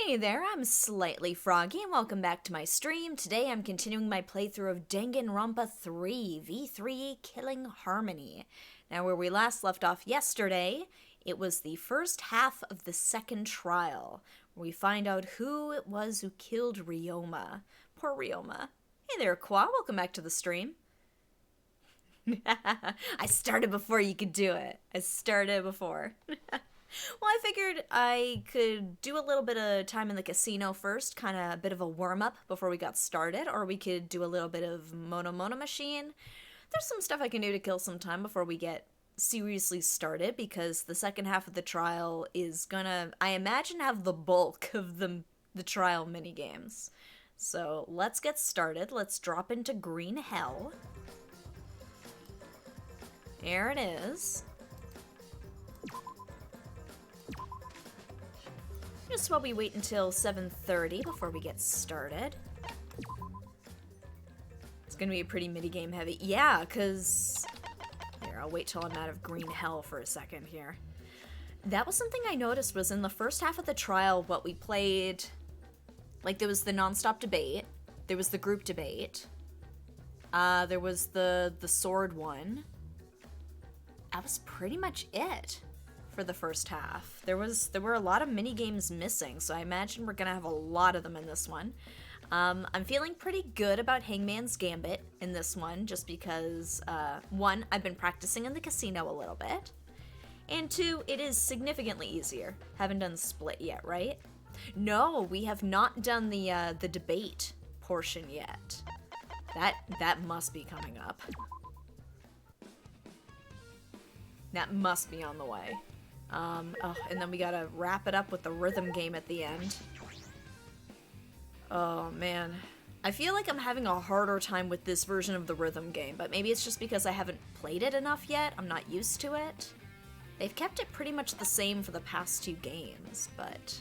Hey there, I'm Slightly Froggy, and welcome back to my stream. Today I'm continuing my playthrough of Danganronpa V3, Killing Harmony. Now, where we last left off yesterday, it was the first half of the second trial, where we find out who it was who killed Ryoma. Poor Ryoma. Hey there, Kwa, welcome back to the stream. I started before you could do it. I started before. Well, I figured I could do a little bit of time in the casino first, kind of a bit of a warm-up before we got started, or we could do a little bit of Monokuma machine. There's some stuff I can do to kill some time before we get seriously started, because the second half of the trial is gonna, I imagine, have the bulk of the trial minigames. So let's get started. Let's drop into Green Hell. There it is. Just while we wait until 7:30 before we get started. It's gonna be a pretty minigame heavy. Yeah, because... Here, I'll wait till I'm out of Green Hell for a second here. That was something I noticed was in the first half of the trial, what we played... Like, there was the non-stop debate. There was the group debate. There was the sword one. That was pretty much it for the first half. There were a lot of mini games missing, so I imagine we're gonna have a lot of them in this one. I'm feeling pretty good about Hangman's Gambit in this one, just because, one, I've been practicing in the casino a little bit, and two, it is significantly easier. Haven't done Split yet, right? No, we have not done the debate portion yet. That must be coming up. That must be on the way. Oh, and then we gotta wrap it up with the rhythm game at the end. Oh, man. I feel like I'm having a harder time with this version of the rhythm game, but maybe it's just because I haven't played it enough yet. I'm not used to it. They've kept it pretty much the same for the past two games, but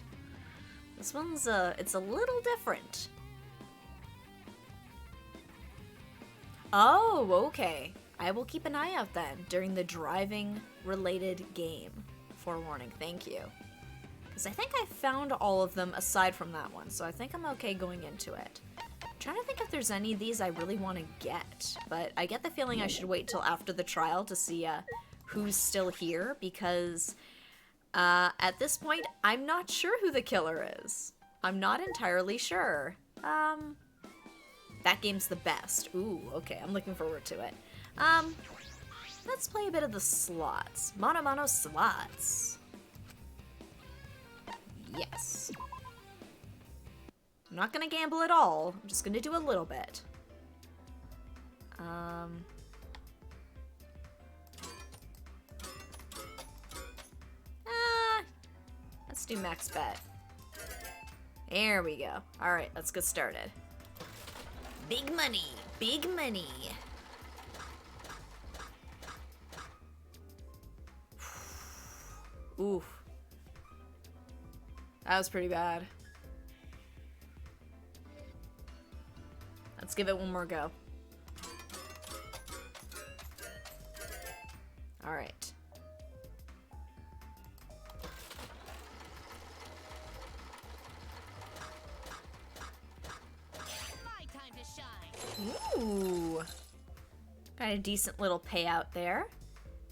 this one's, it's a little different. Oh, okay. I will keep an eye out then during the driving-related game. Forewarning, thank you. Because I think I found all of them aside from that one, so I think I'm okay going into it. I'm trying to think if there's any of these I really want to get, but I get the feeling I should wait till after the trial to see who's still here, because at this point, I'm not sure who the killer is. I'm not entirely sure. That game's the best. Ooh, okay, I'm looking forward to it. Let's play a bit of the slots. Mono slots. Yes. I'm not gonna gamble at all. I'm just gonna do a little bit. Let's do max bet. There we go. Alright, let's get started. Big money! Big money! Oof. That was pretty bad. Let's give it one more go. Alright. My time to shine. Ooh. Got a decent little payout there.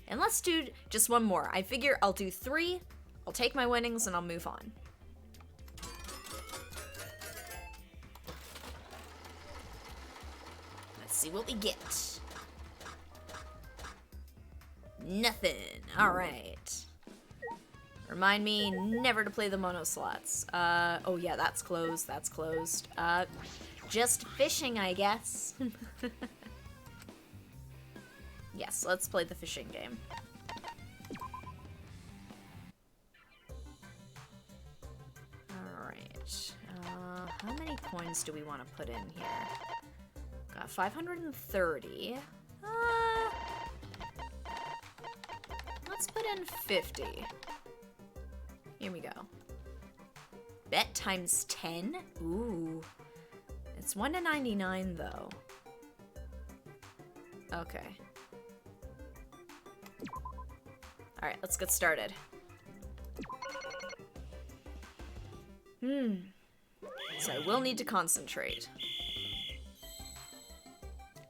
And let's do just one more. I figure I'll do 3, I'll take my winnings, and I'll move on. Let's see what we get. Nothing. Alright. Remind me never to play the mono slots. Oh yeah, that's closed, that's closed. Just fishing, I guess. Yes, let's play the fishing game. Alright. How many coins do we want to put in here? Got 530. Let's put in 50. Here we go. Bet times 10? Ooh. It's 1 to 99, though. Okay. Alright, let's get started. So I will need to concentrate.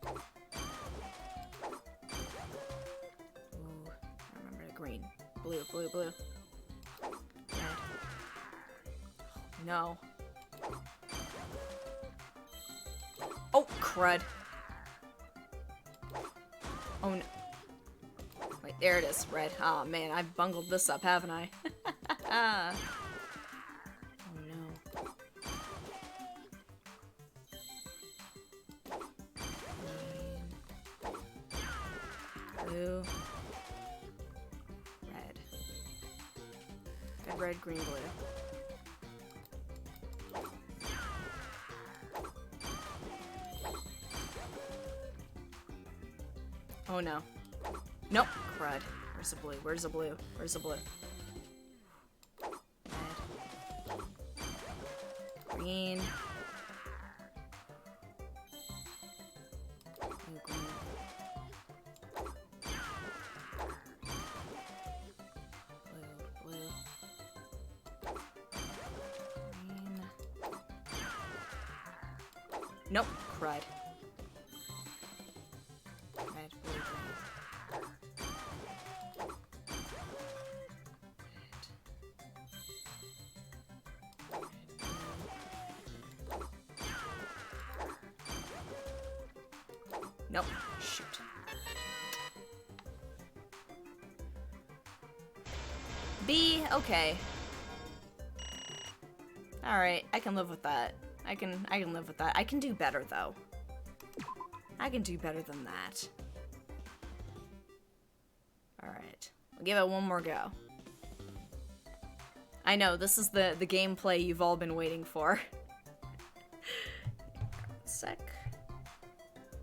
Ooh, I remember the green. Blue, blue, blue. Red. No. Oh, crud. Oh, no. Wait, there it is. Red. Oh, man, I've bungled this up, haven't I? Oh, no. Blue. Red. Red, red, green, blue. Oh no. Nope. Crud. Where's the blue? Where's the blue? Where's the blue? Red. Green. Blue, green. Blue, blue. Green. Nope. Crud. Red, blue, green. Nope. Shoot. B, okay. Alright, I can live with that. I can live with that. I can do better though. I can do better than that. Alright. We'll give it one more go. I know, this is the gameplay you've all been waiting for. Sec.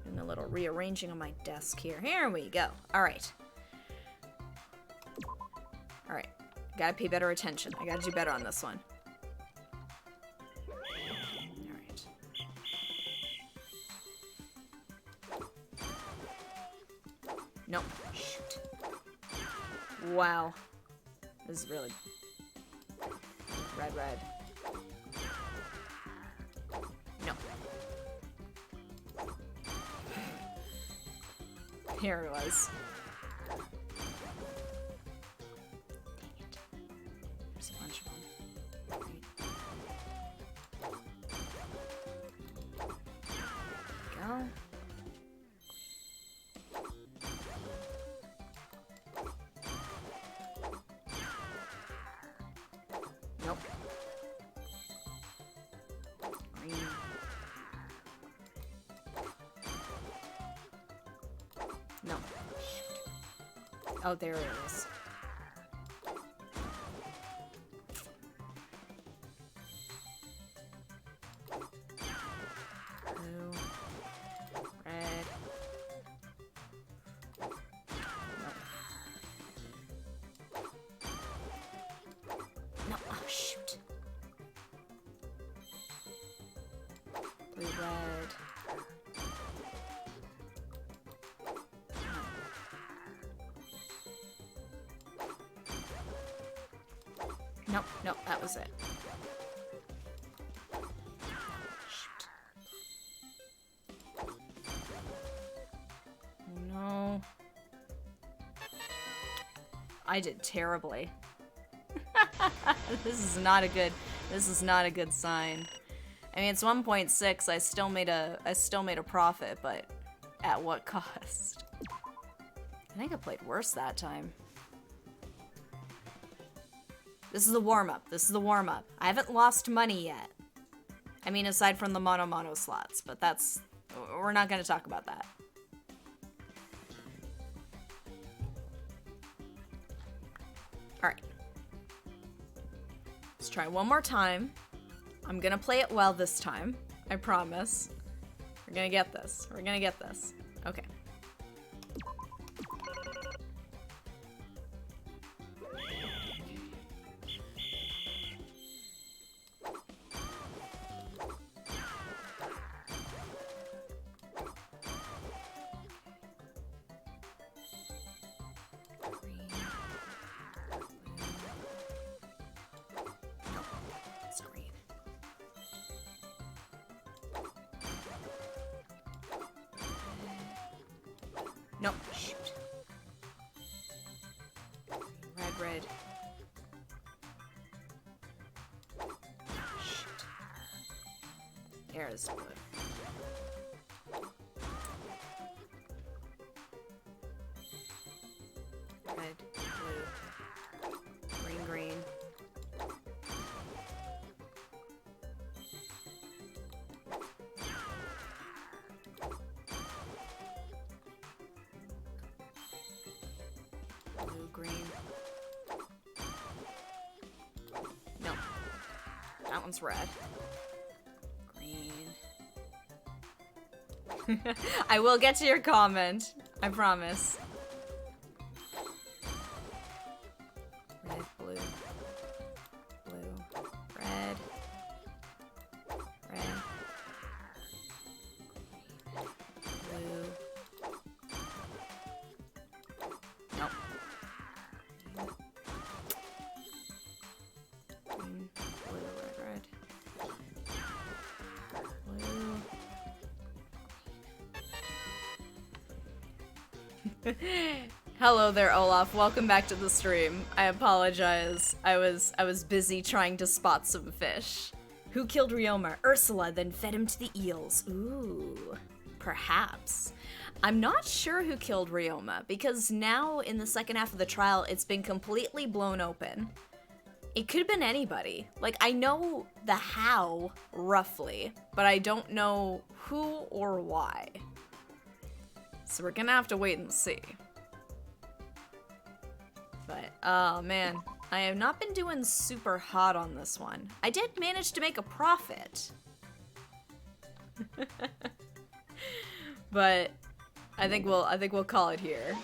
Doing a little rearranging on my desk here. Here we go. Alright. Alright. Gotta pay better attention. I gotta do better on this one. Alright. Nope. Shoot. Wow. This is really... Red, red. No. Here it was. Dang it. There's a bunch of them. Right. Go. Nope. Green. No. Shoot. Oh, there it is. Blue. Red. No. Oh, shoot. Blue, red. Nope, nope, that was it. Shoot. No. I did terribly. This is not a good sign. I mean, it's 1.6. I still made a profit, but at what cost? I think I played worse that time. This is the warm-up. This is the warm-up. I haven't lost money yet. I mean, aside from the mono slots, but that's... We're not going to talk about that. Alright. Let's try one more time. I'm going to play it well this time. I promise. We're going to get this. We're going to get this. Okay. It's green. red. Shit. Air is blue. Red, blue, green, green. Blue, green. No. That one's red. Green. I will get to your comment. I promise. Red, blue. Blue. Red. Red. Blue. Nope. Green, blue, red, red. Blue. Hello there, Olaf. Welcome back to the stream. I apologize. I was busy trying to spot some fish. Who killed Ryoma? Ursula then fed him to the eels. Ooh. Perhaps. I'm not sure who killed Ryoma, because now in the second half of the trial, it's been completely blown open. It could have been anybody. Like, I know the how, roughly, but I don't know who or why. So we're gonna have to wait and see. But, oh man, I have not been doing super hot on this one. I did manage to make a profit. But I think we'll call it here.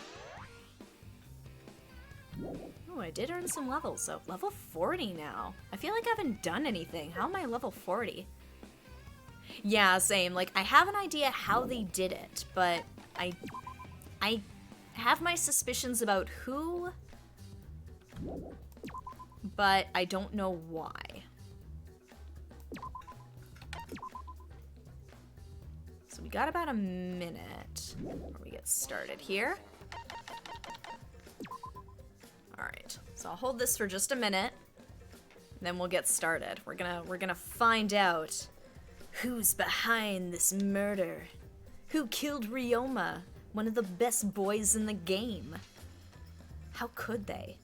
Oh, I did earn some levels, so level 40 now. I feel like I haven't done anything. How am I level 40? Yeah, same. Like, I have an idea how they did it, but I have my suspicions about who, but I don't know why. So we got about a minute before we get started here. Alright, so I'll hold this for just a minute, then we'll get started. We're gonna find out who's behind this murder. Who killed Ryoma, one of the best boys in the game? How could they?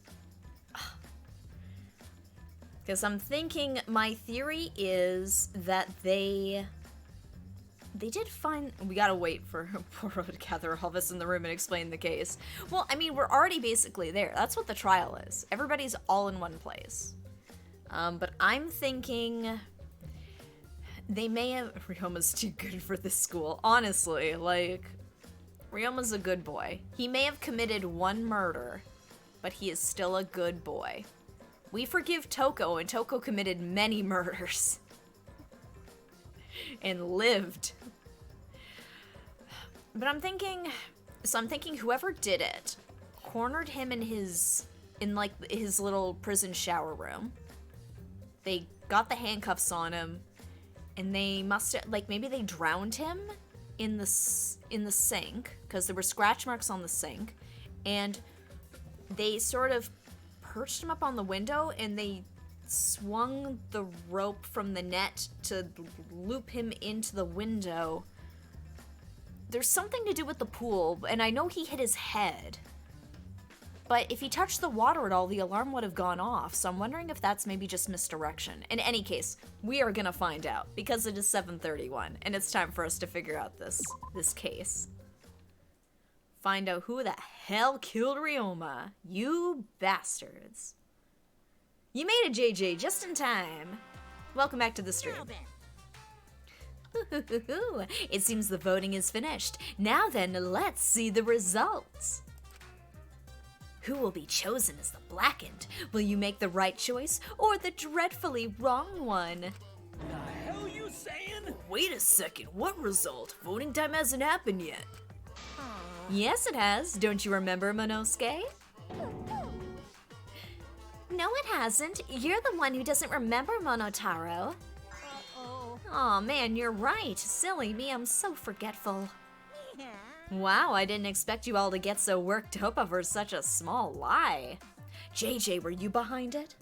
Because I'm thinking, my theory is that they did find... We gotta wait for Poro to gather all of us in the room and explain the case. Well, I mean, we're already basically there. That's what the trial is. Everybody's all in one place. But I'm thinking... They may have... Ryoma's too good for this school. Honestly, like... Ryoma's a good boy. He may have committed one murder, but he is still a good boy. We forgive Toko, and Toko committed many murders. And lived. But I'm thinking whoever did it cornered him in his little prison shower room. They got the handcuffs on him, and they must have, like, maybe they drowned him in the sink, because there were scratch marks on the sink, and they sort of perched him up on the window, and they swung the rope from the net to loop him into the window. There's something to do with the pool, and I know he hit his head. But if he touched the water at all, the alarm would have gone off, so I'm wondering if that's maybe just misdirection. In any case, we are gonna find out, because it is 7:31, and it's time for us to figure out this case. Find out who the hell killed Ryoma. You bastards. You made it, JJ, just in time. Welcome back to the stream. It seems the voting is finished. Now then, let's see the results. Who will be chosen as the blackened? Will you make the right choice or the dreadfully wrong one? The hell you saying? Wait a second, what result? Voting time hasn't happened yet. Yes, it has. Don't you remember, Monosuke? No, it hasn't. You're the one who doesn't remember, Monotaro. Uh-oh. Aw, man, you're right. Silly me, I'm so forgetful. Yeah. Wow, I didn't expect you all to get so worked up over such a small lie. JJ, were you behind it?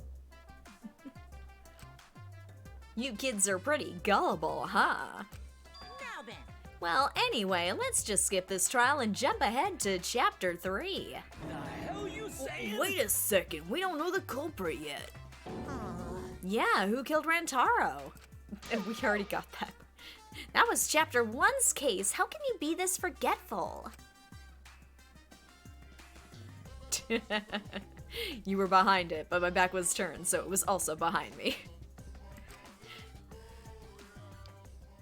You kids are pretty gullible, huh? Now then. Well, anyway, let's just skip this trial and jump ahead to Chapter 3. The hell you saying? Wait a second, we don't know the culprit yet. Yeah, who killed Rantaro? We already got that. That was Chapter 1's case. How can you be this forgetful? You were behind it, but my back was turned, so it was also behind me.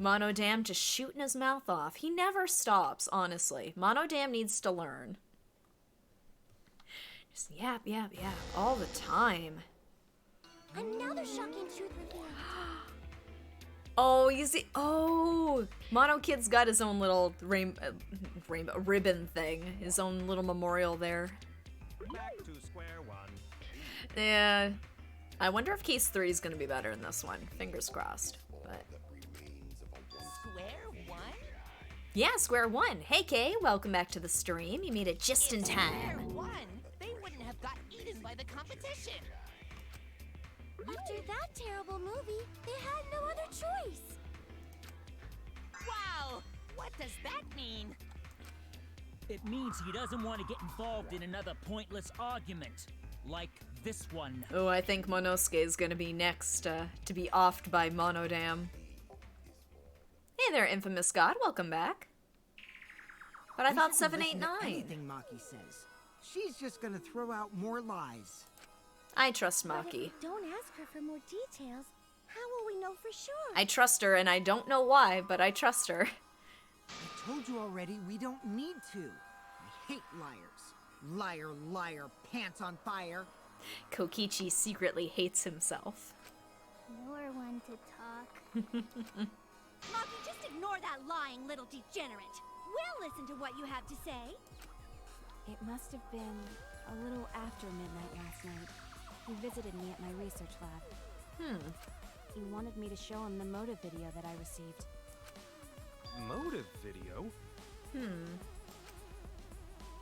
Monodam just shooting his mouth off. He never stops, honestly. Monodam needs to learn. Just yap, yap, yap, all the time. Another shocking truth reveal. Oh, you see, oh, Mono Kid's got his own little rainbow ribbon thing, his own little memorial there. Back to square one. Yeah, I wonder if case 3 is gonna be better in this one. Fingers crossed. But Square one? yeah, square one. Hey Kay, welcome back to the stream. You made it just in Square time. one? They wouldn't have got eaten by the competition. After that terrible movie, they had no other choice. Wow! What does that mean? It means he doesn't want to get involved in another pointless argument. Like this one. Oh, I think Monosuke is gonna be next to be offed by Monodam. Hey there, infamous god, welcome back. But I thought We shouldn't listen to 789. anything Maki says. She's just gonna throw out more lies. I trust But if Maki. we don't ask her for more details, how will we know for sure? I trust her, and I don't know why, but I trust her. I told you already, we don't need to. I hate liars. Liar, liar, pants on fire. Kokichi secretly hates himself. You're one to talk. Maki, just ignore that lying little degenerate. We'll listen to what you have to say. It must have been a little after midnight last night. He visited me at my research lab. He wanted me to show him the motive video that I received. Motive video?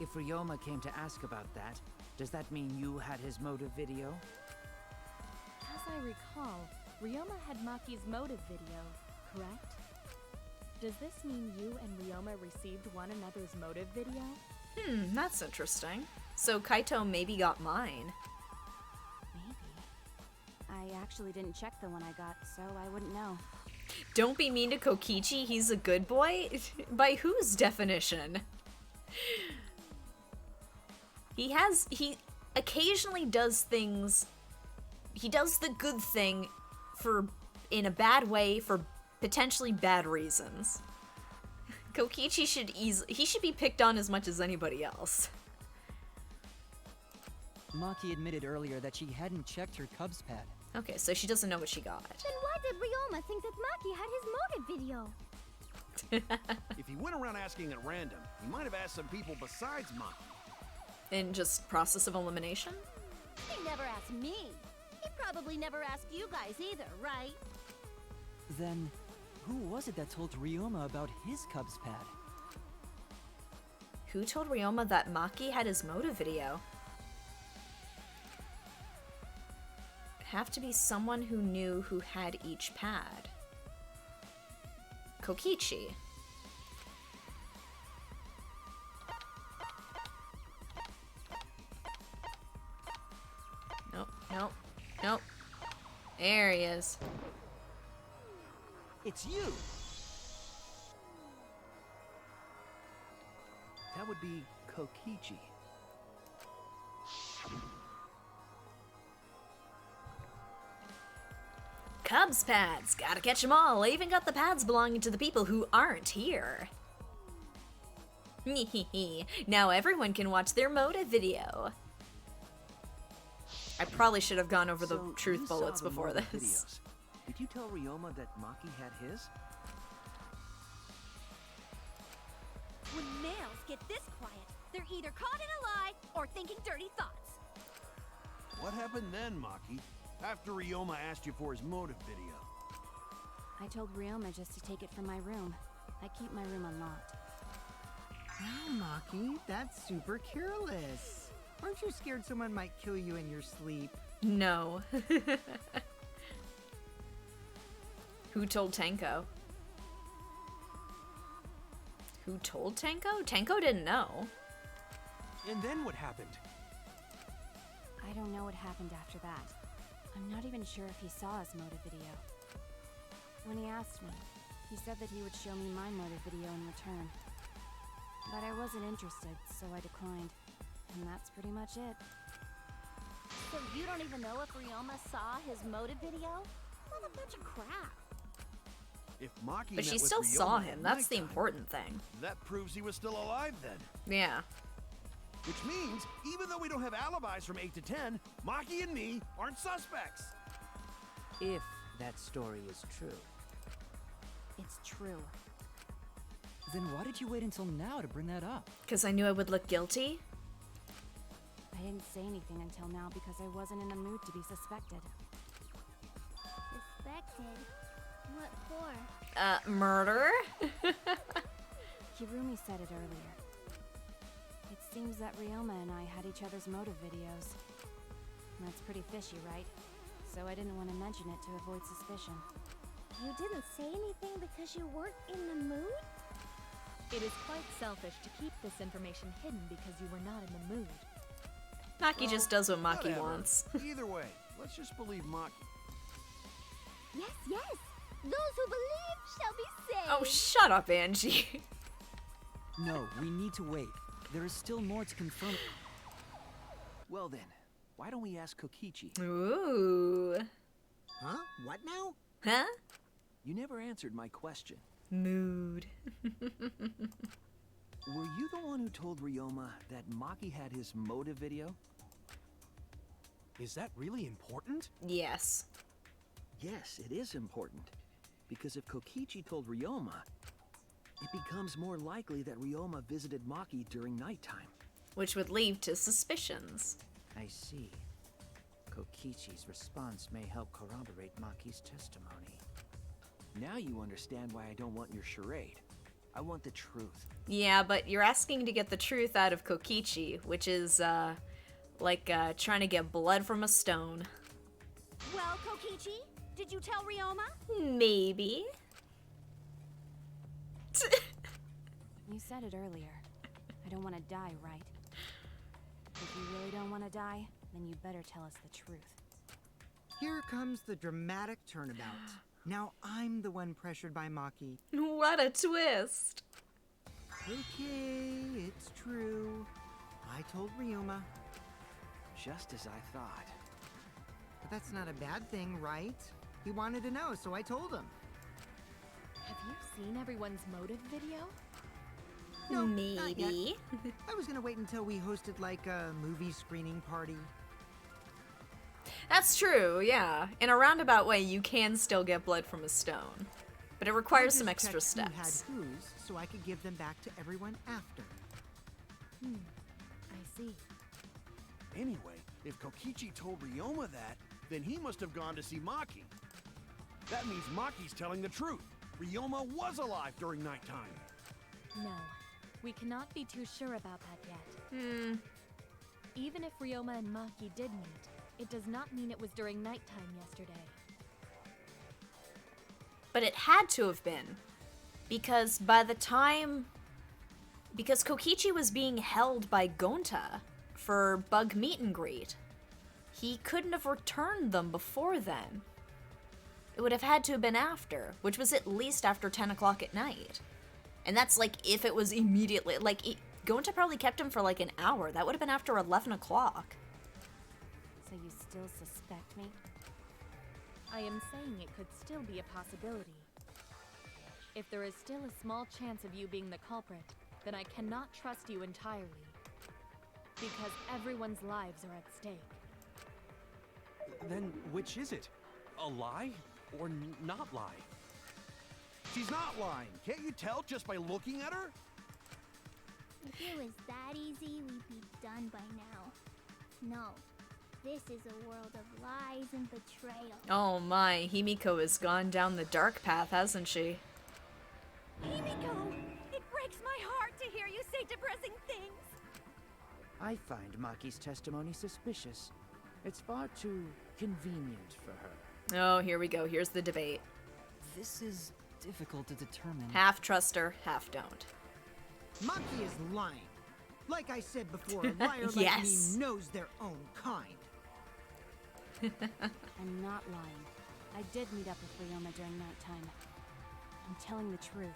If Ryoma came to ask about that, does that mean you had his motive video? As I recall, Ryoma had Maki's motive video, correct? Does this mean you and Ryoma received one another's motive video? That's interesting. So Kaito maybe got mine. Maybe. I actually didn't check the one I got, so I wouldn't know. Don't be mean to Kokichi, he's a good boy? By whose definition? He occasionally does things, he does the good thing in a bad way for potentially bad reasons. Kokichi should be picked on as much as anybody else. Maki admitted earlier that she hadn't checked her Cubs pad. Okay, so she doesn't know what she got. Then why did Ryoma think that Maki had his motive video? If he went around asking at random, he might have asked some people besides Maki. In just process of elimination? He never asked me. He probably never asked you guys either, right? Then, who was it that told Ryoma about his Cubs pad? Who told Ryoma that Maki had his motive video? Have to be someone who knew who had each pad. Kokichi. Nope, nope, nope. There he is. It's you! That would be Kokichi. Cubs pads! Gotta catch 'em all! I even got the pads belonging to the people who aren't here. Now everyone can watch their motive video. I probably should have gone over the So truth you saw bullets the before motive this. videos. Did you tell Ryoma that Maki had his? When males get this quiet, they're either caught in a lie or thinking dirty thoughts. What happened then, Maki? After Ryoma asked you for his motive video. I told Ryoma just to take it from my room. I keep my room unlocked. Wow, Maki, that's super careless. Aren't you scared someone might kill you in your sleep? No. Who told Tenko? Who told Tenko? Tenko didn't know. And then what happened? I don't know what happened after that. I'm not even sure if he saw his motive video. When he asked me, he said that he would show me my motive video in return. But I wasn't interested, so I declined. And that's pretty much it. So you don't even know if Ryoma saw his motive video? What a bunch of crap. If Maki But she met with still saw Ryoma him. at That's the nighttime, important thing. That proves he was still alive then. Yeah. Which means, even though we don't have alibis from 8 to 10, Maki and me aren't suspects. If that story is true. It's true. Then why did you wait until now to bring that up? Because I knew I would look guilty. I didn't say anything until now because I wasn't in the mood to be suspected. Suspected? What for? Murder? Kirumi said it earlier. It seems that Ryoma and I had each other's motive videos. That's pretty fishy, right? So I didn't want to mention it to avoid suspicion. You didn't say anything because you weren't in the mood? It is quite selfish to keep this information hidden because you were not in the mood. Maki just does what Maki Whatever. wants. Either way, let's just believe Maki. Yes, yes! Those who believe shall be saved! Oh, shut up, Angie. No, we need to wait. There is still more to confirm. Well then, why don't we ask Kokichi? Ooh. Huh? What now? Huh? You never answered my question. Mood. Were you the one who told Ryoma that Maki had his motive video? Is that really important? Yes. Yes, it is important. Because if Kokichi told Ryoma, it becomes more likely that Ryoma visited Maki during nighttime. Which would lead to suspicions. I see. Kokichi's response may help corroborate Maki's testimony. Now you understand why I don't want your charade. I want the truth. Yeah, but you're asking to get the truth out of Kokichi, which is, like, trying to get blood from a stone. Well, Kokichi, did you tell Ryoma? Maybe. You said it earlier. I don't want to die, right? If you really don't want to die, then you better tell us the truth. Here comes the dramatic turnabout. Now I'm the one pressured by Maki. What a twist. Okay, it's true. I told Ryoma. Just as I thought. But that's not a bad thing, right? He wanted to know, so I told him. Have you seen everyone's motive video? No, not yet. Maybe. I was gonna wait until we hosted like a movie screening party. That's true, yeah. In a roundabout way, you can still get blood from a stone. But it requires some I extra just checked steps. Who had whose, so I could give them back to everyone after. I see. Anyway, if Kokichi told Ryoma that, then he must have gone to see Maki. That means Maki's telling the truth. Ryoma was alive during nighttime. No, we cannot be too sure about that yet. Even if Ryoma and Maki did meet, it does not mean it was during nighttime yesterday. But it had to have been. Because by the time... Because Kokichi was being held by Gonta for bug meet and greet. He couldn't have returned them before then. It would have had to have been after, which was at least after 10 o'clock at night. And that's like if it was immediately... Like, Gonta probably kept him for like an hour. That would have been after 11 o'clock. So you still suspect me? I am saying it could still be a possibility. If there is still a small chance of you being the culprit, then I cannot trust you entirely. Because everyone's lives are at stake. Then which is it? A lie or not lie? She's not lying. Can't you tell just by looking at her? If it was that easy, we'd be done by now. No. This is a world of lies and betrayal. Oh my, Himiko has gone down the dark path, hasn't she? Himiko! It breaks my heart to hear you say depressing things! I find Maki's testimony suspicious. It's far too convenient for her. Oh, here we go. Here's the debate. This is difficult to determine. Half trust her, half don't. Maki is lying. Like I said before, a liar like Yes. me knows their own kind. I'm not lying. I did meet up with Ryoma during nighttime. I'm telling the truth.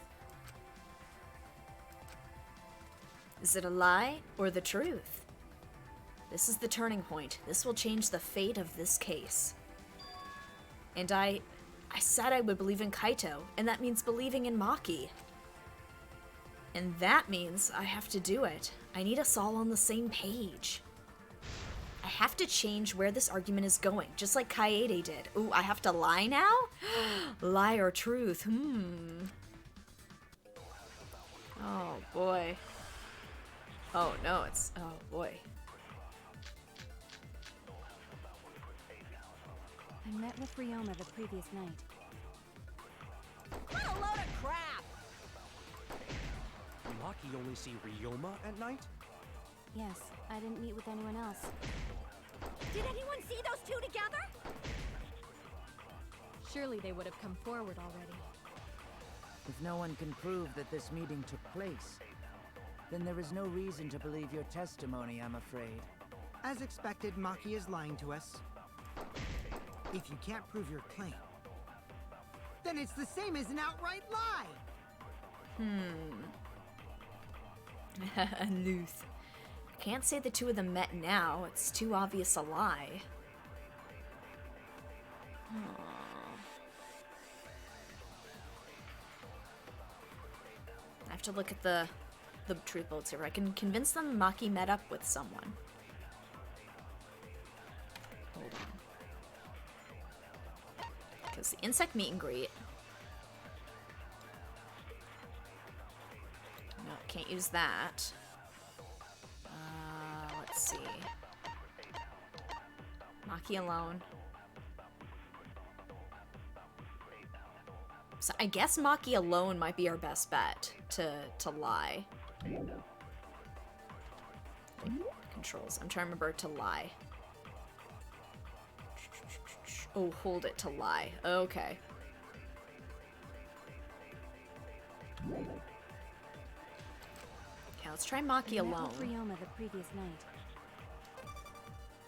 Is it a lie or the truth? This is the turning point. This will change the fate of this case. And I said I would believe in Kaito, and that means believing in Maki. And that means I have to do it. I need us all on the same page. I have to change where this argument is going, just like Kaede did. Ooh, I have to lie now? Lie or truth? Oh, boy. Oh, no, it's... Oh, boy. I met with Ryoma the previous night. What a load of crap! Maki only see Ryoma at night? Yes, I didn't meet with anyone else. Did anyone see those two together? Surely they would have come forward already. If no one can prove that this meeting took place, then there is no reason to believe your testimony, I'm afraid. As expected, Maki is lying to us. If you can't prove your claim, then it's the same as an outright lie! Luth. Can't say the two of them met now. It's too obvious a lie. I have to look at the truth bullets here. I can convince them Maki met up with someone. Hold on. Because the insect meet and greet. No, can't use that. Let's see. Maki alone. So I guess Maki alone might be our best bet to lie. Controls. I'm trying to remember to lie. Oh, hold it to lie. Okay. Okay, let's try Maki I met alone. with Ryoma the previous night.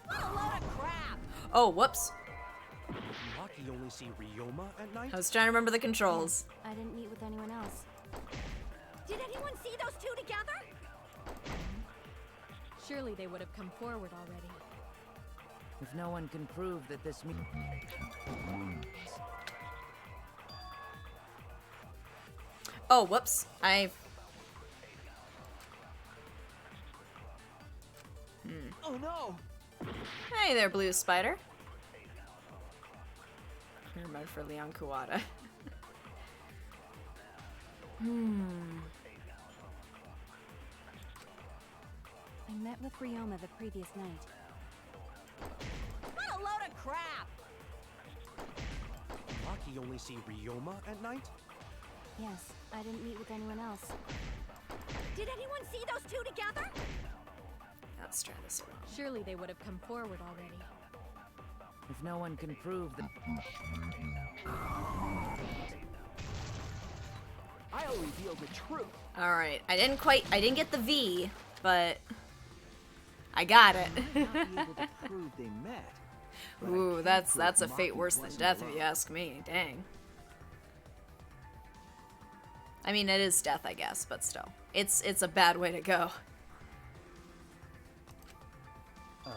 What a load of crap! Oh, whoops. Maki only see Ryoma at night? I was trying to remember the controls. I didn't meet with anyone else. Did anyone see those two together? Surely they would have come forward already. If no one can prove that this meeting... Oh, whoops. Oh no! Hey there, Blue Spider. Clear mode for Leon Kuwata. I met with Ryoma the previous night. What a load of crap! Maki only see Ryoma at night? Yes, I didn't meet with anyone else. Did anyone see those two together? Let's try this one. Surely they would have come forward already. If no one can prove that... I'll reveal the truth. Alright, I didn't get the V, but I got it. I might not be able to prove they met. but I Ooh, can that's prove a fate Maki worse than wasn't death alone. if you ask me. Dang. I mean, it is death, I guess, but still. It's a bad way to go. Oh,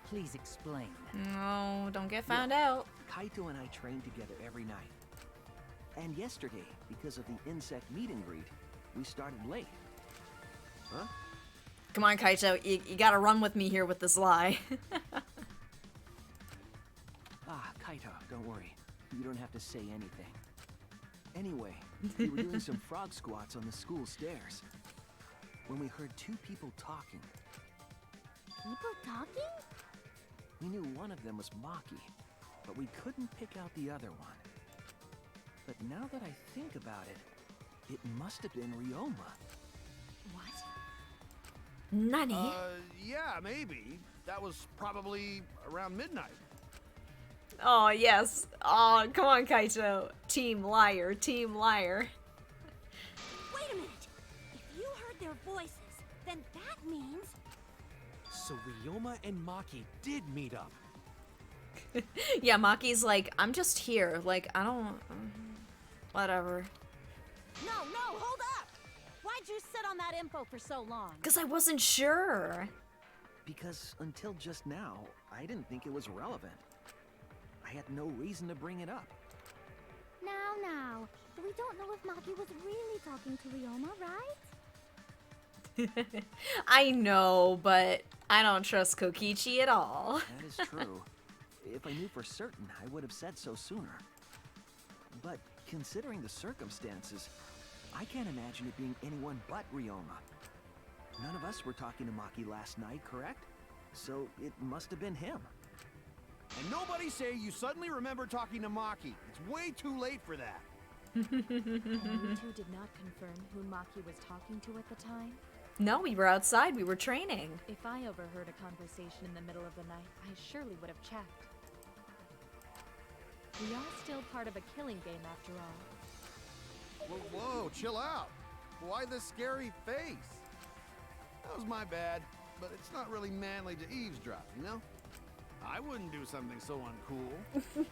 please explain. No, don't get found out. Kaito and I train together every night. And yesterday, because of the insect meet and greet, we started late. Huh? Come on, Kaito, you gotta run with me here with this lie. Ah, Kaito, don't worry. You don't have to say anything. Anyway, we were doing some frog squats on the school stairs when we heard two people talking. People talking? We knew one of them was Maki, but we couldn't pick out the other one. But now that I think about it, it must have been Ryoma. What? Nani? Yeah, maybe. That was probably around midnight. Oh, yes. Oh, come on, Kaito. Team liar, team liar. Wait a minute. If you heard their voices, then that means... So Ryoma and Maki did meet up. Yeah, Maki's like, I'm just here. Like, I don't... whatever. No, hold up! Why'd you sit on that info for so long? Because I wasn't sure. Because until just now, I didn't think it was relevant. I had no reason to bring it up. Now. We don't know if Maki was really talking to Ryoma, right? I know, but I don't trust Kokichi at all. That is true. If I knew for certain, I would have said so sooner. But considering the circumstances, I can't imagine it being anyone but Ryoma. None of us were talking to Maki last night, correct? So it must have been him. And nobody say you suddenly remember talking to Maki. It's way too late for that. And you two did not confirm who Maki was talking to at the time? No, we were outside. We were training. If I overheard a conversation in the middle of the night, I surely would have checked. We are still part of a killing game after all. Whoa, chill out. Why the scary face? That was my bad, but it's not really manly to eavesdrop, you know? I wouldn't do something so uncool.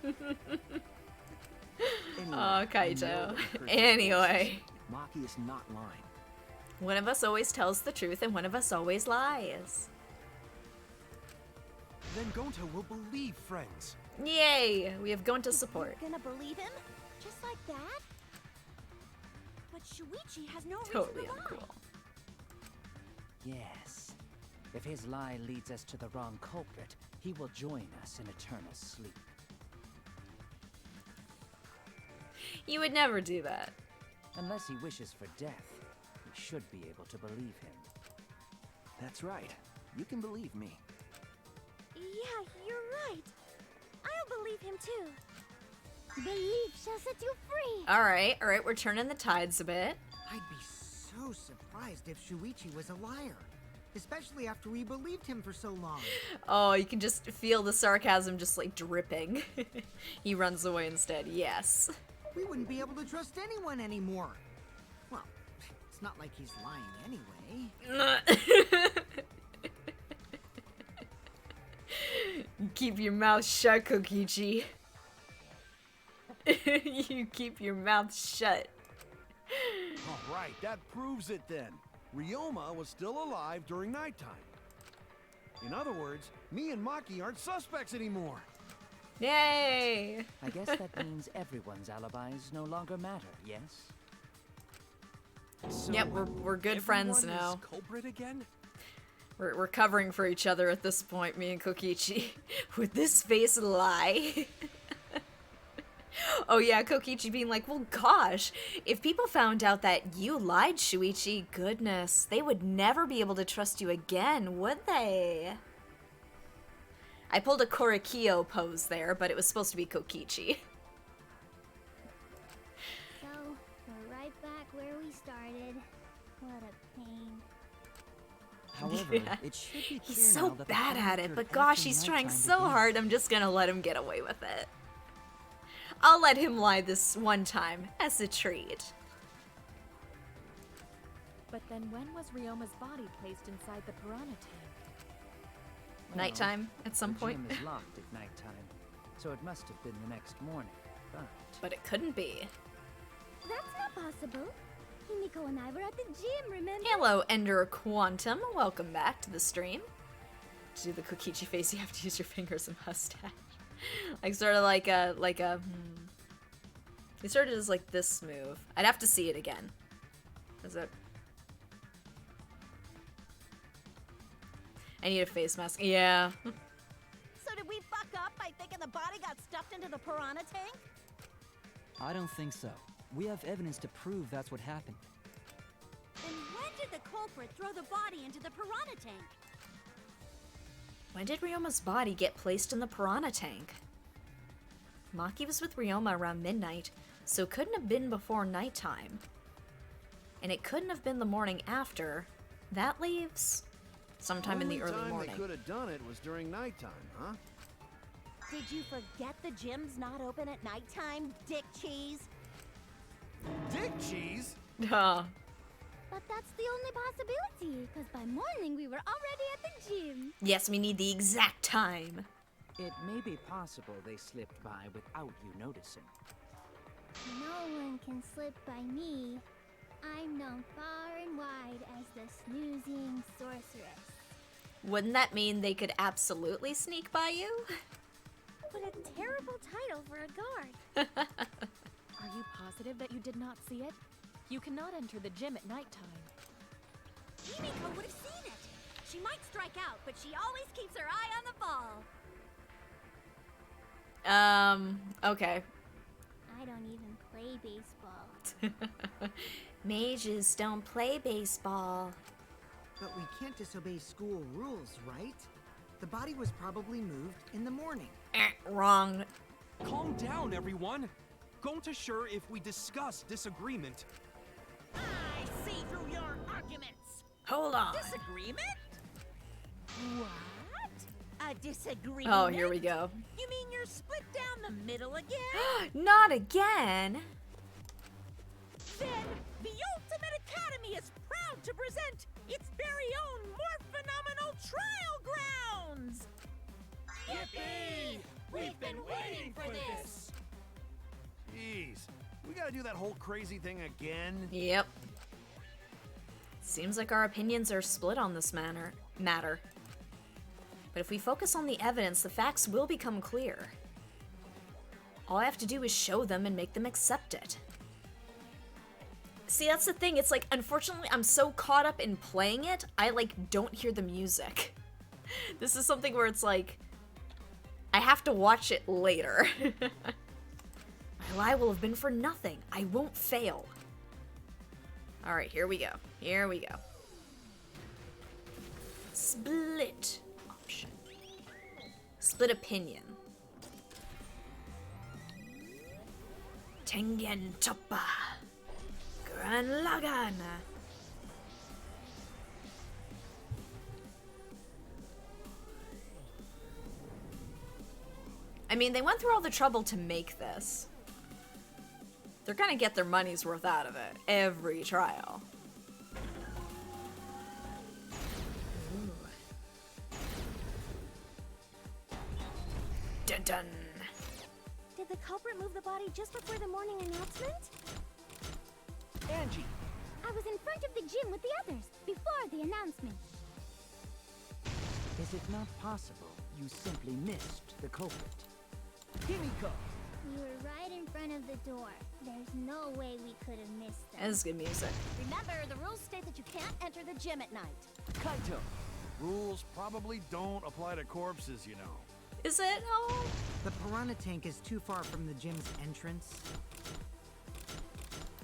Anyway, Oh, Kaito. I know that we heard their Anyway. voices. Maki is not lying. One of us always tells the truth and one of us always lies. Then Gonta will believe friends. Yay! We have Gonta support. You're gonna believe him? Just like that? But Shuichi has no Totally reason to lie. uncool. Yes. If his lie leads us to the wrong culprit, he will join us in eternal sleep. You would never do that. Unless he wishes for death, we should be able to believe him. That's right. You can believe me. Yeah, you're right. I'll believe him too. Belief shall set you free. Alright, we're turning the tides a bit. I'd be so surprised if Shuichi was a liar. Especially after we believed him for so long. Oh, you can just feel the sarcasm just like dripping. He runs away instead, yes. We wouldn't be able to trust anyone anymore. Well, it's not like he's lying anyway. Keep your mouth shut, Kokichi. You keep your mouth shut. All right, that proves it then. Ryoma was still alive during nighttime. In other words, me and Maki aren't suspects anymore. Yay! I guess that means everyone's alibis no longer matter, yes? So Yep, we're good friends everyone now. is culprit again? We're covering for each other at this point, me and Kokichi. Would this face lie? Oh yeah, Kokichi being like, well gosh, if people found out that you lied, Shuichi, goodness, they would never be able to trust you again, would they? I pulled a Korikyo pose there, but it was supposed to be Kokichi. So, we're right back where we started. What a pain. However, Yeah. it should be clear He's now so that the bad plan at it, occurred but gosh, after he's trying nighttime so began. hard, I'm just gonna let him get away with it. I'll let him lie this one time, as a treat. But then when was Ryoma's body placed inside the piranha tank? Well, Nighttime, at some the point. gym is locked at nighttime, so it must have been the next morning, but... But it couldn't be. That's not possible. Himiko and I were at the gym, remember? Hello, Ender Quantum. Welcome back to the stream. To do the Kokichi face, you have to use your fingers and mustache. Like, sort of like a, He sort of does like this move. I'd have to see it again. Is it? I need a face mask. Yeah. So did we fuck up by thinking the body got stuffed into the piranha tank? I don't think so. We have evidence to prove that's what happened. Then when did the culprit throw the body into the piranha tank? When did Ryoma's body get placed in the piranha tank? Maki was with Ryoma around midnight, so it couldn't have been before nighttime. And it couldn't have been the morning after. That leaves sometime in the early Only morning. time they could have done it was during nighttime, huh? Did you forget the gym's not open at nighttime, Dick Cheese? Dick cheese? Duh. But that's the only possibility, because by morning we were already at the gym. Yes, we need the exact time. It may be possible they slipped by without you noticing. No one can slip by me. I'm known far and wide as the snoozing sorceress. Wouldn't that mean they could absolutely sneak by you? What a terrible title for a guard. Are you positive that you did not see it? You cannot enter the gym at nighttime. Himiko would have seen it. She might strike out, but she always keeps her eye on the ball. Okay. I don't even play baseball. Mages don't play baseball. But we can't disobey school rules, right? The body was probably moved in the morning. Wrong. Calm down, everyone. Going to sure if we discuss disagreement. I see through your arguments. Hold on. Disagreement? What? A disagreement? Oh, here we go. You mean you're split down the middle again? Not again. Then the Ultimate Academy is proud to present its very own more phenomenal trial grounds! Yippee! We've been waiting for this! Jeez, we gotta do that whole crazy thing again? Yep. Seems like our opinions are split on this matter. But if we focus on the evidence, the facts will become clear. All I have to do is show them and make them accept it. See, that's the thing. It's like, unfortunately, I'm so caught up in playing it, I, like, don't hear the music. This is something where it's like, I have to watch it later. My lie will have been for nothing. I won't fail. Alright, here we go. Here we go. Split option. Split opinion. Tengen Toppa. Gran Lagan. I mean, they went through all the trouble to make this. They're gonna get their money's worth out of it every trial. Ooh. Dun dun. Did the culprit move the body just before the morning announcement? Angie! I was in front of the gym with the others, before the announcement. Is it not possible you simply missed the culprit? Himiko! We were right in front of the door. There's no way we could have missed them. That's good music. Remember, the rules state that you can't enter the gym at night. Kaito! Rules probably don't apply to corpses, you know. Is it? Oh. The piranha tank is too far from the gym's entrance.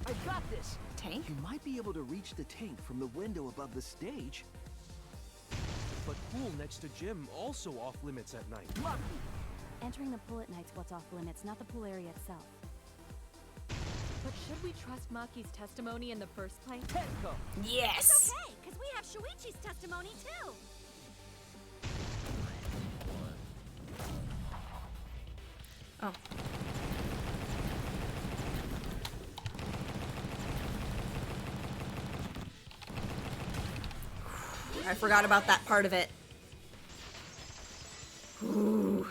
I got this! Tank? You might be able to reach the tank from the window above the stage. But pool next to gym also off limits at night. Maki! Entering the pool at night's what's off limits, not the pool area itself. But should we trust Maki's testimony in the first place? Tenko! Yes! It's okay, because we have Shuichi's testimony too. Oh. I forgot about that part of it. Ooh.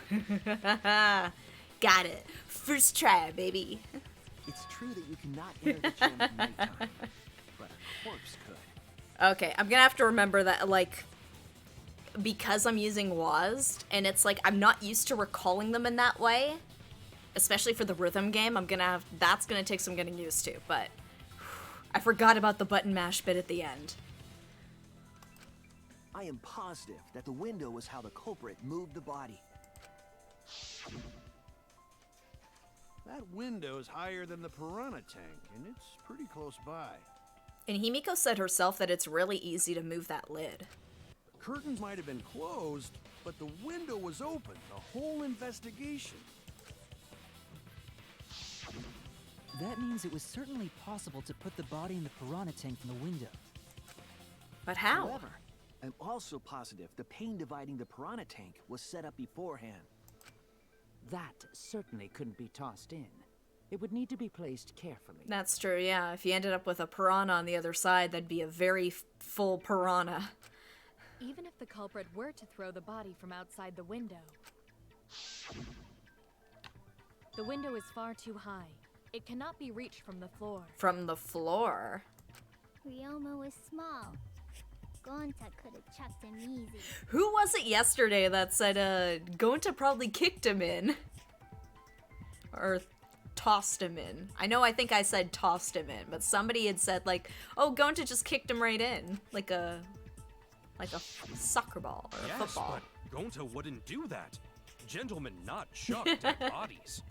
Got it. First try, baby. It's true that you cannot enter the gym at nighttime, but a corpse could. Okay, I'm gonna have to remember that, like, because I'm using WASD, and it's like, I'm not used to recalling them in that way, especially for the rhythm game, that's gonna take some getting used to, but I forgot about the button mash bit at the end. I am positive that the window was how the culprit moved the body. That window's higher than the piranha tank, and it's pretty close by. And Himiko said herself that it's really easy to move that lid. The curtains might have been closed, but the window was open the whole investigation. That means it was certainly possible to put the body in the piranha tank from the window. But how? However, I'm also positive the pane dividing the piranha tank was set up beforehand. That certainly couldn't be tossed in. It would need to be placed carefully. That's true, yeah. If you ended up with a piranha on the other side, that'd be a very full piranha. Even if the culprit were to throw the body from outside the window is far too high. It cannot be reached from the floor. From the floor? Ryoma was small. Gonta could have chucked him easy. Who was it yesterday that said, Gonta probably kicked him in? Or tossed him in. I think I said tossed him in, but somebody had said, like, oh, Gonta just kicked him right in. Like a soccer ball or a football. Yes, but Gonta wouldn't do that. Gentlemen not chuck dead bodies.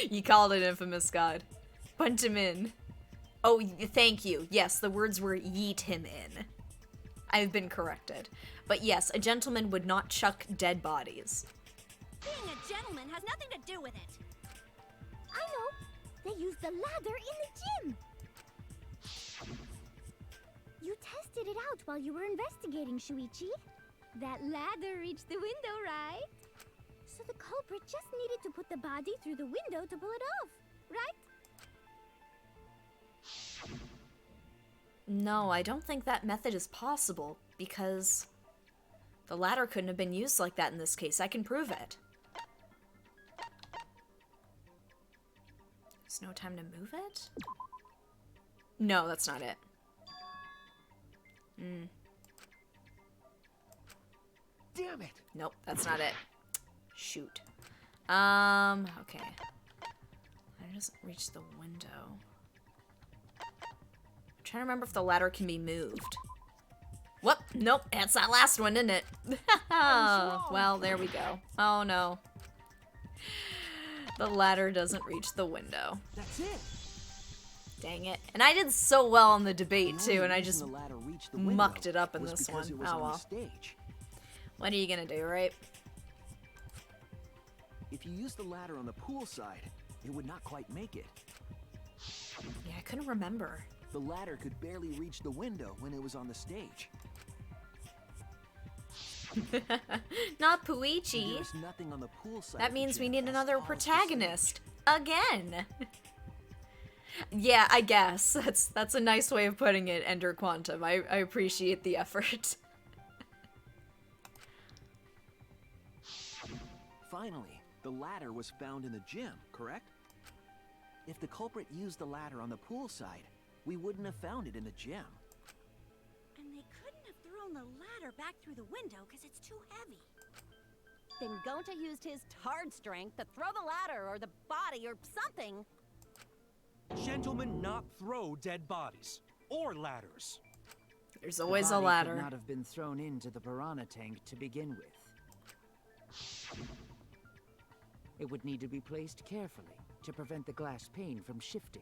You called it, infamous god. Punt him in. Oh, thank you. Yes, the words were yeet him in. I've been corrected. But yes, a gentleman would not chuck dead bodies. Being a gentleman has nothing to do with it. I know. They used the ladder in the gym. You tested it out while you were investigating, Shuichi. That ladder reached the window, right? So the culprit just needed to put the body through the window to pull it off, right? No, I don't think that method is possible, because the ladder couldn't have been used like that in this case. I can prove it. There's no time to move it? No, that's not it. Damn it! Nope, that's not it. Shoot. Okay. It doesn't reach the window. I'm trying to remember if the ladder can be moved. Whoop! Nope, that's that last one, isn't it? Well, there we go. Oh no. The ladder doesn't reach the window. That's it. Dang it. And I did so well on the debate too, and I just mucked it up in this one. Oh well. What are you gonna do, right? If you use the ladder on the pool side, it would not quite make it. Yeah, I couldn't remember. The ladder could barely reach the window when it was on the stage. Not Puichi. There's nothing on the pool side. That means we need another protagonist. Again. Yeah, I guess. That's a nice way of putting it, Ender Quantum. I appreciate the effort. Finally, the ladder was found in the gym, correct? If the culprit used the ladder on the pool side, we wouldn't have found it in the gym. And they couldn't have thrown the ladder back through the window because it's too heavy. Then Gonta used his tard strength to throw the ladder or the body or something. Gentlemen not throw dead bodies. Or ladders. There's always the a body ladder. Could not have been thrown into the piranha tank to begin with. It would need to be placed carefully to prevent the glass pane from shifting.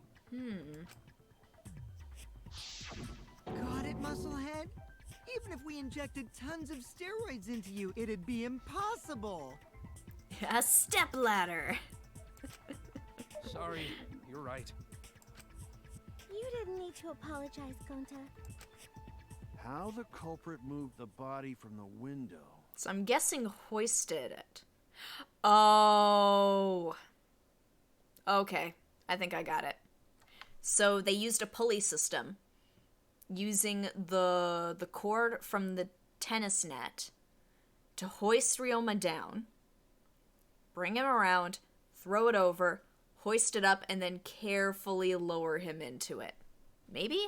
Got it, Musclehead? Even if we injected tons of steroids into you, it'd be impossible. A step ladder. Sorry, you're right. You didn't need to apologize, Gonta. How the culprit moved the body from the window? So I'm guessing hoisted it. Oh. Okay, I think I got it. So they used a pulley system using the cord from the tennis net to hoist Ryoma down, bring him around, throw it over, hoist it up, and then carefully lower him into it. Maybe?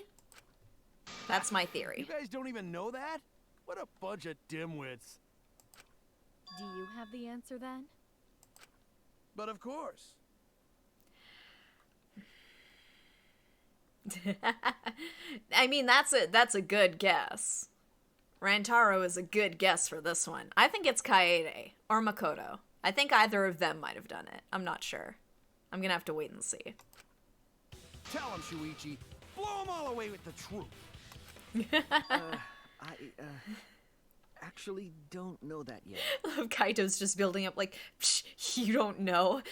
That's my theory. You guys don't even know that? What a bunch of dimwits. Do you have the answer then? But of course. I mean, that's a good guess. Rantaro is a good guess for this one. I think it's Kaede or Makoto. I think either of them might have done it. I'm not sure. I'm gonna have to wait and see. Tell him, Shuichi. Blow him all away with the truth. I actually don't know that yet. Kaito's just building up like, psh, you don't know.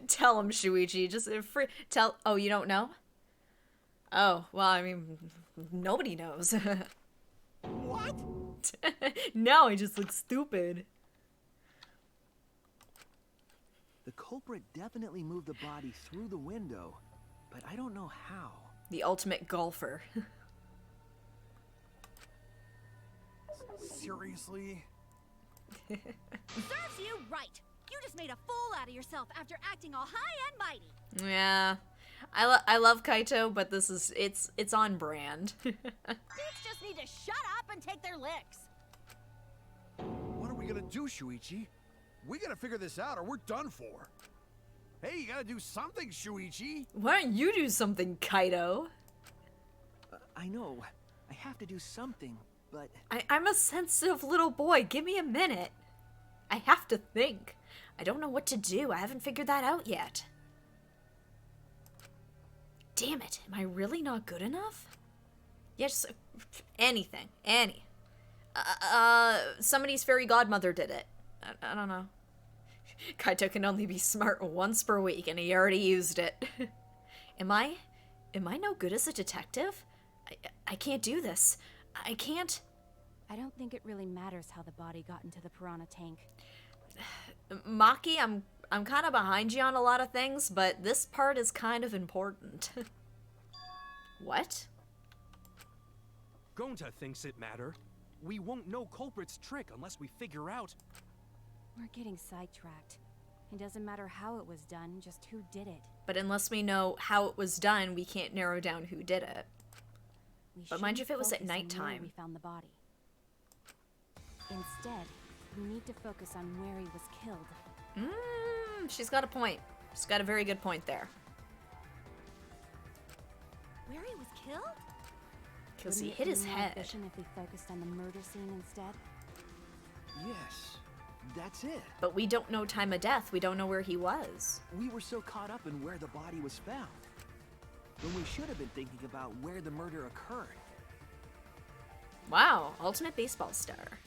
Tell him, Shuichi. Just tell. Oh, you don't know? Oh, well, I mean, nobody knows. What? don't. No, I just look stupid. The culprit definitely moved the body through the window, but I don't know how. The ultimate golfer. Seriously? Serves you right. You just made a fool out of yourself after acting all high and mighty. Yeah. I love Kaito, but this is it's on brand. Dudes just need to shut up and take their licks. What are we gonna do, Shuichi? We gotta figure this out or we're done for. Hey, you gotta do something, Shuichi. Why don't you do something, Kaito? I know. I have to do something, but... I'm a sensitive little boy. Give me a minute. I have to think. I don't know what to do. I haven't figured that out yet. Damn it. Am I really not good enough? Yes, anything. Somebody's fairy godmother did it. I don't know. Kaito can only be smart once per week, and he already used it. Am I no good as a detective? I can't do this. I can't... I don't think it really matters how the body got into the piranha tank. Maki, I'm kind of behind you on a lot of things, but this part is kind of important. What? Gonta thinks it matter. We won't know culprit's trick unless we figure out... We're getting sidetracked. It doesn't matter how it was done, just who did it. But unless we know how it was done, we can't narrow down who did it. But mind you, if it was at nighttime. We found the body. Instead, we need to focus on where he was killed. She's got a point. She's got a very good point there. Where he was killed? Because he hit his head. If we focused on the murder scene instead? Yes, that's it. But we don't know time of death. We don't know where he was. We were so caught up in where the body was found, when we should have been thinking about where the murder occurred. Wow, ultimate baseball star.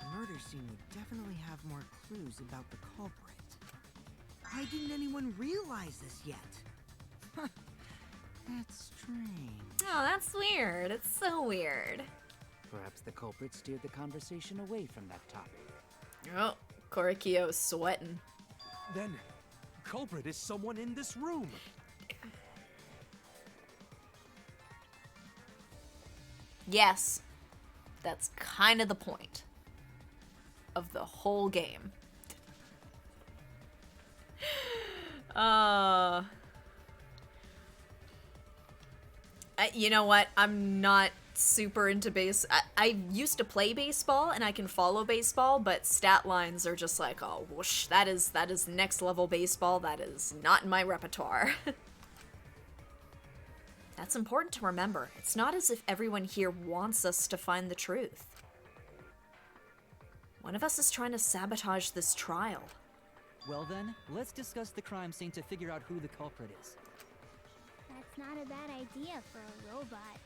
The murder scene would definitely have more clues about the culprit. Why didn't anyone realize this yet? That's strange. Oh, that's weird. It's so weird. Perhaps the culprit steered the conversation away from that topic. Oh, Korikio's sweating. Then, culprit is someone in this room. Yes. That's kind of the point of the whole game. You know what? I'm not super into base. I used to play baseball and I can follow baseball, but stat lines are just like, oh, whoosh, that is next level baseball. That is not in my repertoire. That's important to remember. It's not as if everyone here wants us to find the truth. One of us is trying to sabotage this trial. Well then, let's discuss the crime scene to figure out who the culprit is. That's not a bad idea for a robot.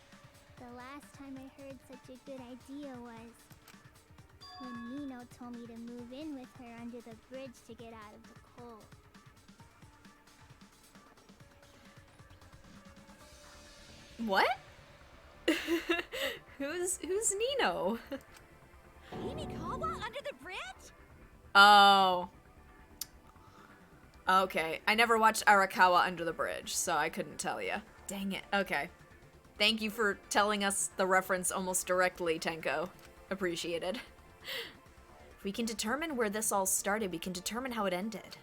The last time I heard such a good idea was when Nino told me to move in with her under the bridge to get out of the cold. What? Who's Nino? Himikawa under the bridge? Oh. Okay. I never watched Arakawa Under the Bridge, so I couldn't tell you. Dang it. Okay. Thank you for telling us the reference almost directly, Tenko. Appreciated. If we can determine where this all started, we can determine how it ended.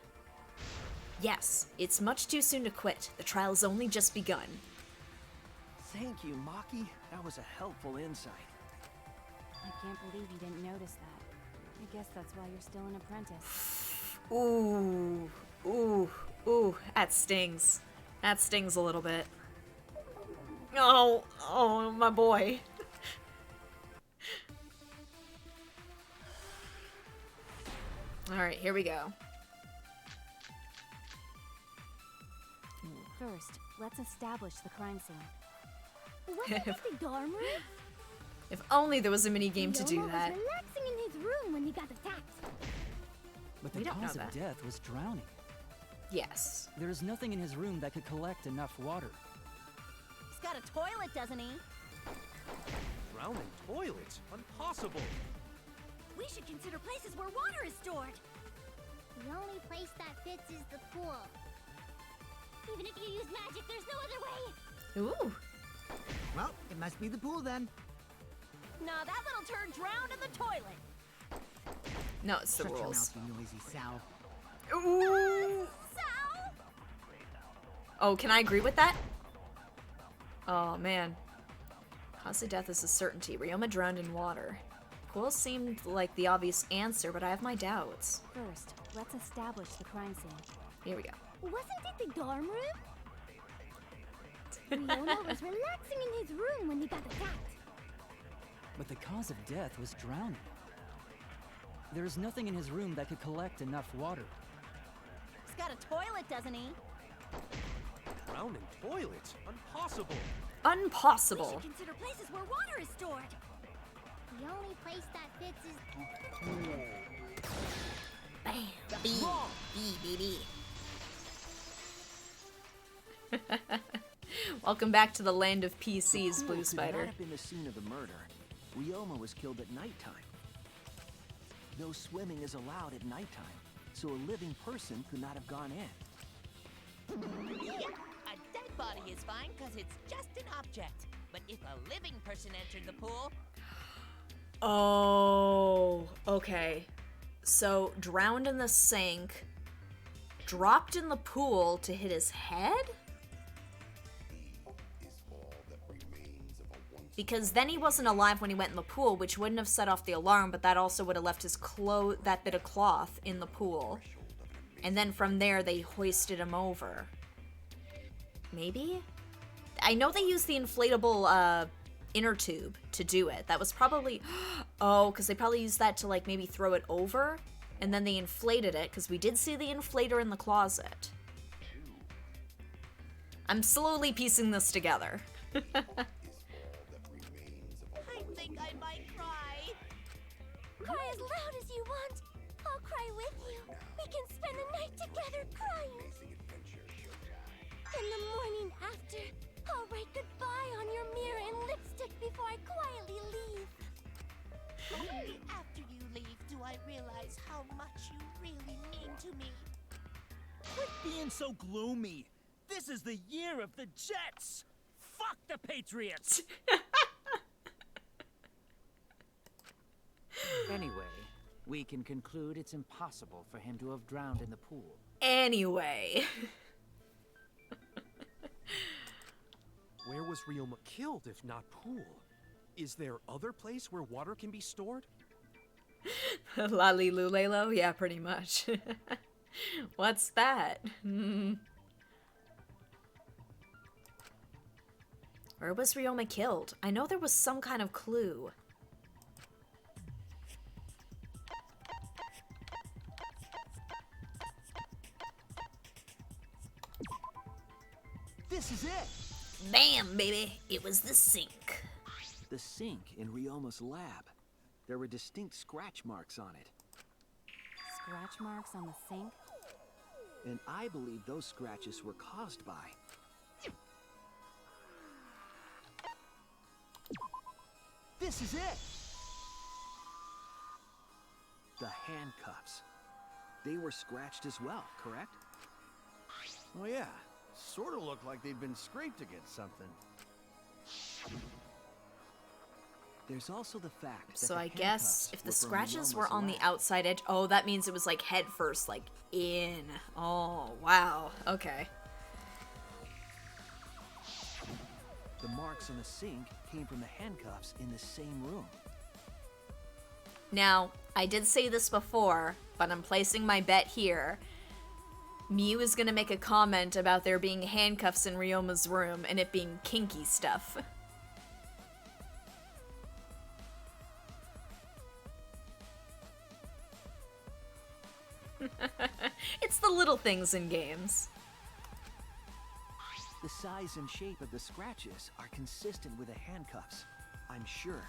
Yes, it's much too soon to quit. The trial's only just begun. Thank you, Maki. That was a helpful insight. I can't believe you didn't notice that. I guess that's why you're still an apprentice. Ooh. Ooh. Ooh. That stings. That stings a little bit. Oh, my boy. Alright, here we go. First, let's establish the crime scene. Wasn't it the dorm room? If only there was a mini game to do that. Was relaxing in his room when he got attacked. But the We don't know cause of that. death was drowning. Yes. There is nothing in his room that could collect enough water. He's got a toilet, doesn't he? drowning toilet? Impossible. We should consider places where water is stored. The only place that fits is the pool. Even if you use magic, there's no other way. Ooh. Well, it must be the pool then. Nah, that little turd drowned in the toilet. No, it's the Shut your rules. mouth, you noisy sow. Ooh. Sal? Oh, can I agree with that? Oh, man. Cause of death is a certainty. Ryoma drowned in water. Pool seemed like the obvious answer, but I have my doubts. First, let's establish the crime scene. Here we go. Wasn't it the dorm room? Ryoma was relaxing in his room when he got attacked. But the cause of death was drowning. There's nothing in his room that could collect enough water. He's got a toilet, doesn't he? Drowning toilet? Impossible. We Unpossible. should consider places where water is stored. The only place that fits is... Bam. That's B. wrong. B. Welcome back to the land of PCs, The Blue pool could Spider. not have been the scene of the murder. Ryoma was killed at nighttime. No swimming is allowed at nighttime, so a living person could not have gone in. Yeah, a dead body is fine because it's just an object. But if a living person entered the pool, Oh, okay. So, drowned in the sink, dropped in the pool to hit his head? Because then he wasn't alive when he went in the pool, which wouldn't have set off the alarm, but that also would have left his that bit of cloth in the pool. And then from there, they hoisted him over. Maybe? I know they used the inflatable, inner tube to do it. That was probably... Oh, because they probably used that to, like, maybe throw it over, and then they inflated it, because we did see the inflator in the closet. I'm slowly piecing this together. I think I might cry. Cry as loud as you want. I'll cry with you. We can spend the night together crying. In the morning after, I'll write goodbye on your mirror in lipstick before I quietly leave. Only after you leave do I realize how much you really mean to me. Quit being so gloomy. This is the year of the Jets. Fuck the Patriots. Anyway, we can conclude it's impossible for him to have drowned in the pool. Anyway. Where was Ryoma killed if not pool? Is there other place where water can be stored? Lali Lulelo? Yeah, pretty much. What's that? Where was Ryoma killed? I know there was some kind of clue. This is it! Bam, baby! It was the sink. The sink in Ryoma's lab. There were distinct scratch marks on it. Scratch marks on the sink? And I believe those scratches were caused by... This is it! The handcuffs. They were scratched as well, correct? Well, yeah. Sort of looked like they'd been scraped against something. There's also the fact that So the I guess if the handcuffs from scratches were Ryoma's on the lab. outside edge... Oh, that means it was like head first, like in. Oh, wow. Okay. The marks on the sink came from the handcuffs in the same room. Now, I did say this before, but I'm placing my bet here. Mew is gonna make a comment about there being handcuffs in Ryoma's room and it being kinky stuff. It's the little things in games. The size and shape of the scratches are consistent with the handcuffs, I'm sure.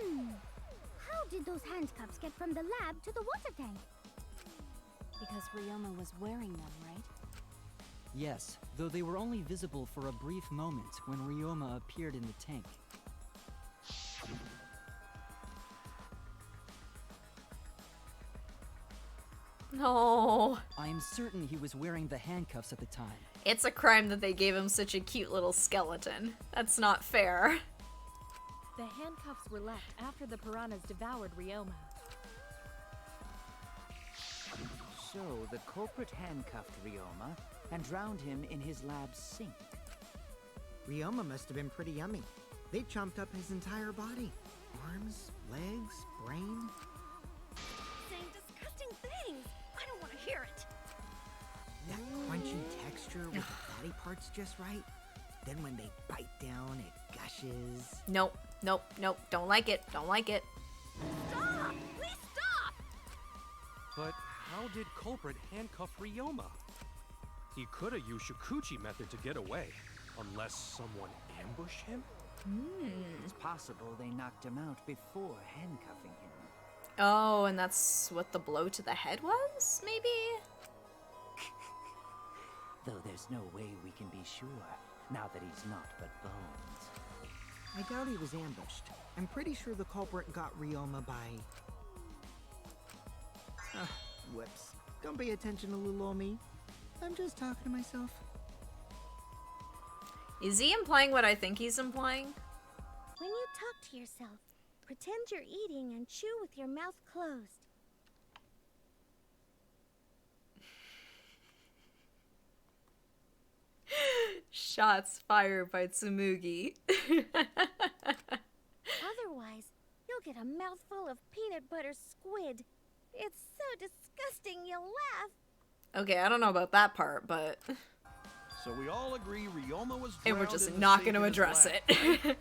How did those handcuffs get from the lab to the water tank? Because Ryoma was wearing them, right? Yes, though they were only visible for a brief moment when Ryoma appeared in the tank. No. I'm certain he was wearing the handcuffs at the time. It's a crime that they gave him such a cute little skeleton. That's not fair. The handcuffs were left after the piranhas devoured Ryoma. So, the culprit handcuffed Ryoma and drowned him in his lab's sink. Ryoma must have been pretty yummy. They chomped up his entire body. Arms, legs, brain. Saying disgusting things. I don't want to hear it. That crunchy texture with the fatty parts just right. Then when they bite down, it gushes. Nope, nope, nope. Don't like it. Don't like it. Stop! Please stop! But how did culprit handcuff Ryoma? He could have used Shikuchi method to get away, unless someone ambushed him? It's possible they knocked him out before handcuffing him. Oh, and that's what the blow to the head was, maybe? Though there's no way we can be sure, now that he's not but bones. I doubt he was ambushed. I'm pretty sure the culprit got Ryoma by... whoops. Don't pay attention to little old me. I'm just talking to myself. Is he implying what I think he's implying? When you talk to yourself, pretend you're eating and chew with your mouth closed. Shots fired by Tsumugi. Otherwise, you'll get a mouthful of peanut butter squid. It's so disgusting you'll laugh. Okay, I don't know about that part, but... So we all agree Ryoma was drowned and we're just in the not sink going to in his address lab, it. right?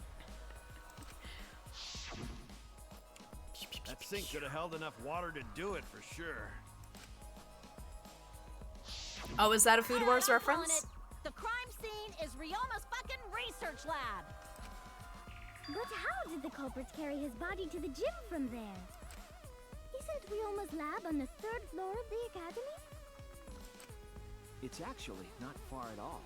That sink could have held enough water to do it for sure. Oh, is that a Food Wars I'm calling reference? it. The crime scene is Ryoma's fucking research lab. But how did the culprits carry his body to the gym from there? Isn't Ryoma's lab on the 3rd floor of the academy? It's actually not far at all.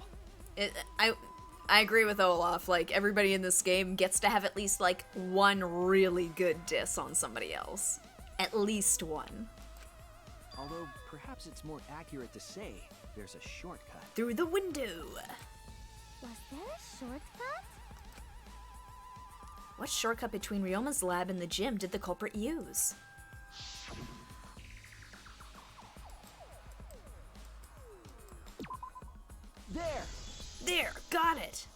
I agree with Olaf. Like, everybody in this game gets to have at least, like, one really good diss on somebody else. At least one. Although, perhaps it's more accurate to say there's a shortcut. Through the window. Was there a shortcut? What shortcut between Ryoma's lab and the gym did the culprit use? There, got it.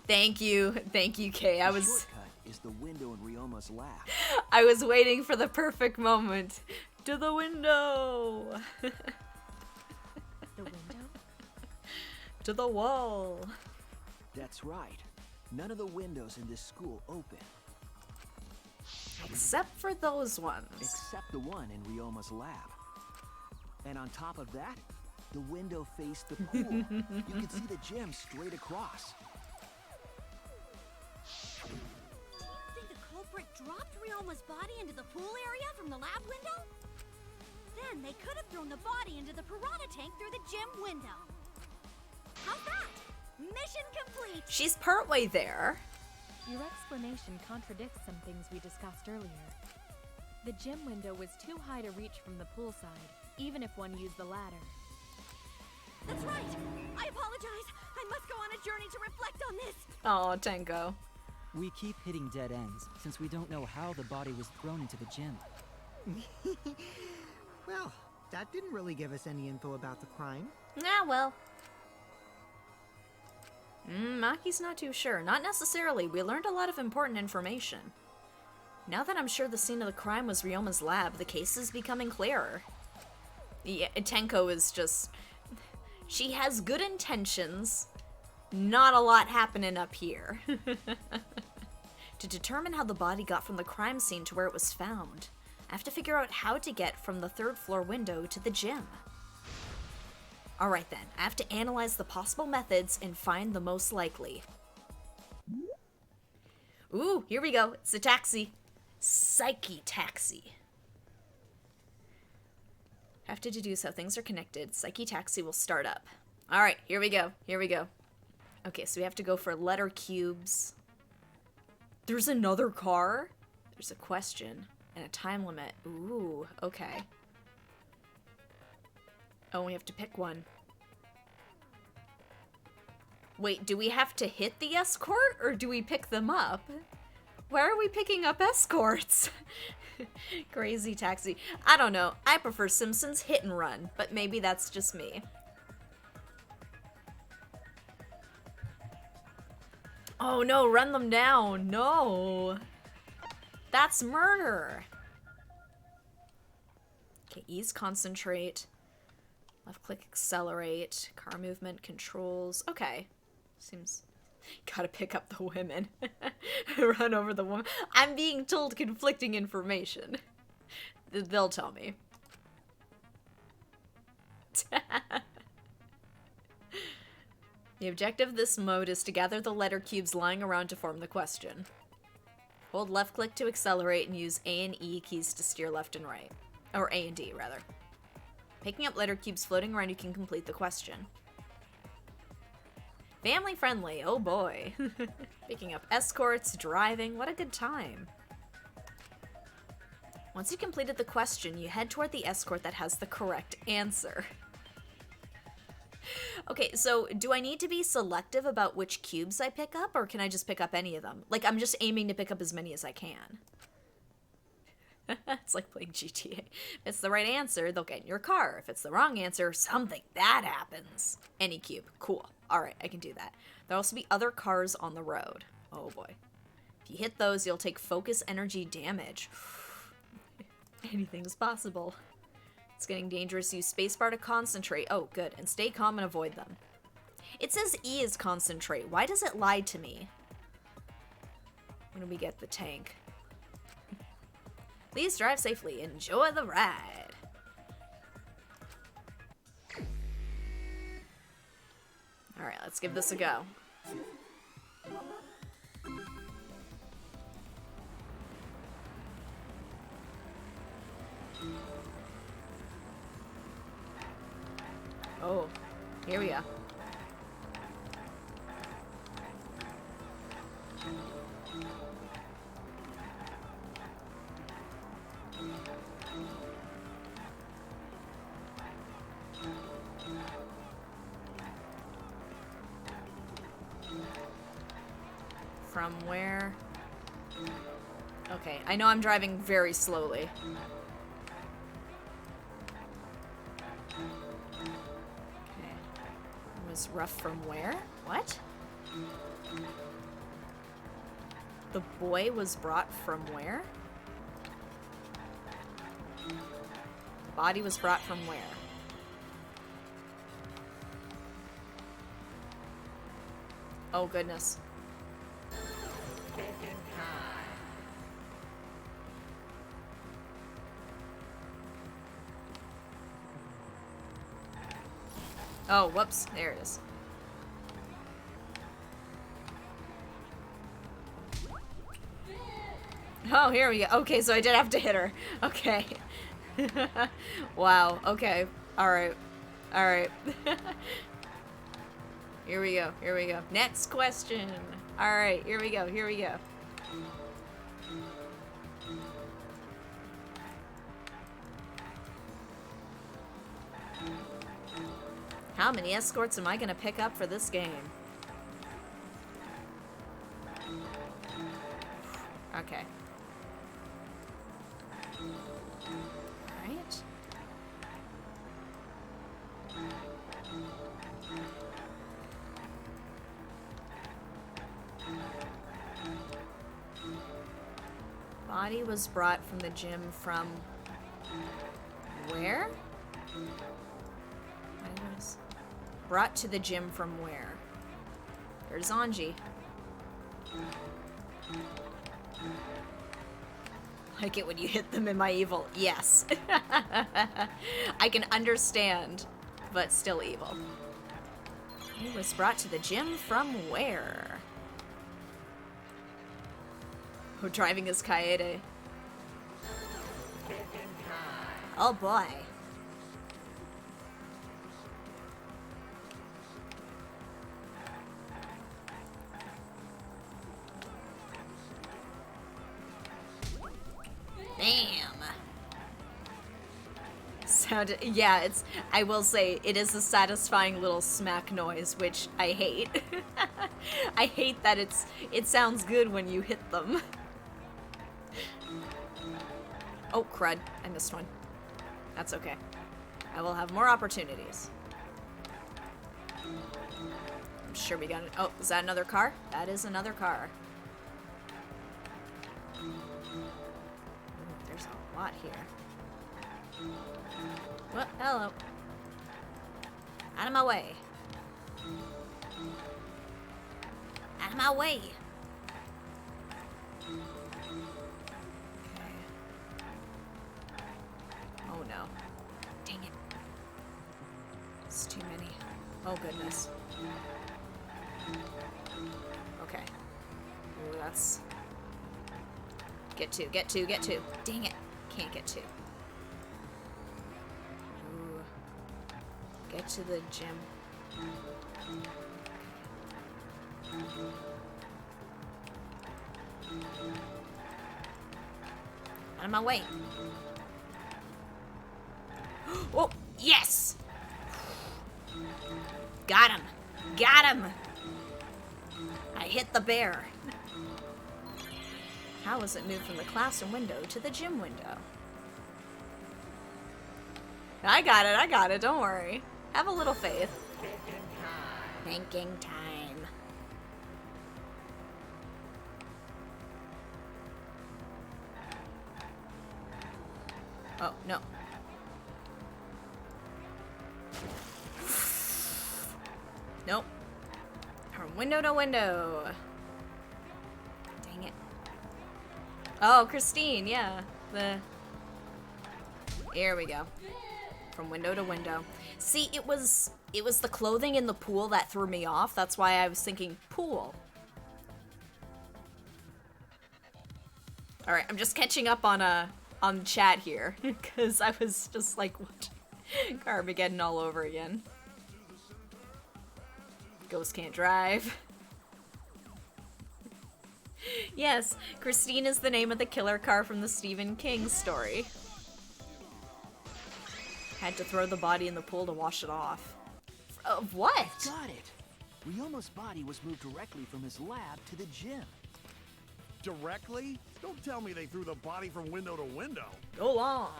Thank you, Kay. The shortcut is the window in Ryoma's lab. I was waiting for the perfect moment. To the window. The window? To the wall. That's right. None of the windows in this school open. Except for those ones. Except the one in Ryoma's lab. And on top of that, the window faced the pool. You could see the gym straight across. Do you think the culprit dropped Ryoma's body into the pool area from the lab window? Then they could have thrown the body into the piranha tank through the gym window. How's that? Mission complete! She's partway there. Your explanation contradicts some things we discussed earlier. The gym window was too high to reach from the poolside, even if one used the ladder. That's right! I apologize! I must go on a journey to reflect on this! Oh, Tenko. We keep hitting dead ends, since we don't know how the body was thrown into the gym. Well, that didn't really give us any info about the crime. Ah, well. Maki's not too sure. Not necessarily. We learned a lot of important information. Now that I'm sure the scene of the crime was Ryoma's lab, the case is becoming clearer. Yeah, Tenko is just... She has good intentions. Not a lot happening up here. To determine how the body got from the crime scene to where it was found, I have to figure out how to get from the 3rd floor window to the gym. Alright then, I have to analyze the possible methods and find the most likely. Ooh, here we go. It's a taxi. Psyche taxi. Have to deduce how things are connected. Psyche taxi will start up. Alright, here we go. Here we go. Okay, so we have to go for letter cubes. There's another car? There's a question. And a time limit. Ooh, okay. Oh, we have to pick one. Wait, do we have to hit the escort, or do we pick them up? Why are we picking up escorts? Crazy Taxi. I don't know. I prefer Simpsons Hit and Run, but maybe that's just me. Oh no, run them down. No. That's murder. Okay, E's concentrate. Left click accelerate. Car movement controls. Okay. Seems... Gotta pick up the women. Run over the woman. I'm being told conflicting information. They'll tell me. The objective of this mode is to gather the letter cubes lying around to form the question. Hold left click to accelerate and use A and E keys to steer left and right. Or A and D, rather. Picking up letter cubes floating around, you can complete the question. Family friendly, oh boy. Picking up escorts, driving, what a good time. Once you completed the question, you head toward the escort that has the correct answer. Okay, so do I need to be selective about which cubes I pick up, or can I just pick up any of them? Like, I'm just aiming to pick up as many as I can. It's like playing GTA. If it's the right answer, they'll get in your car. If it's the wrong answer, something bad happens. Any cube. Cool. Alright, I can do that. There'll also be other cars on the road. Oh boy. If you hit those, you'll take focus energy damage. Anything's possible. It's getting dangerous. Use spacebar to concentrate. Oh, good. And stay calm and avoid them. It says E is concentrate. Why does it lie to me? When do we get the tank? Please drive safely. Enjoy the ride. Alright, let's give this a go. Oh, here we go. From where? Okay, I know I'm driving very slowly. Okay. It was rough from where? What? The boy was brought from where? Body was brought from where? Oh goodness. Oh, whoops. There it is. Oh, here we go. Okay, so I did have to hit her. Okay. Wow. Okay. Alright. Alright. Here we go. Here we go. Next question. Alright, here we go. Here we go. How many escorts am I gonna pick up for this game? Okay. Alright. Body was brought from the gym from where? I was brought to the gym from where? There's Anji. Like it when you hit them in my evil. Yes. I can understand, but still evil. He was brought to the gym from where? Oh, driving his Kaede. Oh boy. sounded, yeah, I will say, it is a satisfying little smack noise, which I hate. I hate that it sounds good when you hit them. Oh, crud. I missed one. That's okay. I will have more opportunities. I'm sure we got it. Oh, is that another car? That is another car. Ooh, there's a lot here. Well, hello. Out of my way. Out of my way. Okay. Oh no. Dang it. It's too many. Oh goodness. Okay. Ooh, that's... Get two, get two, get two. Dang it. Can't get two. Ooh. Get to the gym. Out of my way. Oh, yes! Got him. Got him! I hit the bear. How was it moved from the classroom window to the gym window? I got it, don't worry. Have a little faith. Thinking time. Oh, no. Nope. From window to window. Dang it. Oh, Christine, yeah. Here we go. From window to window. See, it was the clothing in the pool that threw me off. That's why I was thinking pool. All right, I'm just catching up on chat here because I was just like, what? Carmageddon all over again. Ghost can't drive. Yes, Christine is the name of the killer car from the Stephen King story. Had to throw the body in the pool to wash it off. What? Got it. Ryoma's body was moved directly from his lab to the gym. Directly? Don't tell me they threw the body from window to window. Go on.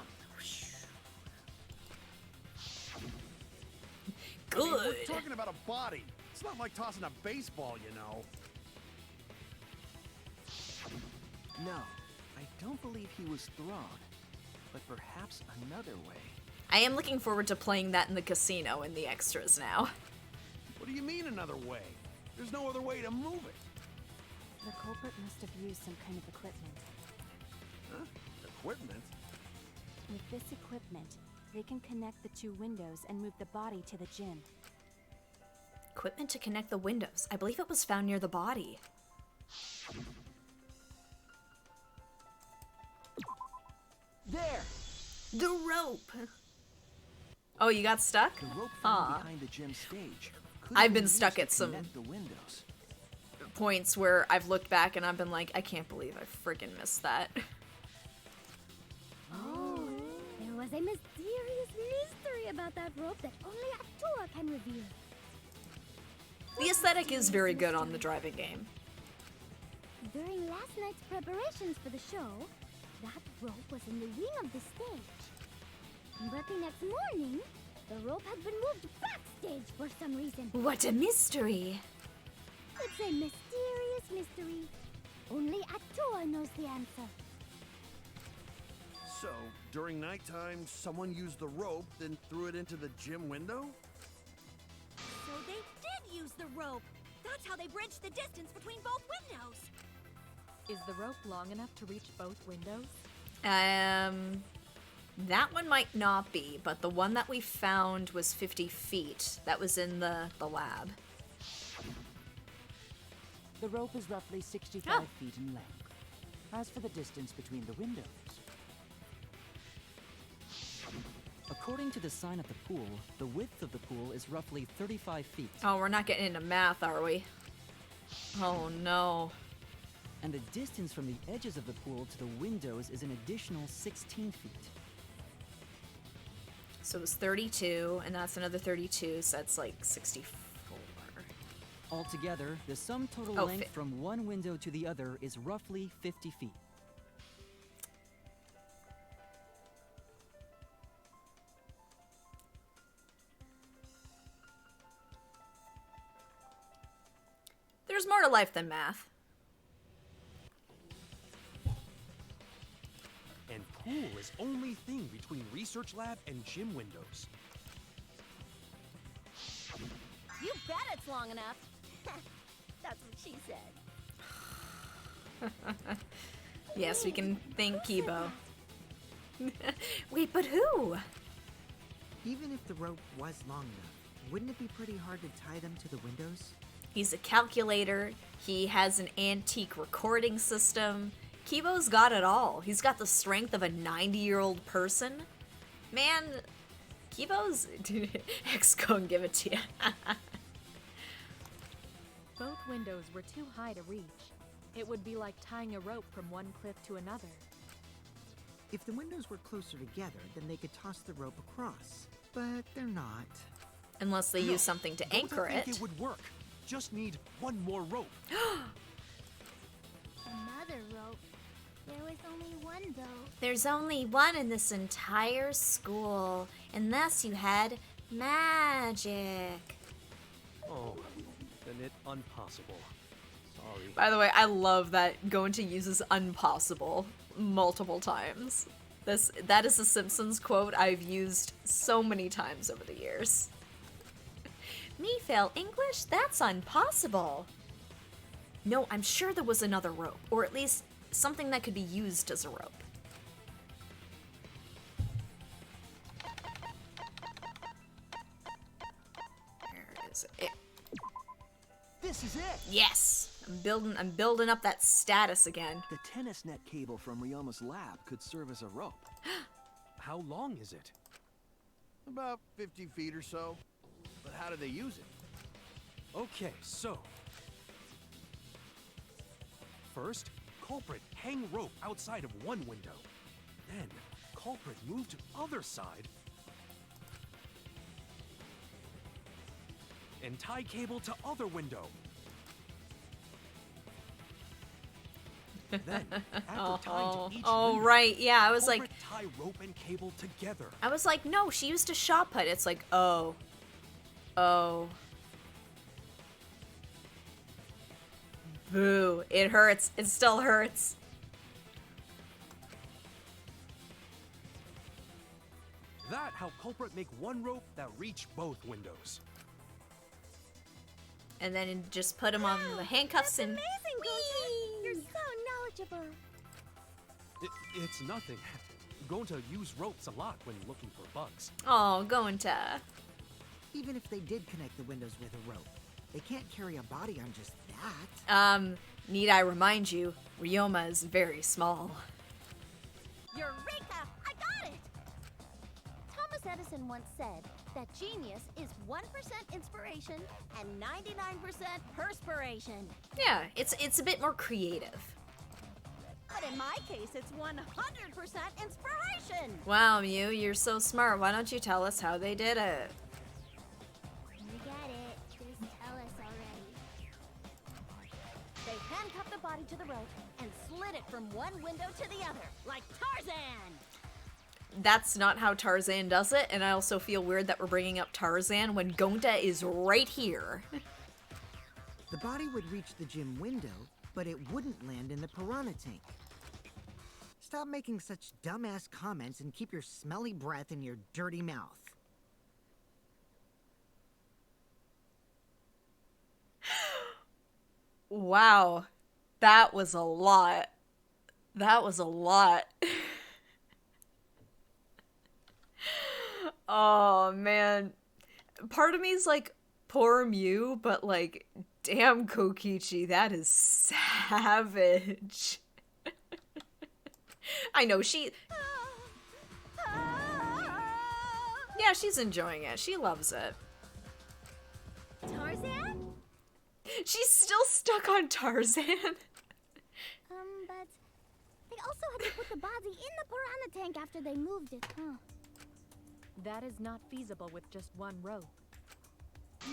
Good. I mean, we're talking about a body. It's not like tossing a baseball, you know. No, I don't believe he was thrown, but perhaps another way. I am looking forward to playing that in the casino in the extras now. What do you mean another way? There's no other way to move it. The culprit must have used some kind of equipment. Huh? Equipment? With this equipment, they can connect the two windows and move the body to the gym. Equipment to connect the windows. I believe it was found near the body. There! The rope! Oh, you got stuck? The rope found behind the gym stage. I've been stuck at some the windows. points where I've looked back and I've been like, I can't believe I freaking missed that. Oh, there was a mysterious mystery about that rope that only Atua can reveal. The aesthetic is very good on the driving game. During last night's preparations for the show, that rope was in the wing of the stage. But the next morning, the rope had been moved backstage for some reason. What a mystery! It's a mysterious mystery. Only Atua knows the answer. So, during nighttime, someone used the rope, then threw it into the gym window? So they did use the rope. That's how they bridged the distance between both windows. Is the rope long enough to reach both windows? That one might not be, but the one that we found was 50 feet. That was in the lab. The rope is roughly 65 feet in length. As for the distance between the windows... According to the sign at the pool, the width of the pool is roughly 35 feet. Oh, we're not getting into math, are we? Oh, no. And the distance from the edges of the pool to the windows is an additional 16 feet. So it was 32, and that's another 32, so that's like 64. Altogether, the sum total Oh, length from one window to the other is roughly 50 feet. There's more to life than math. And pool is only thing between research lab and gym windows. You bet it's long enough. That's what she said. Yes, we can thank Kibo. Wait, but who? Even if the rope was long enough, wouldn't it be pretty hard to tie them to the windows? He's a calculator. He has an antique recording system. Kibo's got it all. He's got the strength of a 90-year-old person. Man, Kibo's... X gonna give it to you. Both windows were too high to reach. It would be like tying a rope from one cliff to another. If the windows were closer together, then they could toss the rope across. But they're not. Unless they use something to anchor I think it. it would work. Just need one more rope. Another rope. There was only one, though. There's only one in this entire school. Unless you had magic. Oh, then it impossible. Sorry. By the way, I love that Gonta uses "impossible" multiple times. That is a Simpsons quote I've used so many times over the years. Me fail English? That's impossible. No, I'm sure there was another rope, or at least something that could be used as a rope. Where is it? This is it! Yes! I'm building up that status again. The tennis net cable from Ryoma's lab could serve as a rope. How long is it? About 50 feet or so. But how do they use it? Okay, so... First, culprit hang rope outside of one window. Then, culprit move to other side. And tie cable to other window. Then, after tying to each window, right, yeah, I was like... culprit tie rope and cable together. I was like, no, she used a shot put. It's like, oh. Oh. Boo. It hurts. It still hurts. That how culprit make one rope that reach both windows. And then just put him on the handcuffs and... Amazing, Gonta! You're so knowledgeable. It's nothing. Going to use ropes a lot when looking for bugs. Oh, Gonta. Even if they did connect the windows with a rope, they can't carry a body on just that. Need I remind you, Ryoma is very small. Eureka! I got it! Thomas Edison once said that genius is 1% inspiration and 99% perspiration. Yeah, it's a bit more creative. But in my case, it's 100% inspiration. Wow, Mew, you're so smart. Why don't you tell us how they did it? You get it. Just tell us already. They handcuffed the body to the rope and slid it from one window to the other, like Tarzan. That's not how Tarzan does it, and I also feel weird that we're bringing up Tarzan when Gonta is right here. The body would reach the gym window, but it wouldn't land in the piranha tank. Stop making such dumbass comments and keep your smelly breath in your dirty mouth. Wow. That was a lot. That was a lot. Oh, man. Part of me is like, poor Mew, but like, damn Kokichi, that is savage. I know, she... Yeah, she's enjoying it. She loves it. Tarzan? She's still stuck on Tarzan. But they also had to put the body in the piranha tank after they moved it, huh? That is not feasible with just one rope.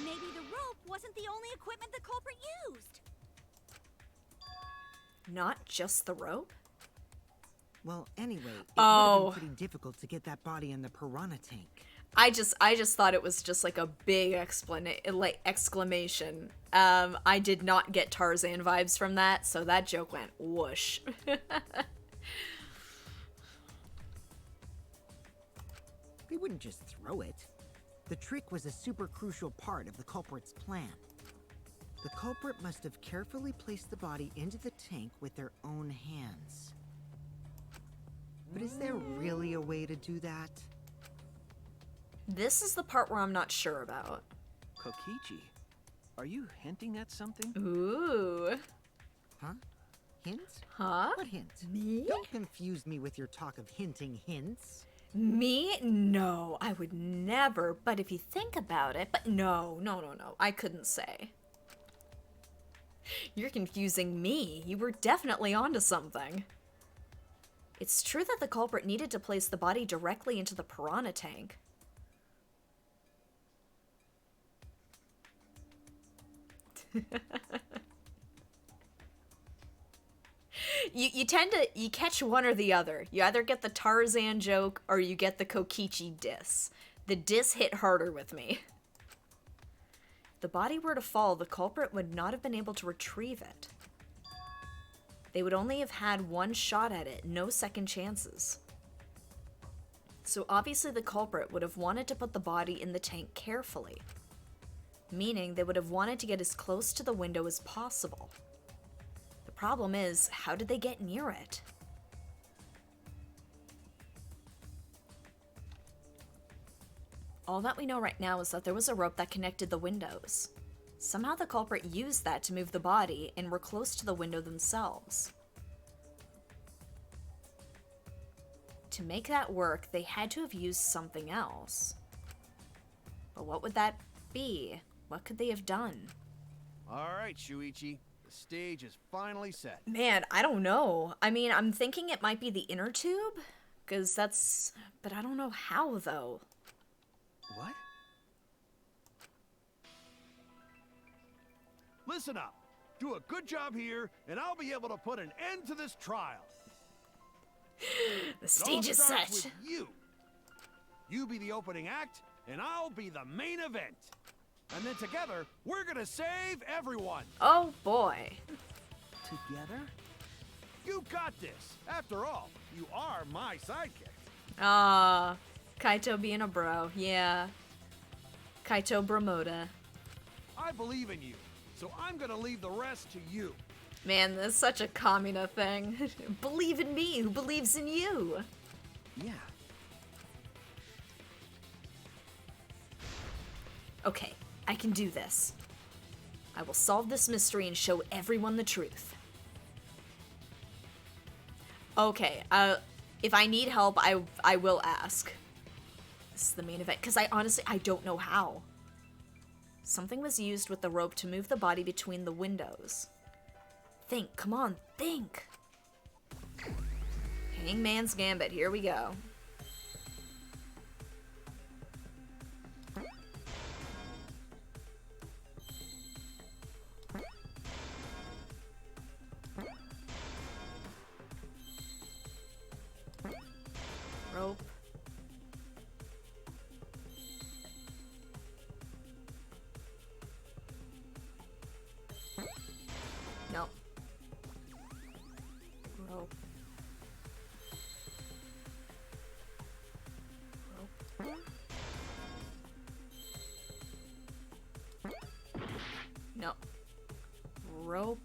Maybe the rope wasn't the only equipment the culprit used. Not just the rope? Well, anyway, it Oh. would have been pretty difficult to get that body in the piranha tank. I just thought it was just like a big exclamation. I did not get Tarzan vibes from that, so that joke went whoosh. They wouldn't just throw it. The trick was a super crucial part of the culprit's plan. The culprit must have carefully placed the body into the tank with their own hands. But is there really a way to do that? This is the part where I'm not sure about. Kokichi, are you hinting at something? Ooh. Huh? Hint? Huh? What hint? Me? Don't confuse me with your talk of hinting hints. Me? No, I would never. But if you think about it, but no. I couldn't say. You're confusing me. You were definitely onto something. It's true that the culprit needed to place the body directly into the piranha tank. You catch one or the other. You either get the Tarzan joke or you get the Kokichi diss. The diss hit harder with me. If the body were to fall, the culprit would not have been able to retrieve it. They would only have had one shot at it, no second chances. So obviously the culprit would have wanted to put the body in the tank carefully, meaning they would have wanted to get as close to the window as possible. The problem is, how did they get near it? All that we know right now is that there was a rope that connected the windows. Somehow the culprit used that to move the body and were close to the window themselves. To make that work, they had to have used something else. But what would that be? What could they have done? All right, Shuichi. The stage is finally set. Man, I don't know. I mean, I'm thinking it might be the inner tube, because that's... But I don't know how, though. What? Listen up. Do a good job here, and I'll be able to put an end to this trial. The stage is set. With you. You be the opening act, and I'll be the main event. And then together, we're gonna save everyone. Oh boy. Together? You got this. After all, you are my sidekick. Ah, Kaito being a bro. Yeah. Kaito Bramoda. I believe in you, so I'm gonna leave the rest to you. Man, that's such a Kamina thing. Believe in me, who believes in you? Yeah. Okay, I can do this. I will solve this mystery and show everyone the truth. Okay, if I need help, I will ask. This is the main event, because I don't know how. Something was used with the rope to move the body between the windows. Think, come on, think! Hangman's Gambit, here we go. Rope. No. Rope. Rope. No. Rope.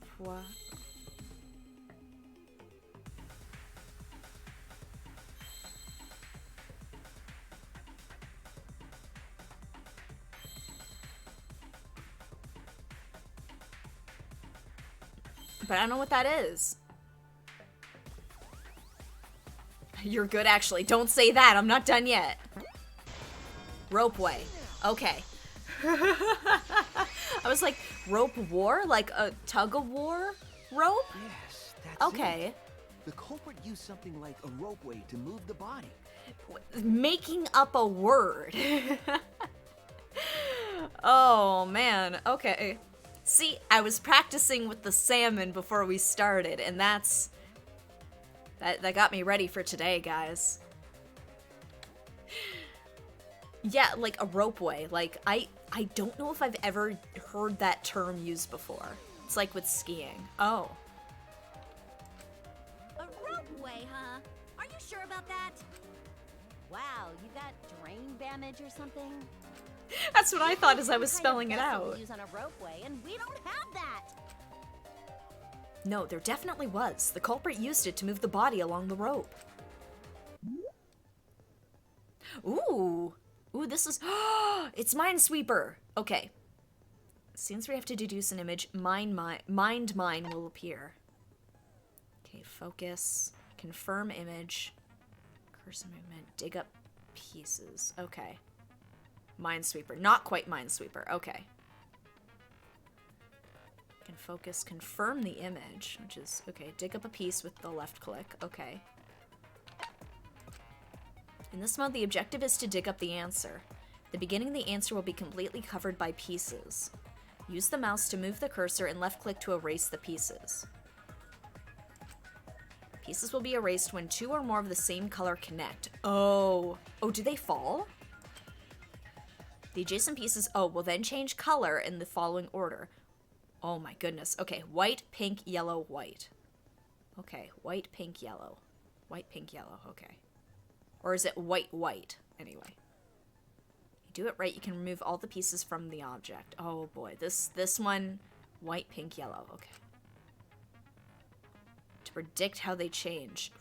But I don't know what that is. You're good, actually. Don't say that. I'm not done yet. Ropeway. Okay. I was like, rope war? Like a tug-of-war rope? Yes, that's okay. it. The culprit used something like a ropeway to move the body. making up a word. Oh, man. Okay. See, I was practicing with the salmon before we started, and that got me ready for today, guys. Yeah, like a ropeway. Like, I don't know if I've ever heard that term used before. It's like with skiing. Oh. A ropeway, huh? Are you sure about that? Wow, you got drain damage or something? That's what I thought as I was spelling it out. Use on a ropeway, and we don't have that. No, there definitely was. The culprit used it to move the body along the rope. Ooh. Ooh, this is... It's Minesweeper! Okay. Since we have to deduce an image, Mind Mine will appear. Okay, focus. Confirm image. Cursor movement. Dig up pieces. Okay. Minesweeper. Not quite Minesweeper. Okay. Can focus. Confirm the image, which is... Okay, dig up a piece with the left click. Okay. In this mode, the objective is to dig up the answer. The beginning of the answer will be completely covered by pieces. Use the mouse to move the cursor and left-click to erase the pieces. Pieces will be erased when 2 or more of the same color connect. Oh. Oh, do they fall? The adjacent pieces, oh, will then change color in the following order. Oh my goodness. Okay, white, pink, yellow, white. Okay, white, pink, yellow. White, pink, yellow, okay. Or is it white, white? Anyway. You do it right, you can remove all the pieces from the object. Oh boy, this one, white, pink, yellow, okay. To predict how they change.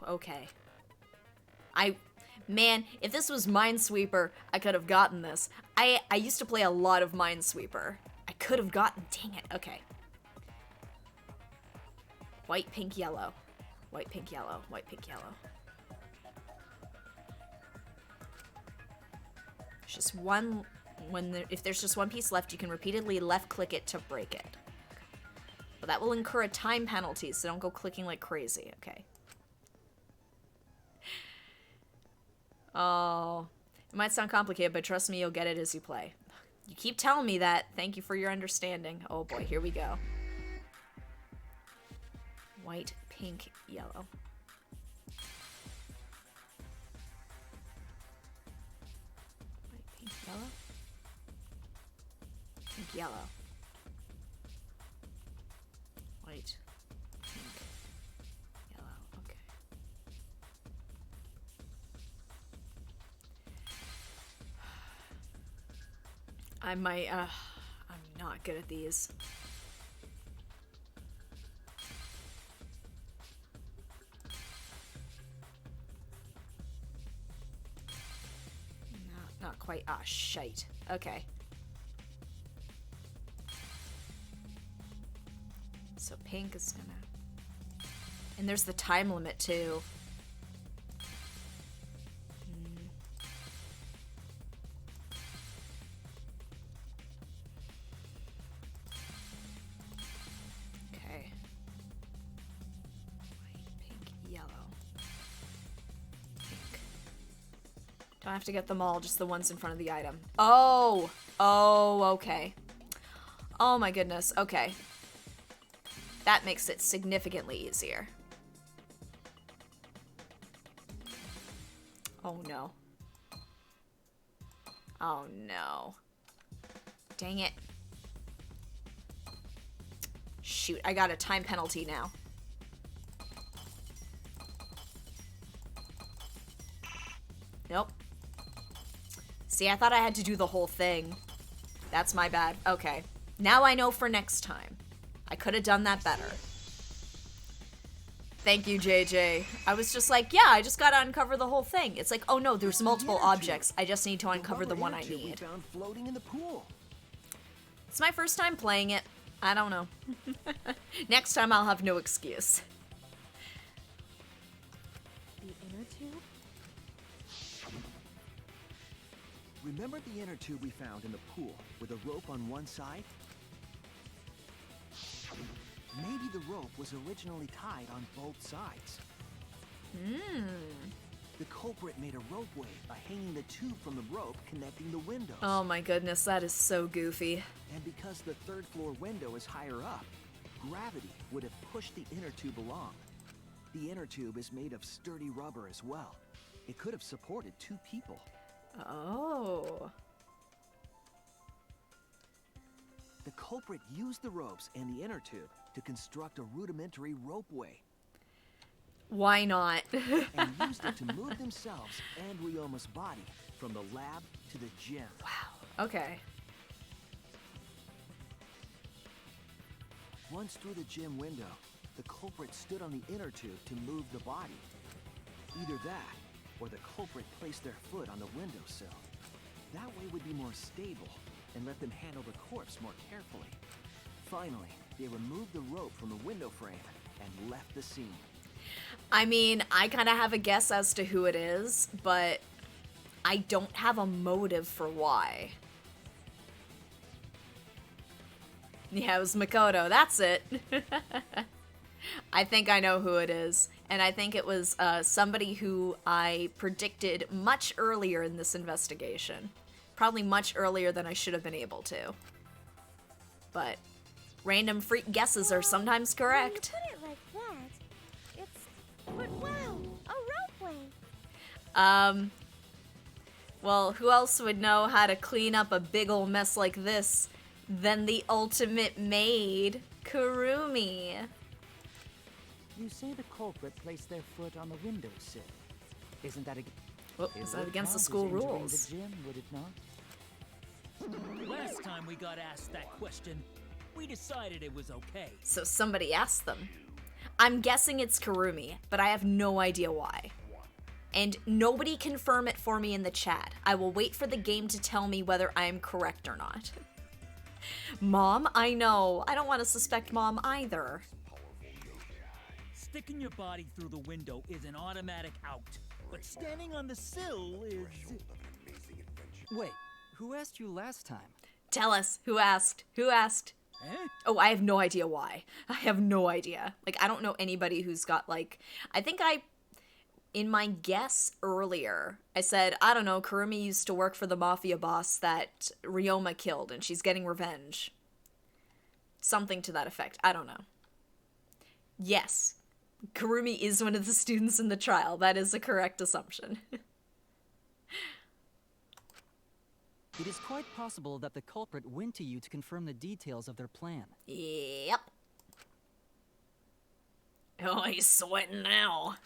Okay. Man, if this was Minesweeper, I could have gotten this. I used to play a lot of Minesweeper. I could have gotten, dang it, okay. White, pink, yellow. White, pink, yellow. White, pink, yellow. There's just one, if there's just one piece left, you can repeatedly left-click it to break it. But that will incur a time penalty, so don't go clicking like crazy, okay. Oh, it might sound complicated, but trust me, you'll get it as you play. You keep telling me that. Thank you for your understanding. Oh boy, here we go. White, pink, yellow. White, pink, yellow. Pink, yellow. White, pink, yellow. Okay. I'm not good at these. No, not quite. Ah, shite. Okay. So pink is gonna... And there's the time limit, too. Okay. White, pink, yellow. Pink. Don't have to get them all, just the ones in front of the item. Oh! Oh, okay. Oh my goodness, okay. That makes it significantly easier. Oh no. Oh no. Dang it. Shoot, I got a time penalty now. Nope. See, I thought I had to do the whole thing. That's my bad. Okay. Now I know for next time. I could have done that better. Thank you, JJ. I was just like, yeah, I just gotta uncover the whole thing. It's like, oh no, there's multiple objects. I just need to uncover the one I need. We found floating in the pool. It's my first time playing it. I don't know. Next time I'll have no excuse. The inner tube? Remember the inner tube we found in the pool with a rope on one side? Maybe the rope was originally tied on both sides. The culprit made a ropeway by hanging the tube from the rope connecting the windows. Oh my goodness, that is so goofy. And because the third floor window is higher up, gravity would have pushed the inner tube along. The inner tube is made of sturdy rubber as well. It could have supported 2 people. Oh. The culprit used the ropes and the inner tube to construct a rudimentary ropeway. Why not? And used it to move themselves and Ryoma's body from the lab to the gym. Wow. Okay. Once through the gym window, the culprit stood on the inner tube to move the body. Either that, or the culprit placed their foot on the windowsill. That way would be more stable and let them handle the corpse more carefully. Finally, they removed the rope from the window frame and left the scene. I mean, I kind of have a guess as to who it is, but I don't have a motive for why. Yeah, it was Makoto. That's it. I think I know who it is. And I think it was somebody who I predicted much earlier in this investigation. Probably much earlier than I should have been able to. But random freak guesses are sometimes correct. When you put it like that, it's... But wow, a ropeway. Well, who else would know how to clean up a big ol' mess like this than the ultimate maid, Kurumi? You say the culprit placed their foot on the windowsill. Isn't that is that against the school rules? The gym, would it not? Last time we got asked that question, we decided it was okay. So somebody asked them. I'm guessing it's Kurumi, but I have no idea why. And nobody confirm it for me in the chat. I will wait for the game to tell me whether I am correct or not. Mom, I know. I don't want to suspect Mom either. Sticking your body through the window is an automatic out, but standing on the sill is... Wait, who asked you last time? Tell us. Who asked? Who asked? Eh? Oh, I have no idea why. I have no idea. Like, I don't know anybody who's got, like... I think in my guess earlier, I said, I don't know, Kurumi used to work for the mafia boss that Ryoma killed, and she's getting revenge. Something to that effect. I don't know. Yes. Kurumi is one of the students in the trial. That is a correct assumption. It is quite possible that the culprit went to you to confirm the details of their plan. Yep. Oh, he's sweating now.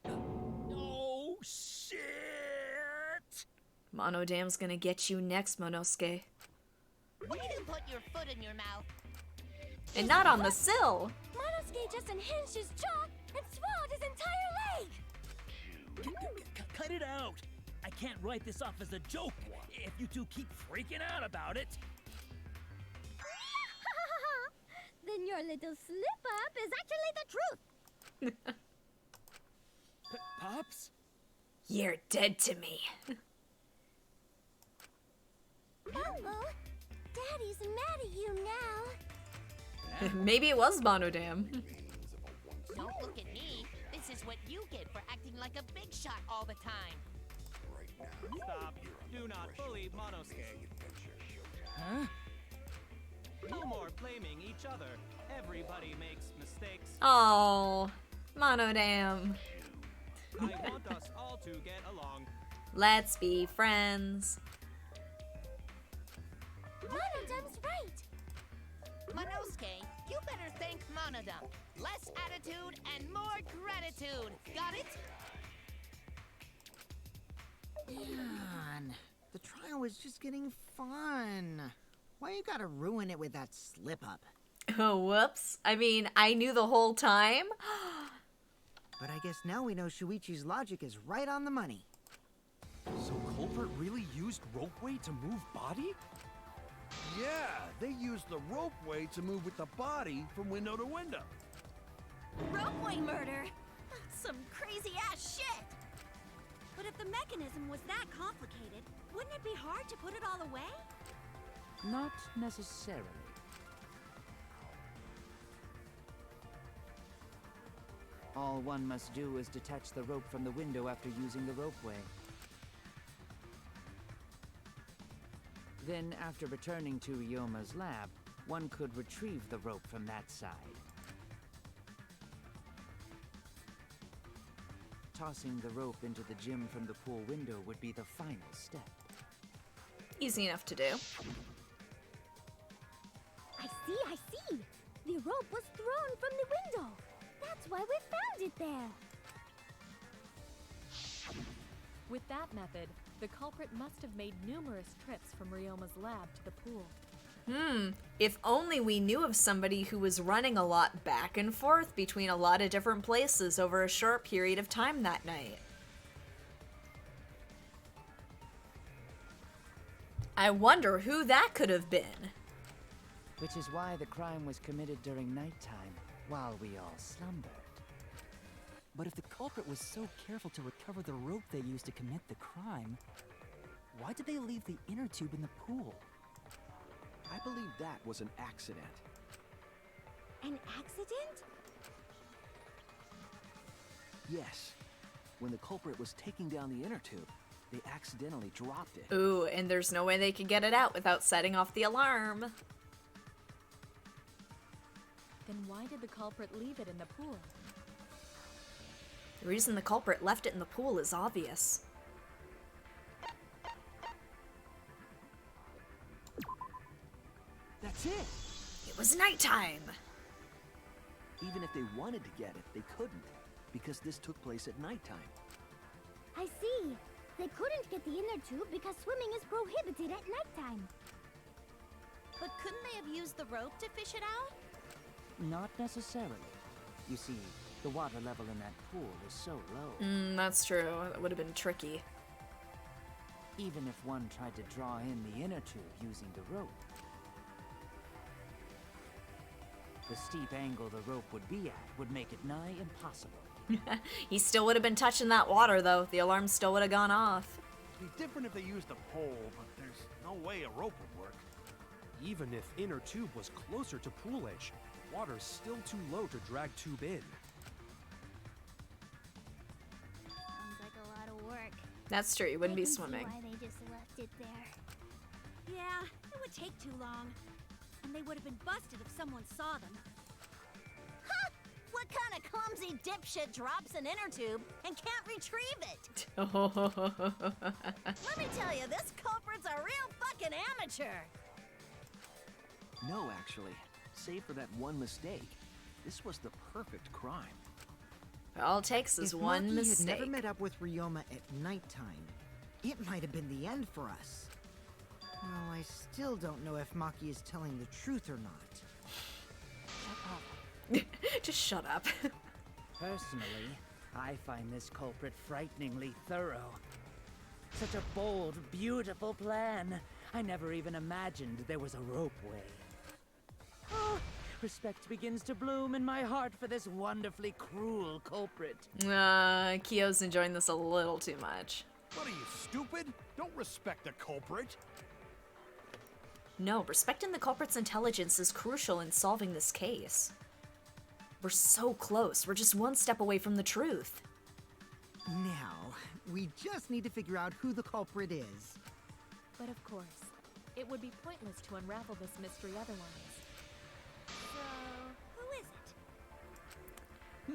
Oh, shit! Monodam's gonna get you next, Monosuke. Way to put your foot in your mouth. And not on the sill! Monosuke just unhinged his jaw and swallowed his entire leg! Cut it out! I can't write this off as a joke if you two keep freaking out about it. Then your little slip-up is actually the truth! Pops? You're dead to me. Uh-oh. Daddy's mad at you now. Maybe it was Monodam. Don't look at me. This is what you get for acting like a big shot all the time. Stop. Do not bully Monosuke. Huh? No more blaming each other. Everybody makes mistakes. Oh, Monodam. I want us all to get along. Let's be friends. Monodam's right. Monosuke, you better thank Monodam. Less attitude and more gratitude. Got it? Man, the trial was just getting fun. Why you gotta ruin it with that slip-up? Oh, whoops. I mean, I knew the whole time. But I guess now we know Shuichi's logic is right on the money. So culprit really used ropeway to move body? Yeah, they used the ropeway to move with the body from window to window. Ropeway murder? Some crazy-ass shit! But if the mechanism was that complicated, wouldn't it be hard to put it all away? Not necessarily. All one must do is detach the rope from the window after using the ropeway. Then, after returning to Ryoma's lab, one could retrieve the rope from that side. Tossing the rope into the gym from the pool window would be the final step. Easy enough to do. I see! The rope was thrown from the window! That's why we found it there! With that method, the culprit must have made numerous trips from Ryoma's lab to the pool. If only we knew of somebody who was running a lot back and forth between a lot of different places over a short period of time that night. I wonder who that could have been. Which is why the crime was committed during nighttime, while we all slumbered. But if the culprit was so careful to recover the rope they used to commit the crime, why did they leave the inner tube in the pool? I believe that was an accident. An accident? Yes. When the culprit was taking down the inner tube, they accidentally dropped it. Ooh, and there's no way they could get it out without setting off the alarm. Then why did the culprit leave it in the pool? The reason the culprit left it in the pool is obvious. That's it! It was nighttime! Even if they wanted to get it, they couldn't, because this took place at nighttime. I see. They couldn't get the inner tube because swimming is prohibited at nighttime. But couldn't they have used the rope to fish it out? Not necessarily. You see, the water level in that pool is so low. That's true. That would have been tricky. Even if one tried to draw in the inner tube using the rope, the steep angle the rope would be at would make it nigh impossible. He still would have been touching that water, though. The alarm still would have gone off. It'd be different if they used a pole, but there's no way a rope would work. Even if inner tube was closer to pool edge, water's still too low to drag tube in. Sounds like a lot of work. That's true. You wouldn't be I can see swimming. why they just left it there. Yeah, it would take too long. And they would have been busted if someone saw them. Ha! What kind of clumsy dipshit drops an inner tube and can't retrieve it? Let me tell you, this culprit's a real fucking amateur. No, actually. Save for that one mistake, this was the perfect crime. All it takes is if one Maki mistake. had never met up with Ryoma at nighttime, it might have been the end for us. Well, I still don't know if Maki is telling the truth or not. Just shut up. Personally, I find this culprit frighteningly thorough. Such a bold, beautiful plan. I never even imagined there was a ropeway. Oh, respect begins to bloom in my heart for this wonderfully cruel culprit. Kyo's enjoying this a little too much. What are you, stupid? Don't respect the culprit. No, respecting the culprit's intelligence is crucial in solving this case. We're so close. We're just one step away from the truth. Now, we just need to figure out who the culprit is. But of course, it would be pointless to unravel this mystery otherwise. So, who is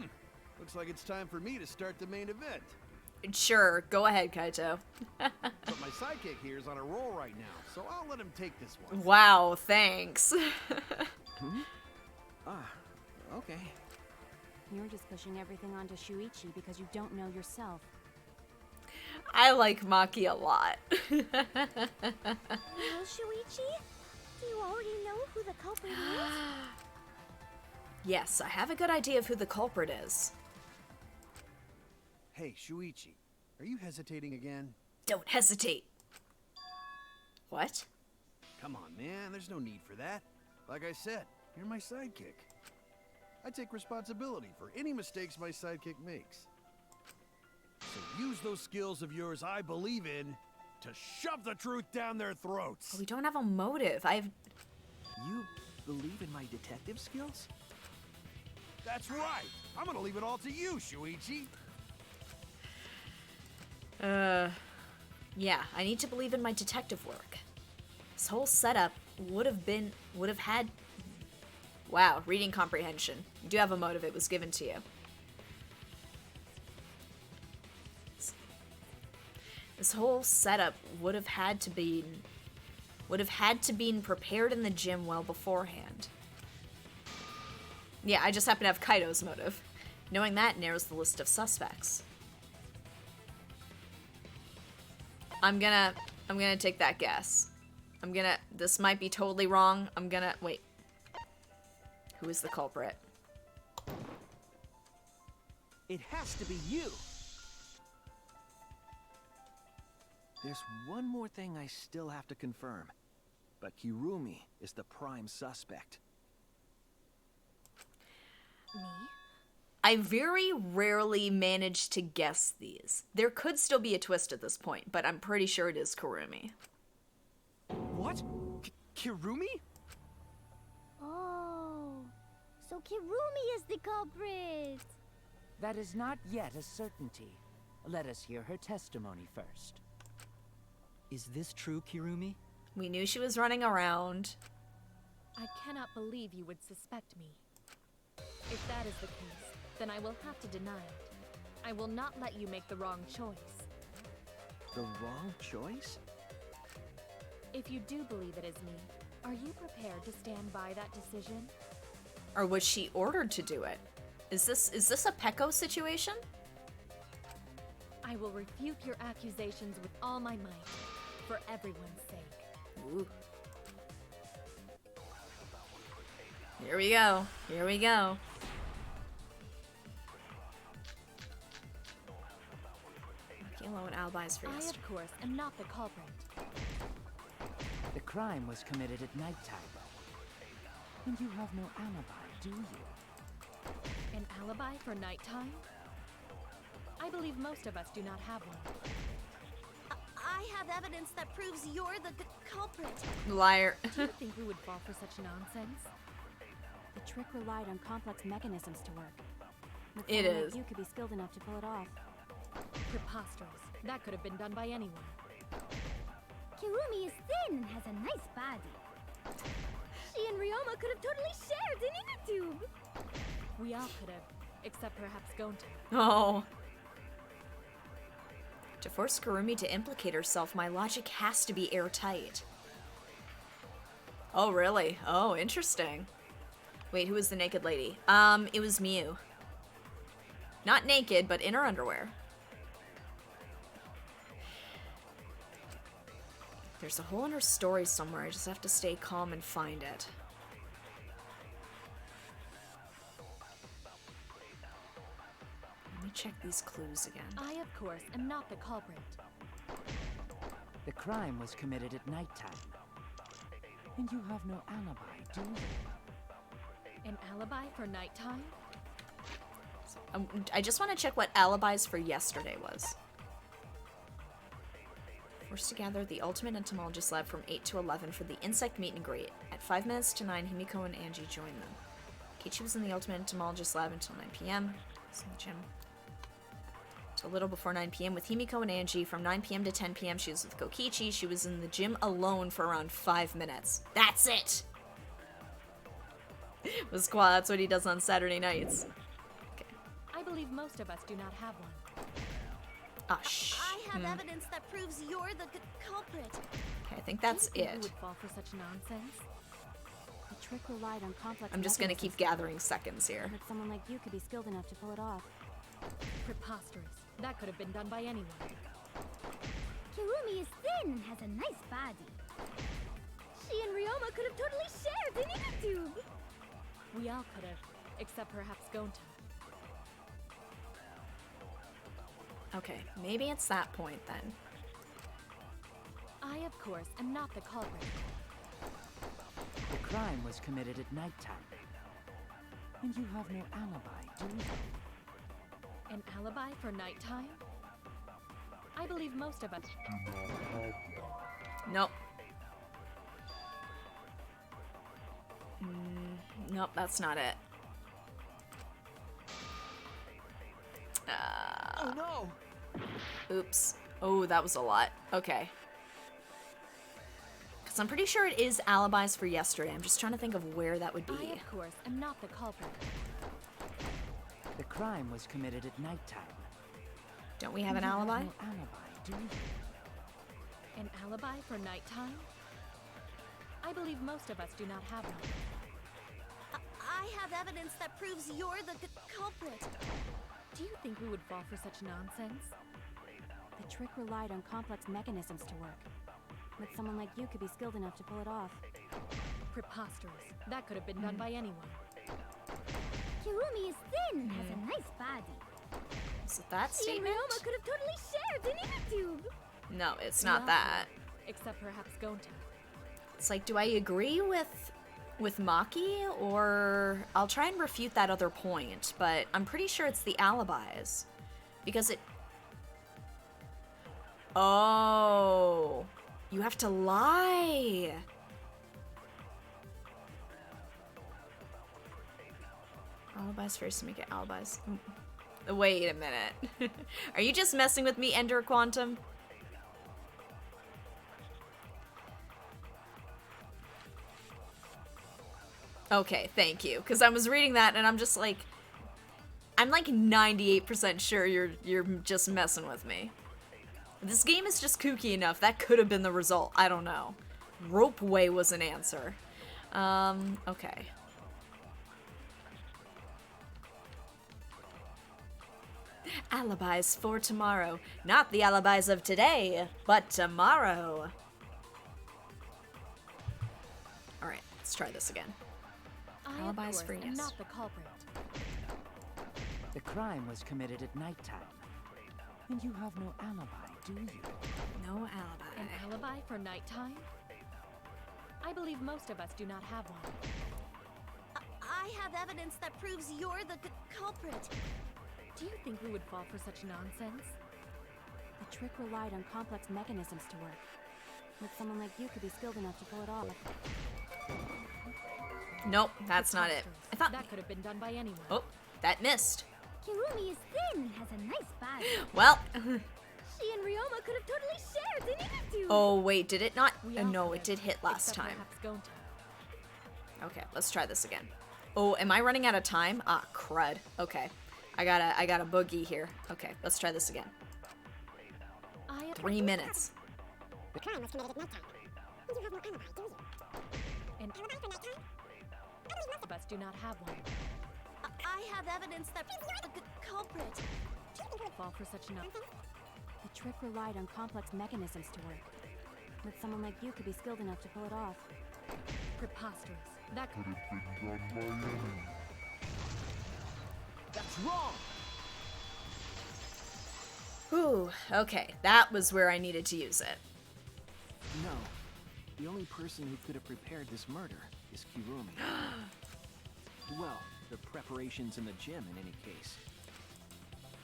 it? Looks like it's time for me to start the main event. Sure, go ahead, Kaito. But my sidekick here is on a roll right now, so I'll let him take this one. Wow, thanks. Okay. You're just pushing everything onto Shuichi because you don't know yourself. I like Maki a lot. Well, Shuichi, do you already know who the culprit is? Yes, I have a good idea of who the culprit is. Hey, Shuichi, are you hesitating again? Don't hesitate. What? Come on, man, there's no need for that. Like I said, you're my sidekick. I take responsibility for any mistakes my sidekick makes. So use those skills of yours I believe in to shove the truth down their throats. We don't have a motive. You believe in my detective skills? That's right. I'm gonna leave it all to you, Shuichi. Yeah, I need to believe in my detective work. This whole setup would have had... Wow, reading comprehension. You do have a motive, it was given to you. This whole setup would have had to be prepared in the gym well beforehand. Yeah, I just happen to have Kaido's motive. Knowing that narrows the list of suspects. I'm gonna take that guess. This might be totally wrong. Wait. Who is the culprit? It has to be you! There's one more thing I still have to confirm. But Kirumi is the prime suspect. Me? I very rarely manage to guess these. There could still be a twist at this point, but I'm pretty sure it is Kirumi. What? Kirumi? Oh, so Kirumi is the culprit. That is not yet a certainty. Let us hear her testimony first. Is this true, Kirumi? We knew she was running around. I cannot believe you would suspect me. If that is the case, then I will have to deny it. I will not let you make the wrong choice. The wrong choice? If you do believe it is me, are you prepared to stand by that decision? Or was she ordered to do it? Is this a Peko situation? I will refute your accusations with all my might, for everyone's sake. Ooh. Here we go. Here we go. Alone alibis for I, yesterday. of course, am not the culprit. The crime was committed at nighttime. And you have no alibi, do you? An alibi for nighttime? I believe most of us do not have one. I have evidence that proves you're the culprit. Liar. Do you think we would fall for such nonsense? The trick relied on complex mechanisms to work. It Someone is. like you could be skilled enough to pull it off. Preposterous. That could have been done by anyone. Kirumi is thin and has a nice body. She and Ryoma could have totally shared an inner tube. We all could have, except perhaps Gonta. Oh. To force Kirumi to implicate herself, my logic has to be airtight. Oh, really? Oh, interesting. Wait, who was the naked lady? It was Miu. Not naked, but in her underwear. There's a hole in her story somewhere. I just have to stay calm and find it. Let me check these clues again. I, of course, am not the culprit. The crime was committed at nighttime. And you have no alibi, do you? An alibi for nighttime? I just want to check what alibis for yesterday was. Forced to gather at the Ultimate Entomologist Lab from 8 to 11 for the insect meet and greet. At 5 minutes to 9, Himiko and Angie joined them. Keiichi was in the Ultimate Entomologist Lab until 9 p.m. It's in the gym. Till a little before 9 p.m. with Himiko and Angie. From 9 p.m. to 10 p.m. she was with Kokichi. She was in the gym alone for around 5 minutes. That's it! With Squaw, that's what he does on Saturday nights. I believe most of us do not have one. Ah, shh. I have evidence that proves you're the culprit. Okay, I think that's Do you think we it. would fall for such nonsense? The trick relied on complex I'm just gonna mechanisms keep gathering seconds here. that someone like you could be skilled enough to pull it off. Preposterous. That could have been done by anyone. Kirumi is thin and has a nice body. She and Ryoma could have totally shared an inner tube. We all could have, except perhaps Gonta. Okay, maybe it's that point then. I, of course, am not the culprit. The crime was committed at nighttime. And you have no alibi, do you? An alibi for nighttime? I believe most of us. Nope. Nope, that's not it. Oh no! Oops. Oh, that was a lot. Okay. Because I'm pretty sure it is alibis for yesterday. I'm just trying to think of where that would be. I, of course, am not the culprit. The crime was committed at nighttime. Don't we have an You alibi? no alibi, do you? An alibi for nighttime? I believe most of us do not have one. I have evidence that proves you're the culprit. Do you think we would fall for such nonsense? The trick relied on complex mechanisms to work. But someone like you could be skilled enough to pull it off. Preposterous. That could have been done by anyone. Kirumi is thin, has a nice body. Is it that She and statement? Ryoma could have totally shared an inner tube. No, it's not No. that. Except perhaps Gonta. It's like, do I agree with Maki, or I'll try and refute that other point, but I'm pretty sure it's the alibis. Because it... Oh, you have to lie. Alibis first to make it alibis. Wait a minute. Are you just messing with me, Ender Quantum? Okay, thank you. Because I was reading that and I'm just like... I'm like 98% sure you're just messing with me. This game is just kooky enough. That could have been the result. I don't know. Ropeway was an answer. Okay. Alibis for tomorrow. Not the alibis of today, but tomorrow. Alright, let's try this again. I, Alibis of for course, am yes. not the culprit. The crime was committed at nighttime. And you have no alibi, do you? No alibi. An alibi for nighttime? I believe most of us do not have one. I have evidence that proves you're the culprit. Do you think we would fall for such nonsense? The trick relied on complex mechanisms to work. But someone like you could be skilled enough to pull it off. Nope, that's not it. I thought... That could have been done by anyone. Oh, that missed. Kirumi is thin, has a nice body. Well... She and Ryoma could have totally shared an inner tube. Oh, wait, did it not? We all No, could it did hit last except time. perhaps Gonta. Okay, let's try this again. Oh, am I running out of time? Ah, crud. Okay. I got a boogie here. Okay, let's try this again. 3 minutes. The crime was committed at nighttime. You have no alibi, do you? An alibi for nighttime? I believe most of us do not have one. I have evidence that proves you're the culprit. Do you think we would fall for such nonsense? The trick relied on complex mechanisms to work. But someone like you could be skilled enough to pull it off. Preposterous. That could have been done by anyone. That's wrong! Whew, okay, that was where I needed to use it. No. The only person who could have prepared this murder is Kirumi. Well, the preparations in the gym in any case.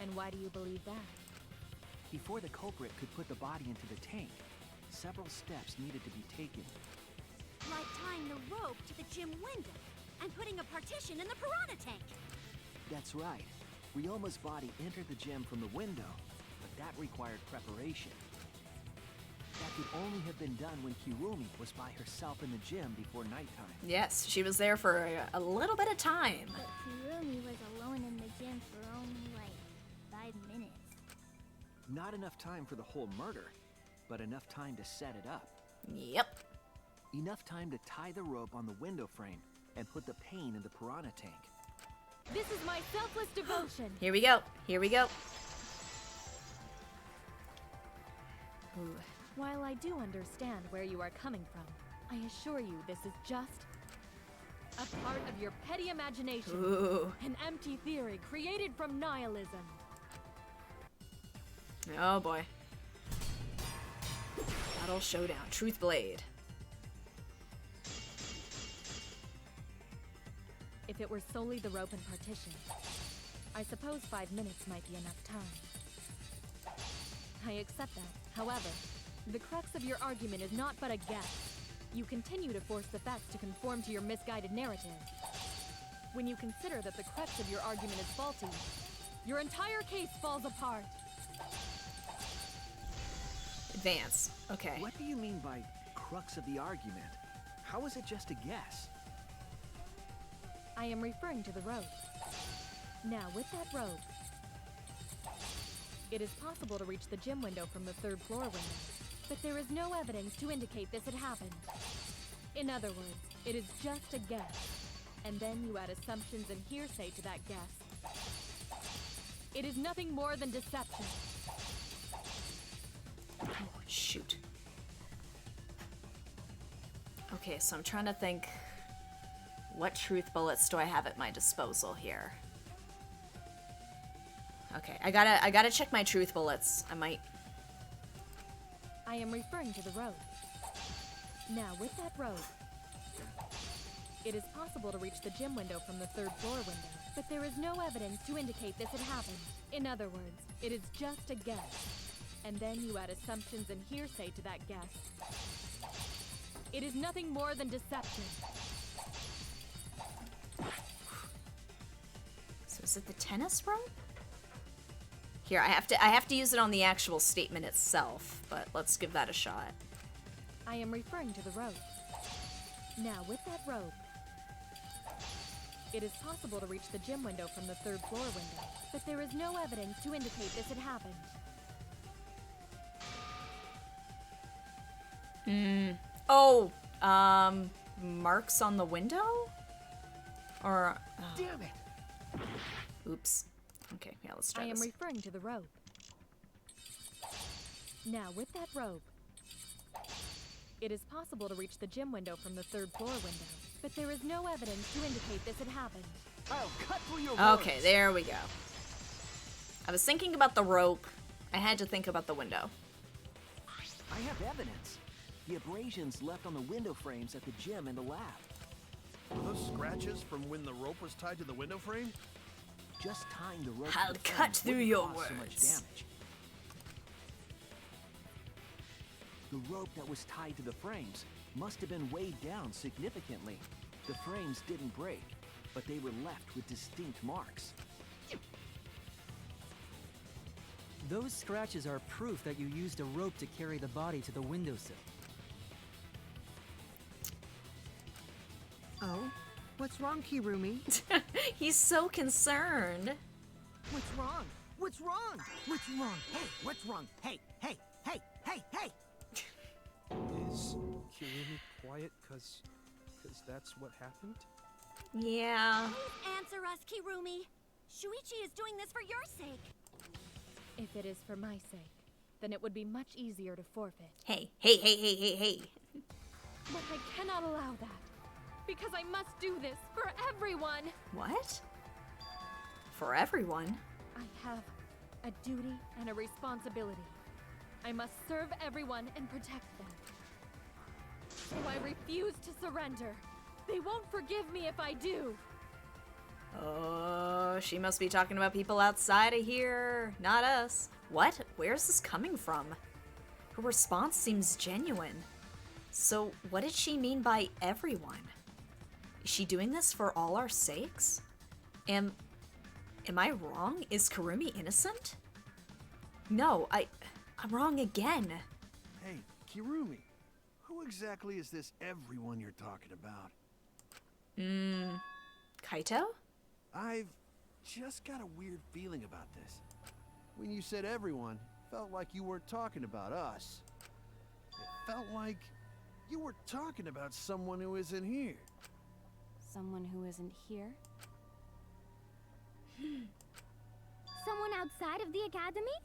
And why do you believe that? Before the culprit could put the body into the tank, several steps needed to be taken. Like tying the rope to the gym window and putting a partition in the piranha tank. That's right. Ryoma's body entered the gym from the window, but that required preparation. That could only have been done when Kirumi was by herself in the gym before nighttime. Yes, she was there for a little bit of time. But Kirumi was alone in the gym for only like 5 minutes. Not enough time for the whole murder, but enough time to set it up. Yep. Enough time to tie the rope on the window frame and put the pain in the piranha tank. This is my selfless devotion. Here we go. Here we go. Ooh. While I do understand where you are coming from, I assure you this is just a part of your petty imagination. Ooh. An empty theory created from nihilism. Oh boy. Battle Showdown. Truth Blade. If it were solely the rope and partition, I suppose 5 minutes might be enough time. I accept that. However, the crux of your argument is not but a guess. You continue to force the facts to conform to your misguided narrative. When you consider that the crux of your argument is faulty, Your entire case falls apart. Advance. Okay. What do you mean by crux of the argument? How is it just a guess? I am referring to the rope. Now, with that rope, it is possible to reach the gym window from the 3rd floor window, but there is no evidence to indicate this had happened. In other words, it is just a guess, and then you add assumptions and hearsay to that guess. It is nothing more than deception. Oh, shoot. Okay, so I'm trying to think, what truth bullets do I have at my disposal here? Okay, I gotta check my truth bullets. I am referring to the rope. Now, with that rope, it is possible to reach the gym window from the 3rd floor window, but there is no evidence to indicate this had happened. In other words, it is just a guess, and then you add assumptions and hearsay to that guess. It is nothing more than deception. So is it the tennis rope? Here, I have to use it on the actual statement itself, but let's give that a shot. I am referring to the rope. Now, with that rope, it is possible to reach the gym window from the 3rd floor window, but there is no evidence to indicate this had happened. Oh, marks on the window? Or... Damn it! Oops. Okay, yeah, let's try I am this. referring to the rope. Now, with that rope, it is possible to reach the gym window from the 3rd floor window, but there is no evidence to indicate this had happened. I'll cut through your Okay, there we go. I was thinking about the rope. I had to think about the window. I have evidence. The abrasions left on the window frames at the gym and the lab. Were those scratches from when the rope was tied to the window frame? Just tying the rope I'll to the cut frames through wouldn't your cause so much words. damage. The rope that was tied to the frames must have been weighed down significantly. The frames didn't break, but they were left with distinct marks. Those scratches are proof that you used a rope to carry the body to the windowsill. Oh? What's wrong, Kirumi? He's so concerned. What's wrong? What's wrong? What's wrong? Hey, what's wrong? Hey, hey, hey, hey, hey! Is Kirumi quiet cause that's what happened? Yeah. Please answer us, Kirumi. Shuichi is doing this for your sake. If it is for my sake, then it would be much easier to forfeit. Hey, hey, hey, hey, hey, hey. But I cannot allow that, because I must do this for everyone. What? For everyone? I have a duty and a responsibility. I must serve everyone and protect them. So I refuse to surrender. They won't forgive me if I do. Oh, she must be talking about people outside of here, not us. What? Where's this coming from? Her response seems genuine. So, what did she mean by everyone? Is she doing this for all our sakes? Am I wrong? Is Kirumi innocent? No, I'm wrong again. Hey, Kirumi, who exactly is this everyone you're talking about? Kaito? I've just got a weird feeling about this. When you said everyone, it felt like you weren't talking about us. It felt like you were talking about someone who isn't here. Someone who isn't here? Someone outside of the academy?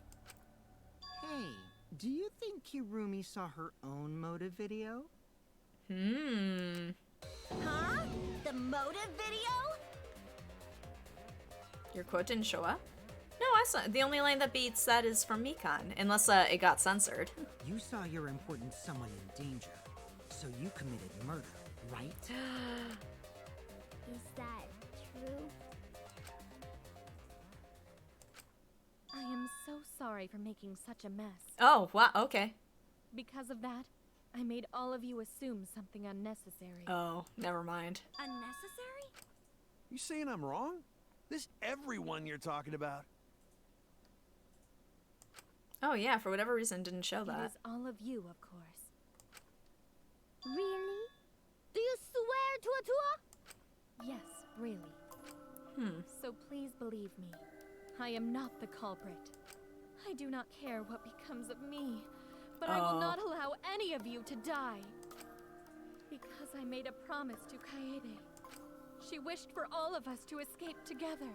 Hey, do you think Kirumi saw her own motive video? Huh? The motive video? Your quote didn't show up? No, I saw the only line that beats that is from Mikan, unless it got censored. You saw your important someone in danger, so you committed murder, right? Is that true? I am so sorry for making such a mess. Oh, wow, okay. Because of that, I made all of you assume something unnecessary. Oh, never mind. Unnecessary? You saying I'm wrong? This everyone you're talking about? Oh yeah, for whatever reason didn't show It that. is all of you, of course. Really? Do you swear to a tour? Yes, really. Hmm. So please believe me. I am not the culprit. I do not care what becomes of me, but I will not allow any of you to die. Because I made a promise to Kaede. She wished for all of us to escape together.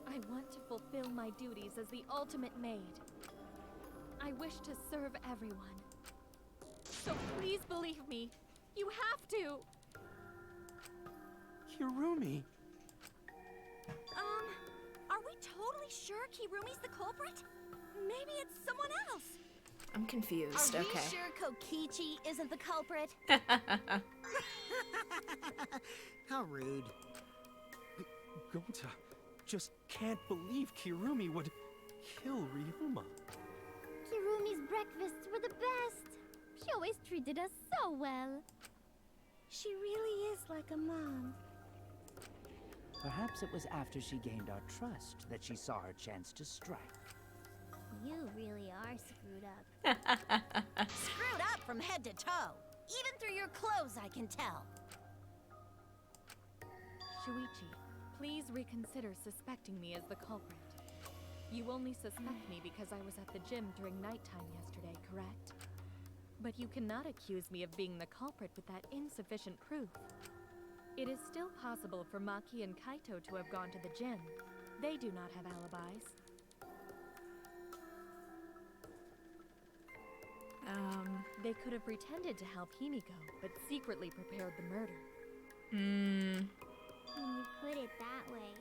I want to fulfill my duties as the ultimate maid. I wish to serve everyone. So please believe me. You have to. Kirumi. Are we totally sure Kirumi's the culprit? Maybe it's someone else. I'm confused. Are Okay. we sure Kokichi isn't the culprit? How rude. Gonta just can't believe Kirumi would kill Ryoma. Kirumi's breakfasts were the best. She always treated us so well. She really is like a mom. Perhaps it was after she gained our trust that she saw her chance to strike. You really are screwed up. Screwed up from head to toe. Even through your clothes, I can tell. Shuichi, please reconsider suspecting me as the culprit. You only suspect me because I was at the gym during nighttime yesterday, correct? But you cannot accuse me of being the culprit with that insufficient proof. It is still possible for Maki and Kaito to have gone to the gym. They do not have alibis. They could have pretended to help Himiko, but secretly prepared the murder. When you put it that way,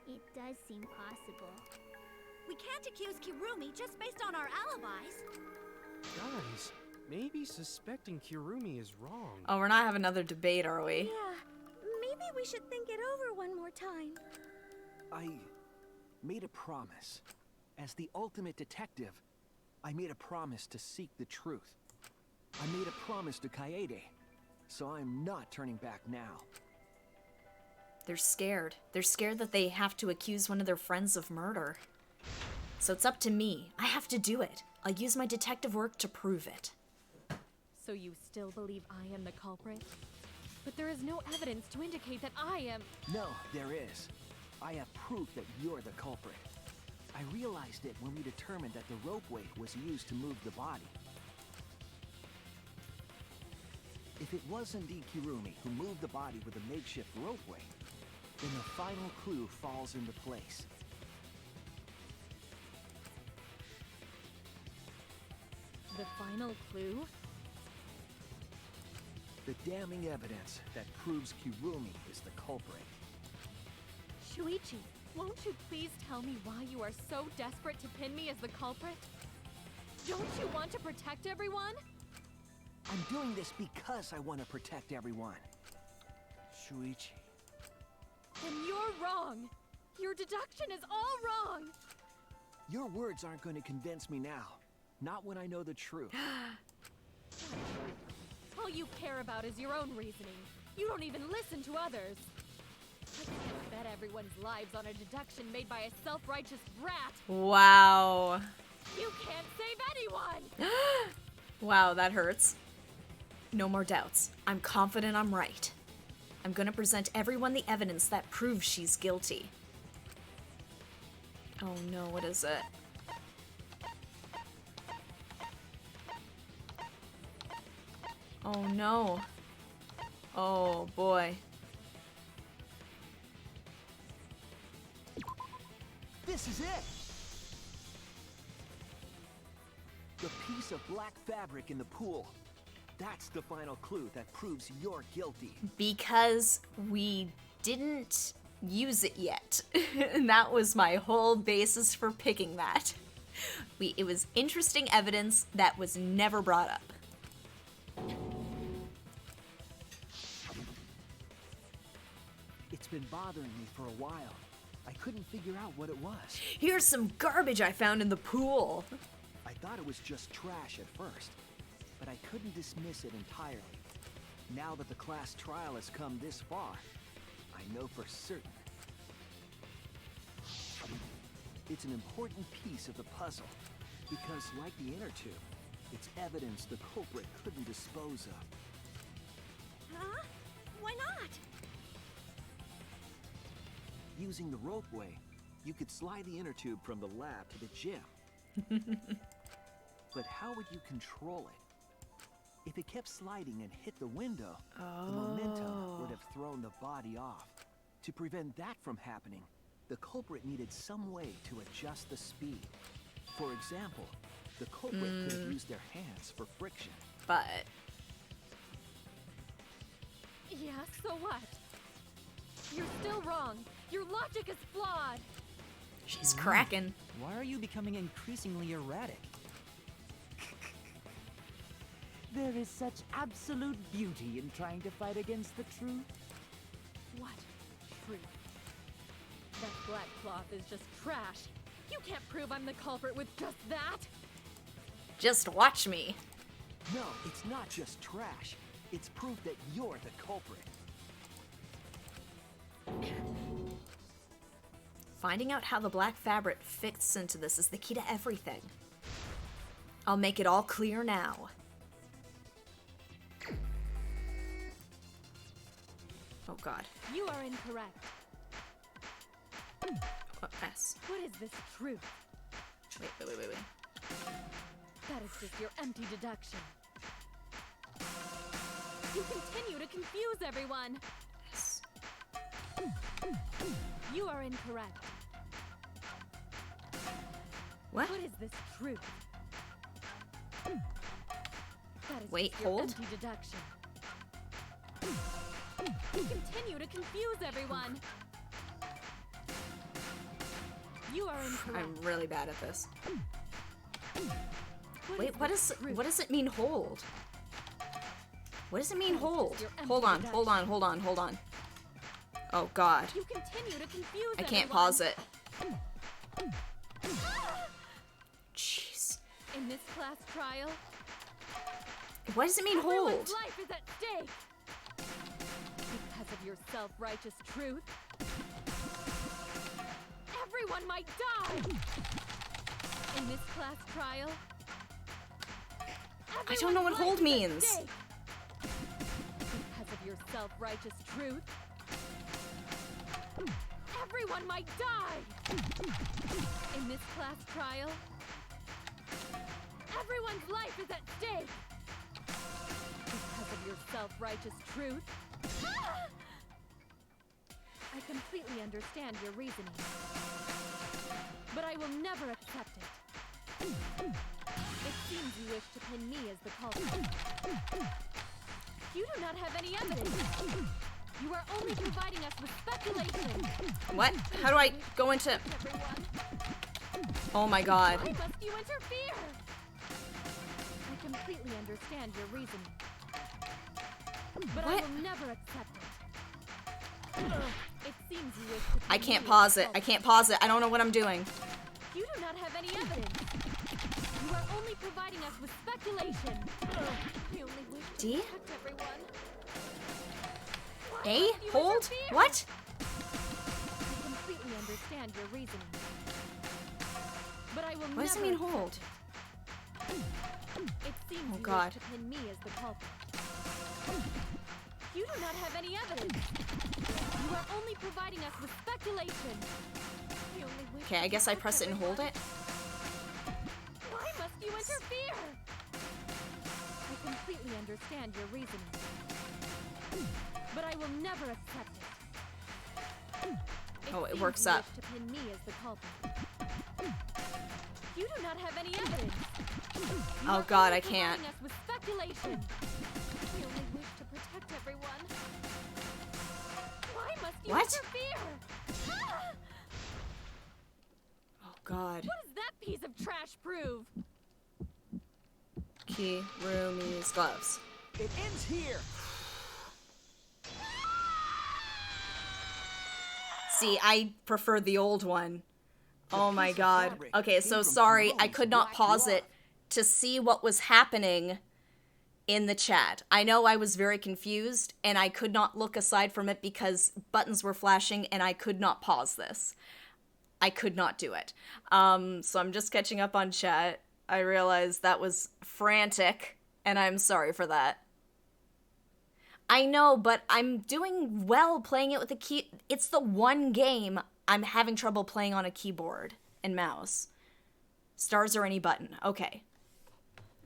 it does seem possible. We can't accuse Kirumi just based on our alibis. Guys, maybe suspecting Kirumi is wrong. Oh, we're not having another debate, are we? Yeah, maybe we should think it over one more time. I made a promise. As the ultimate detective, I made a promise to seek the truth. I made a promise to Kaede, so I'm not turning back now. They're scared. They're scared that they have to accuse one of their friends of murder. So it's up to me. I have to do it. I'll use my detective work to prove it. So you still believe I am the culprit? But there is no evidence to indicate that I am... No, there is. I have proof that you're the culprit. I realized it when we determined that the ropeway was used to move the body. If it was indeed Kirumi who moved the body with a makeshift ropeway, then the final clue falls into place. The final clue? The damning evidence that proves Kirumi is the culprit. Shuichi, won't you please tell me why you are so desperate to pin me as the culprit? Don't you want to protect everyone? I'm doing this because I want to protect everyone. Shuichi. Then you're wrong. Your deduction is all wrong. Your words aren't going to convince me now. Not when I know the truth. All you care about is your own reasoning. You don't even listen to others. I can't bet everyone's lives on a deduction made by a self-righteous brat. Wow. You can't save anyone! Wow, that hurts. No more doubts. I'm confident I'm right. I'm gonna present everyone the evidence that proves she's guilty. Oh no, what is it? Oh no. Oh boy. This is it! The piece of black fabric in the pool. That's the final clue that proves you're guilty. Because we didn't use it yet. And that was my whole basis for picking that. It was interesting evidence that was never brought up. It's been bothering me for a while. I couldn't figure out what it was. Here's some garbage I found in the pool. I thought it was just trash at first, but I couldn't dismiss it entirely. Now that the class trial has come this far, I know for certain. It's an important piece of the puzzle, because like the inner tube, it's evidence the culprit couldn't dispose of. Huh? Why not? Using the ropeway, you could slide the inner tube from the lab to the gym. But how would you control it? If it kept sliding and hit the window, the momentum would have thrown the body off. To prevent that from happening, the culprit needed some way to adjust the speed. For example, the culprit could have used their hands for friction. But... Yeah, so what? You're still wrong. Your logic is flawed. She's cracking. Why are you becoming increasingly erratic? There is such absolute beauty in trying to fight against the truth. What truth? That black cloth is just trash. You can't prove I'm the culprit with just that. Just watch me. No, it's not just trash. It's proof that you're the culprit. Finding out how the black fabric fits into this is the key to everything. I'll make it all clear now. Oh god. You are incorrect. S. What is this truth? Wait. That is just your empty deduction. You continue to confuse everyone. Yes. You are incorrect. What? What is this truth? That is Wait, just your hold. empty deduction. You continue to confuse everyone. You are incorrect. I'm really bad at this. What Wait, is this what does it mean hold? What does it mean That is hold? just your empty Hold on. deduction. Oh god. You continue to confuse I can't everyone. pause it. Jeez. In this class trial, What does it mean everyone's hold? life is at stake. Because of your self-righteous truth, everyone might die. In this class trial, I don't know what everyone's hold life is at means. stake. Because of your self-righteous truth, everyone might die. In this class trial, everyone's life is at stake. Because of your self-righteous truth, I completely understand your reasoning, but I will never accept it. It seems you wish to pin me as the culprit. You do not have any evidence. You are only providing us with speculation. What? How do I go into... Everyone, Oh my god. why must you interfere? I completely understand your reasoning, but I What? will never accept it. It seems you wish to pin I can't me as pause the it. I culprit. can't pause it. I don't know what I'm doing. You do not have any evidence. You are only providing us with speculation. We only wish to D? protect everyone. Why A? must you Hold? interfere? What? I completely understand your reasoning, but I will What does it never mean accept hold? It seems Oh, you God. wish to pin me as the culprit. You do not have any evidence. You are only providing us with speculation. We only wish Okay, to I guess I protect press it and hold everyone. it. Why must you interfere? I completely understand your reasoning, but I will never accept it. Oh, it seems works you up. wish to pin me as the culprit. You do not have any evidence. You Oh are god, only I can't. providing us with speculation. We only wish to protect everyone. Why must you What? interfere? Oh god. What does that piece of trash prove? Key, roomies, gloves. It ends here. See, I prefer the old one. Oh my piece of god. fabric Okay, came so from sorry, I Tyrone could not Black pause Glove. it to see what was happening in the chat. I know I was very confused, and I could not look aside from it because buttons were flashing, and I could not pause this. I could not do it. So I'm just catching up on chat. I realized that was frantic, and I'm sorry for that. I know, but I'm doing well playing it with a key. It's the one game I'm having trouble playing on a keyboard and mouse. Stars or any button. Okay.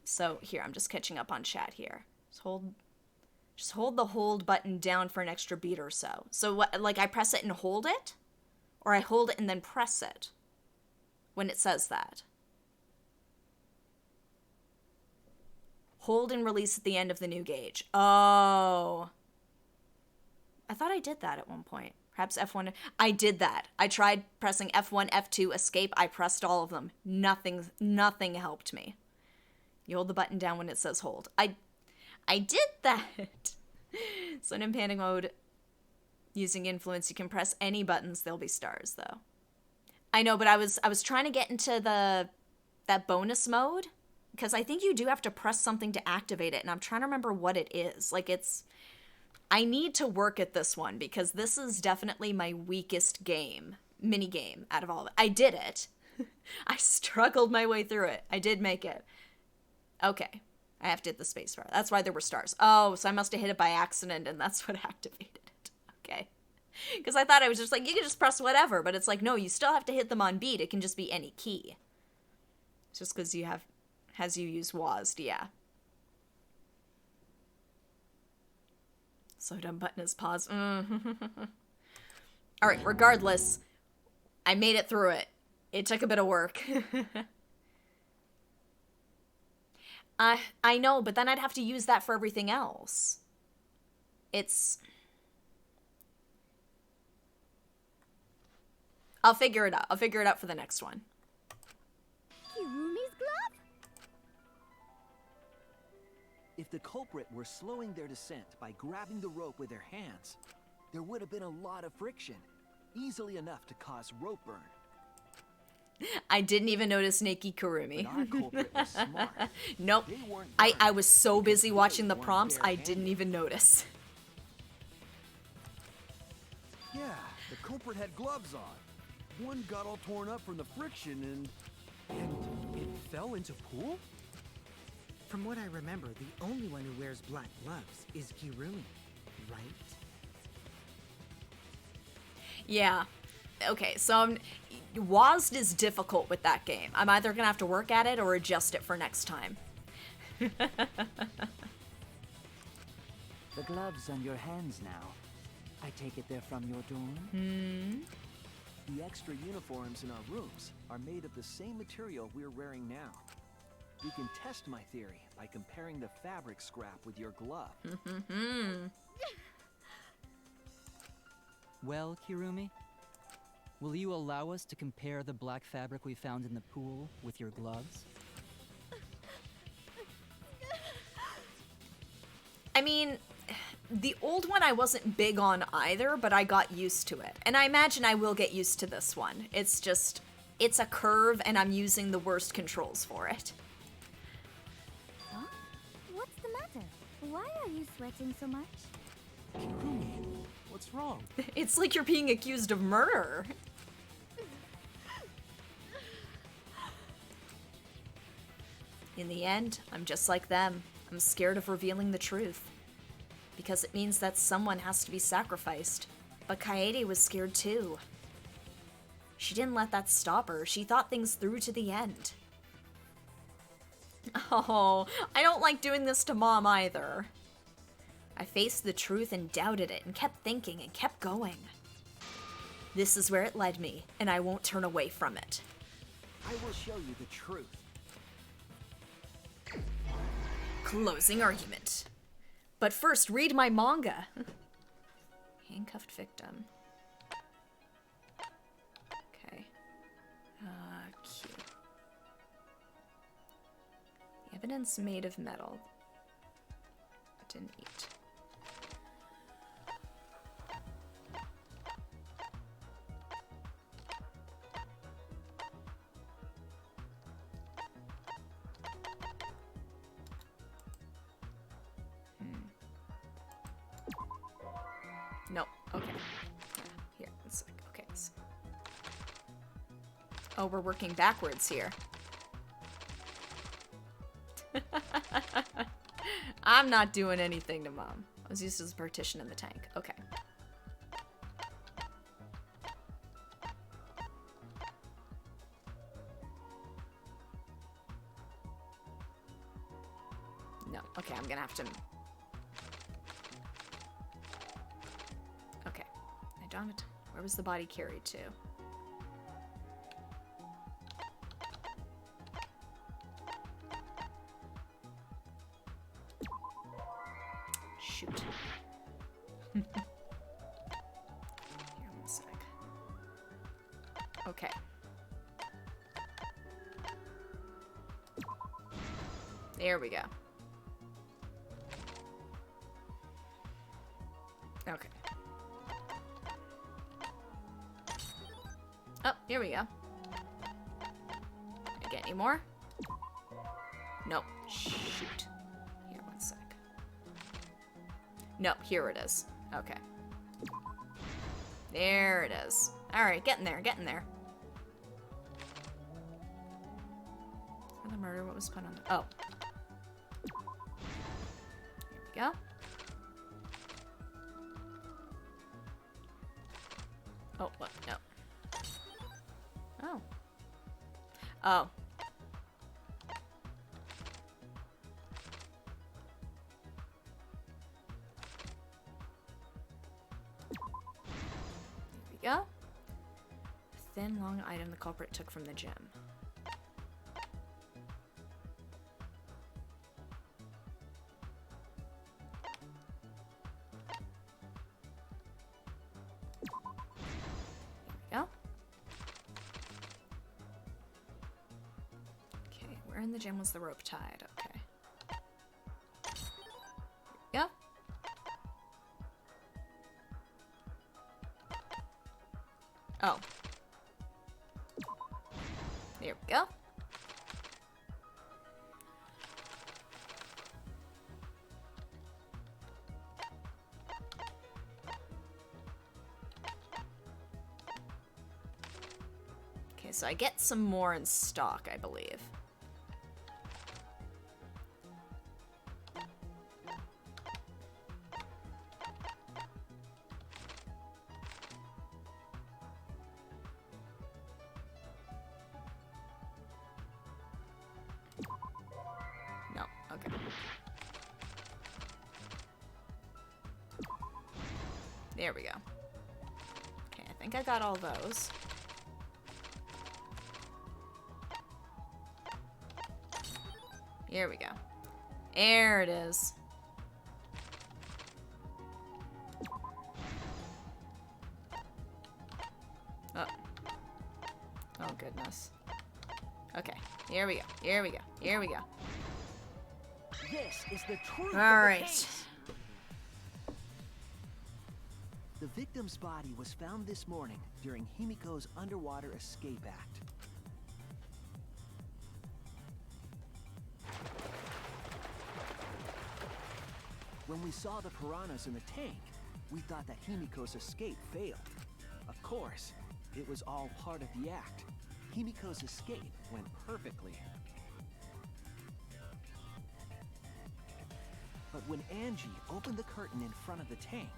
So here, I'm just catching up on chat here. Just hold the hold button down for an extra beat or so. So what, like I press it and hold it? Or I hold it and then press it when it says that? Hold and release at the end of the new gauge. Oh. I thought I did that at one point. Perhaps F1. I did that. I tried pressing F1, F2, escape. I pressed all of them. Nothing helped me. You hold the button down when it says hold. I did that. So in panic mode, using influence, you can press any buttons. There'll be stars, though. I know, but I was trying to get into that bonus mode, because I think you do have to press something to activate it, and I'm trying to remember what it is. Like, I need to work at this one, because this is definitely my weakest mini-game out of all of it. I did it. I struggled my way through it. I did make it. Okay. I have to hit the spacebar. That's why there were stars. Oh, so I must have hit it by accident, and that's what activated it. Okay. Because I thought I was just like, you can just press whatever, but it's like, no, you still have to hit them on beat. It can just be any key. It's just because you use WASD, yeah. Slow down button is pause. Alright, regardless, I made it through it. It took a bit of work. I know, but then I'd have to use that for everything else. I'll figure it out. I'll figure it out for the next one. Kirumi's glove? If the culprit were slowing their descent by grabbing the rope with their hands, there would have been a lot of friction, easily enough to cause rope burn. I didn't even notice Naked Kurumi. But our culprit was smart. Nope. I was so busy watching the prompts, I didn't even notice. Yeah, the culprit had gloves on. One got all torn up from the friction And it fell into pool? From what I remember, the only one who wears black gloves is Kirumi, right? Yeah. Okay, so WASD is difficult with that game. I'm either gonna have to work at it or adjust it for next time. The gloves on your hands now. I take it they're from your dorm? The extra uniforms in our rooms are made of the same material we're wearing now. You can test my theory by comparing the fabric scrap with your glove. Well, Kirumi, will you allow us to compare the black fabric we found in the pool with your gloves? I mean, the old one I wasn't big on either, but I got used to it. And I imagine I will get used to this one. It's just, it's a curve and I'm using the worst controls for it. Huh? What's the matter? Why are you sweating so much? Kirumi, what's wrong? It's like you're being accused of murder. In the end, I'm just like them. I'm scared of revealing the truth. Because it means that someone has to be sacrificed. But Kaede was scared too. She didn't let that stop her. She thought things through to the end. Oh, I don't like doing this to Mom either. I faced the truth and doubted it and kept thinking and kept going. This is where it led me, and I won't turn away from it. I will show you the truth. Closing argument. But first, read my manga. Handcuffed victim. Okay. Cute. Evidence made of metal. Didn't eat. No. Okay. Here, one sec. Okay. So. Oh, we're working backwards here. I'm not doing anything to Mom. I was used as a partition in the tank. Okay. No. Okay, I'm gonna have to... Okay. I don't have it. Where was the body carried to? Shoot. Here, one sec. Okay. There we go. Okay. Oh, here we go. Can I get any more? Nope. Shoot. Here, one sec. Nope, here it is. Okay. There it is. Alright, getting there, getting there. For the murder, what was put on? Oh. Here we go. Oh, what? No. Oh. Oh. There we go. A thin, long item the culprit took from the gym. Where in the gym was the rope tied? Okay. Yeah. Oh. There we go. Okay, so I get some more in stock, I believe. There we go. Okay, I think I got all those. Here we go. There it is. Oh. Oh, goodness. Okay, here we go. Here we go. Here we go. This is the truth. All right. The victim's body was found this morning during Himiko's underwater escape act. When we saw the piranhas in the tank, we thought that Himiko's escape failed. Of course, it was all part of the act. Himiko's escape went perfectly. But when Angie opened the curtain in front of the tank,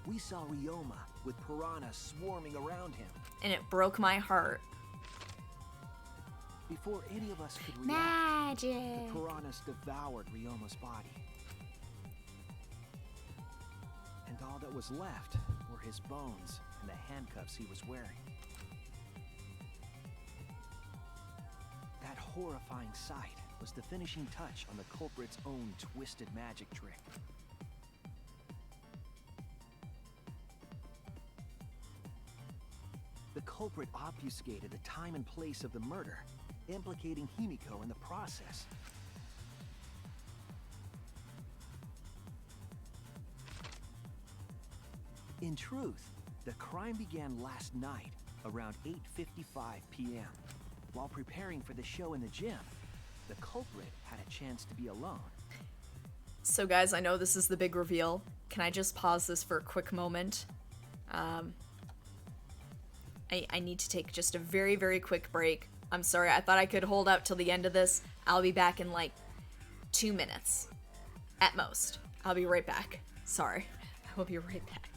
we saw Ryoma with piranhas swarming around him. And it broke my heart. Before any of us could react, Magic. the piranhas devoured Ryoma's body. And all that was left were his bones and the handcuffs he was wearing. That horrifying sight was the finishing touch on the culprit's own twisted magic trick. The culprit obfuscated the time and place of the murder, implicating Himiko in the process. In truth, the crime began last night around 8:55 p.m. While preparing for the show in the gym, the culprit had a chance to be alone. So guys, I know this is the big reveal. Can I just pause this for a quick moment? I need to take just a very, very quick break. I'm sorry, I thought I could hold out till the end of this. I'll be back in like 2 minutes. At most. I'll be right back. Sorry. I will be right back.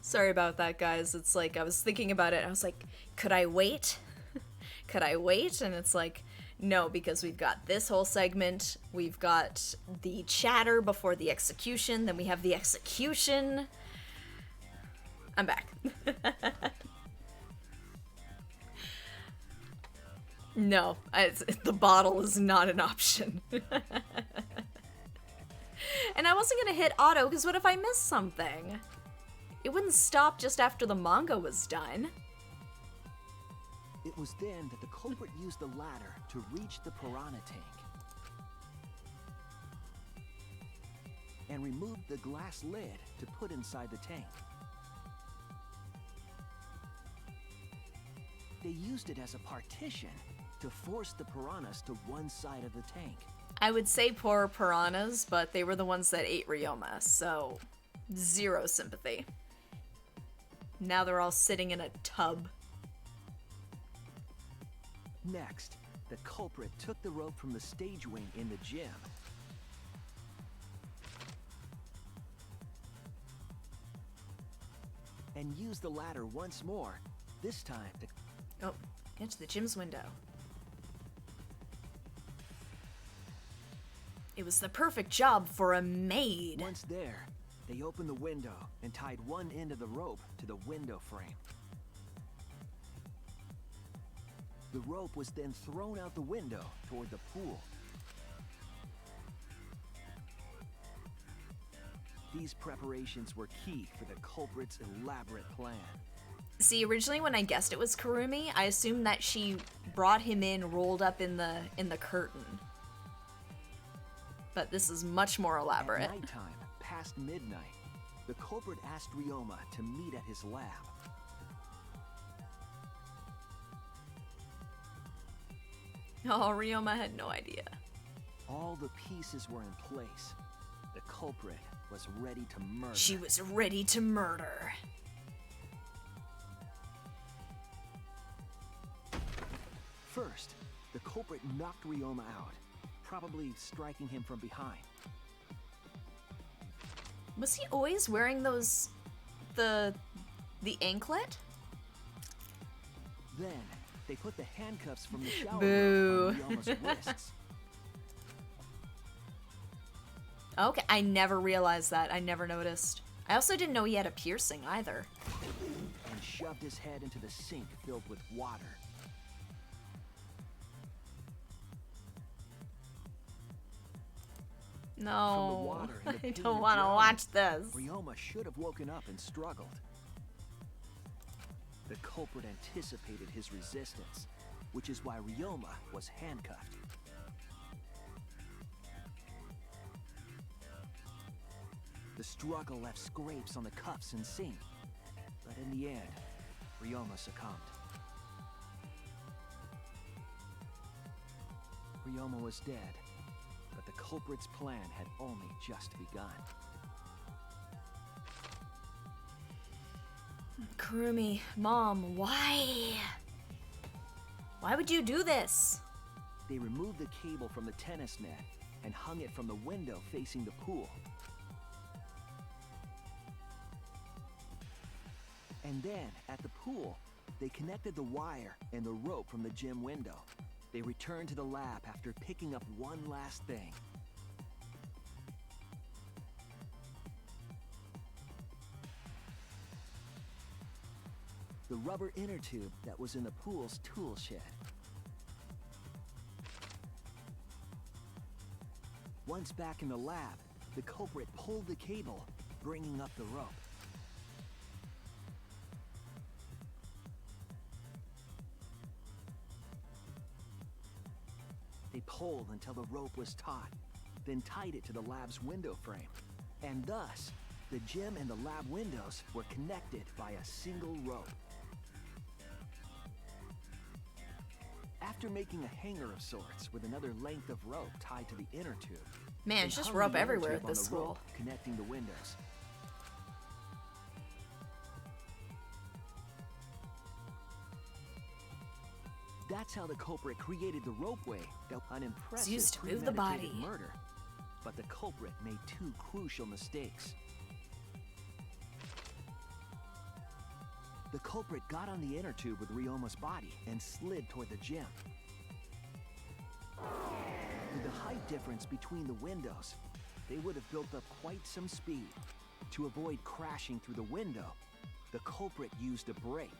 Sorry about that, guys. It's like, I was thinking about it, I was like, could I wait? Could I wait? And it's like, no, because we've got this whole segment, we've got the chatter before the execution, then we have the execution. I'm back. No, the bottle is not an option. And I wasn't gonna hit auto, because what if I missed something? It wouldn't stop just after the manga was done. It was then that the culprit used the ladder to reach the piranha tank and removed the glass lid to put inside the tank. They used it as a partition to force the piranhas to one side of the tank. I would say poor piranhas, but they were the ones that ate Ryoma, so zero sympathy. Now they're all sitting in a tub. Next, the culprit took the rope from the stage wing in the gym and used the ladder once more, this time to... Oh, get to the gym's window. It was the perfect job for a maid. Once there, they opened the window and tied one end of the rope to the window frame. The rope was then thrown out the window toward the pool. These preparations were key for the culprit's elaborate plan. See, originally when I guessed it was Kurumi, I assumed that she brought him in rolled up in the curtain. But this is much more elaborate. At nighttime, past midnight, the culprit asked Ryoma to meet at his lab. Oh, Ryoma had no idea. All the pieces were in place. The culprit was ready to murder. She was ready to murder. First, the culprit knocked Ryoma out, probably striking him from behind. Was he always wearing those... the anklet? Then, they put the handcuffs from the shower Boo. on Ryoma's wrists. Okay, I never realized that. I never noticed. I also didn't know he had a piercing either. And shoved his head into the sink filled with water. No, I don't want to watch this. Ryoma should have woken up and struggled. The culprit anticipated his resistance, which is why Ryoma was handcuffed. The struggle left scrapes on the cuffs and sink, but in the end, Ryoma succumbed. Ryoma was dead, but the culprit's plan had only just begun. Kurumi, Mom, why? Why would you do this? They removed the cable from the tennis net and hung it from the window facing the pool. And then, at the pool, they connected the wire and the rope from the gym window. They returned to the lab after picking up one last thing. The rubber inner tube that was in the pool's tool shed. Once back in the lab, the culprit pulled the cable, bringing up the rope. They pulled until the rope was taut, then tied it to the lab's window frame. And thus, the gym and the lab windows were connected by a single rope. After making a hanger of sorts with another length of rope tied to the inner tube, man, it's just rope everywhere at this school. Connecting the windows. That's how the culprit created the ropeway that unimpressive used to move the body. Murder. But the culprit made two crucial mistakes. The culprit got on the inner tube with Ryoma's body and slid toward the gym. With the height difference between the windows, they would have built up quite some speed. To avoid crashing through the window, the culprit used a brake.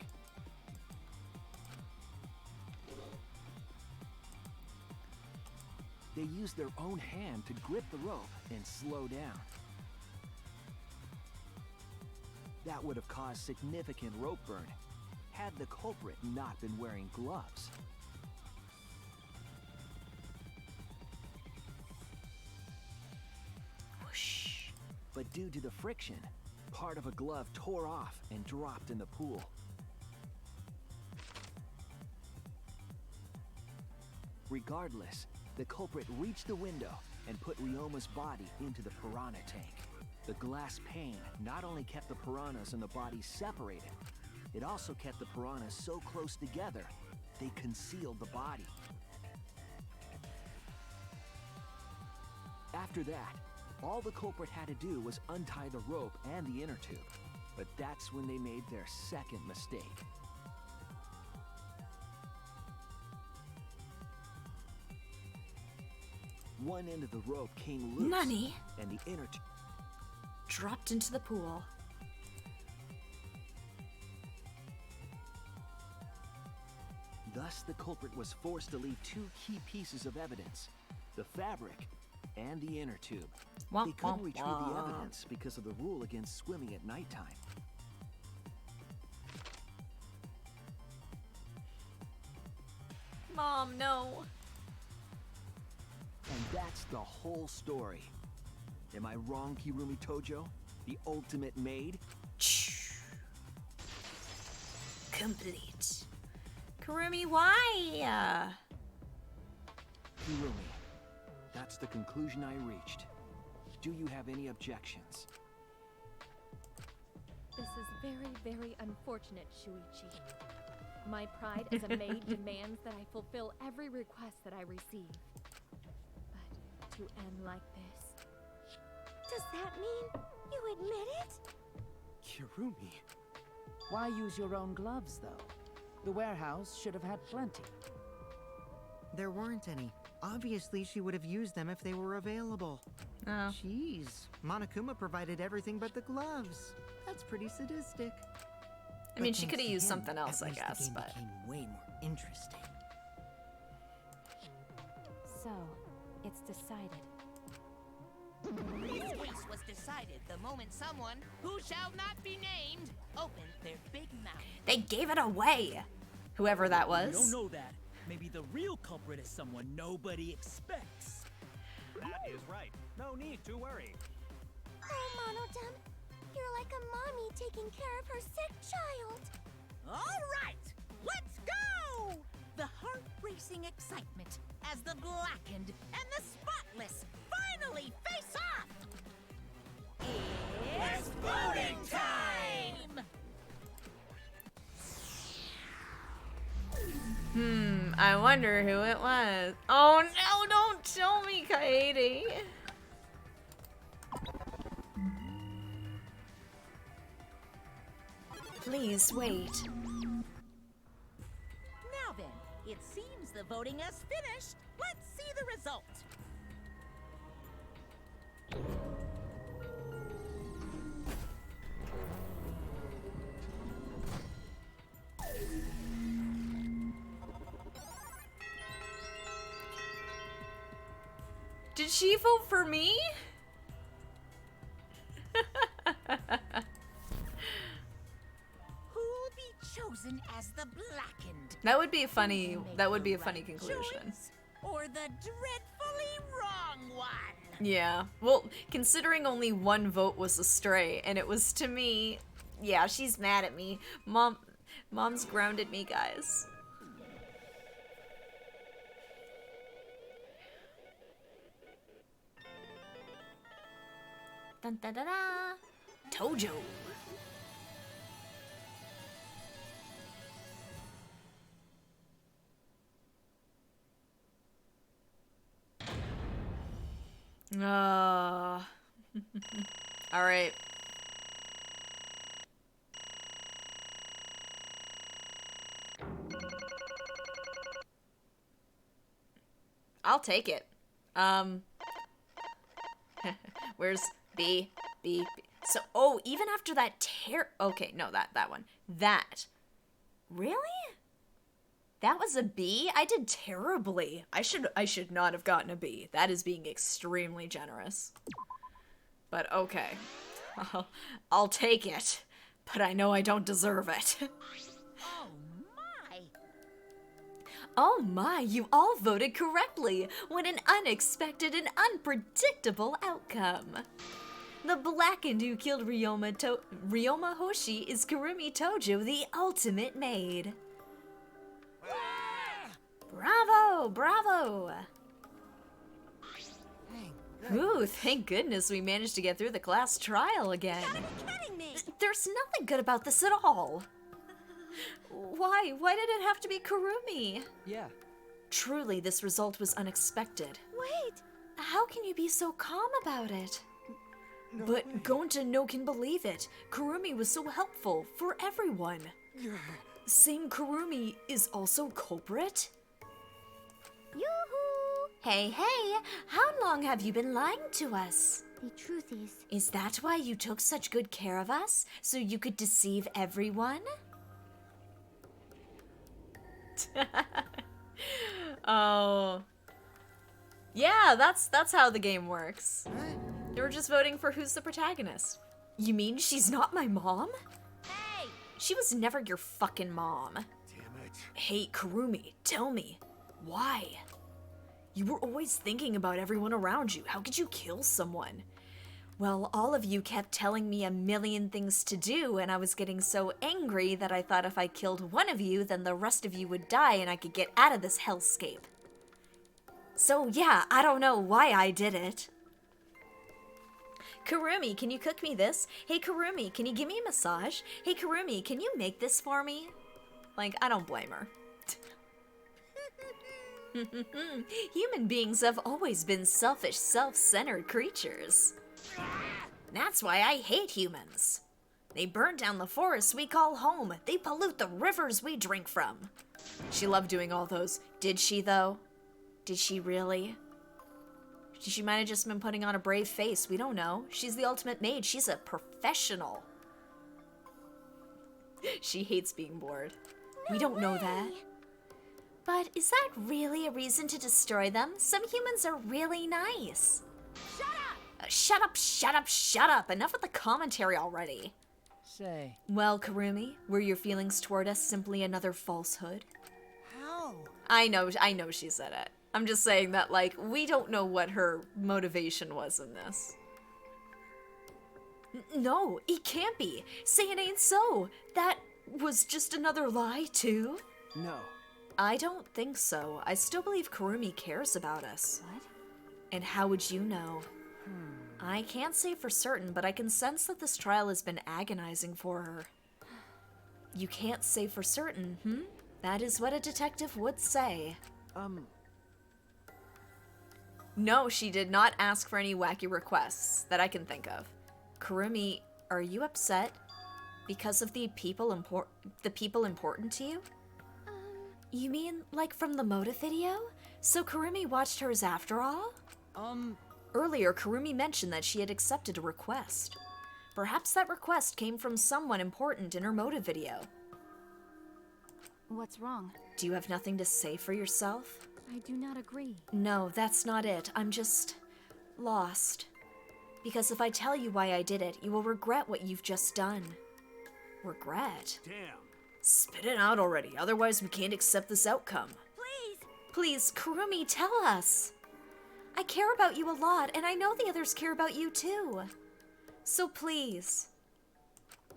They used their own hand to grip the rope and slow down. That would have caused significant rope burn had the culprit not been wearing gloves. Whoosh. But due to the friction, part of a glove tore off and dropped in the pool. Regardless, the culprit reached the window and put Ryoma's body into the piranha tank. The glass pane not only kept the piranhas and the body separated, it also kept the piranhas so close together, they concealed the body. After that, all the culprit had to do was untie the rope and the inner tube. But that's when they made their second mistake. One end of the rope came loose, Nani? and the inner tube dropped into the pool. Thus, the culprit was forced to leave two key pieces of evidence: the fabric and the inner tube. Womp, They couldn't womp, retrieve womp. the evidence because of the rule against swimming at nighttime. Mom, no. And that's the whole story. Am I wrong, Kirumi Tojo? The ultimate maid? Complete. Kurumi, why? Kirumi, that's the conclusion I reached. Do you have any objections? This is very, very unfortunate, Shuichi. My pride as a maid demands that I fulfill every request that I receive. But to end like this... Does that mean you admit it? Kirumi. Why use your own gloves, though? The warehouse should have had plenty. There weren't any. Obviously, she would have used them if they were available. Oh. Jeez, Monokuma provided everything but the gloves. That's pretty sadistic. I mean, But she thanks could have to used him, something else, at I least guess, the game but... became way more interesting. So, it's decided. This case was decided the moment someone, who shall not be named, opened their big mouth. They gave it away! Whoever that was. We don't know that. Maybe the real culprit is someone nobody expects. That is right. No need to worry. Oh, Monodam, you're like a mommy taking care of her sick child. All right, let's go! The heart-racing excitement as the blackened and the spotless finally face off! It's voting time! I wonder who it was. Oh no, don't tell me, Kaede. Please wait. Now then, it seems the voting has finished. Let's see the result. Did she vote for me? Who'll be chosen as the blackened? That would be a funny conclusion. Choice or the dreadfully wrong one? Yeah. Well, considering only one vote was a stray and it was to me, yeah, she's mad at me. Mom's grounded me, guys. Dun da da da. Tojo. All right. I'll take it. Where's B? So, oh, even after that okay, no, that one. That. Really? That was a B? I did terribly. I should not have gotten a B. That is being extremely generous. But okay. I'll take it. But I know I don't deserve it. Oh my, you all voted correctly! What an unexpected and unpredictable outcome! The blackened who killed Ryoma Hoshi is Kurumi Tojo, the ultimate maid. Bravo! Bravo! Ooh, thank goodness we managed to get through the class trial again. You gotta be kidding me! There's nothing good about this at all. Why? Why did it have to be Kurumi? Yeah. Truly, this result was unexpected. Wait! How can you be so calm about it? But Gonta no can believe it. Kurumi was so helpful for everyone. Same Kurumi is also culprit? Yoo-hoo! Hey, how long have you been lying to us? The truth is... Is that why you took such good care of us? So you could deceive everyone? Oh. Yeah, that's how the game works. They were just voting for who's the protagonist. You mean she's not my mom? Hey! She was never your fucking mom. Damn it. Hey, Kurumi, tell me, why? You were always thinking about everyone around you. How could you kill someone? Well, all of you kept telling me a million things to do, and I was getting so angry that I thought if I killed one of you, then the rest of you would die and I could get out of this hellscape. So yeah, I don't know why I did it. Kurumi, can you cook me this? Hey Kurumi, can you give me a massage? Hey Kurumi, can you make this for me? Like, I don't blame her. Human beings have always been selfish, self-centered creatures. That's why I hate humans. They burn down the forests we call home. They pollute the rivers we drink from. She loved doing all those. Did she, though? Did she really? She might have just been putting on a brave face. We don't know. She's the ultimate maid. She's a professional. She hates being bored. We don't know that. But is that really a reason to destroy them? Some humans are really nice. Shut up, shut up, shut up! Enough with the commentary already. Say. Well, Kurumi, were your feelings toward us simply another falsehood? How? I know she said it. I'm just saying that, like, we don't know what her motivation was in this. No, it can't be. Say it ain't so. That was just another lie, too? No. I don't think so. I still believe Kurumi cares about us. What? And how would you know? I can't say for certain, but I can sense that this trial has been agonizing for her. You can't say for certain, That is what a detective would say. No, she did not ask for any wacky requests that I can think of. Kurumi, are you upset? Because of the people important to you? You mean, like from the motive video? So Kurumi watched hers after all? Earlier, Kurumi mentioned that she had accepted a request. Perhaps that request came from someone important in her motive video. What's wrong? Do you have nothing to say for yourself? I do not agree. No, that's not it. I'm just lost. Because if I tell you why I did it, you will regret what you've just done. Regret? Damn. Spit it out already, otherwise we can't accept this outcome. Please! Please, Kurumi, tell us! I care about you a lot, and I know the others care about you too. So please.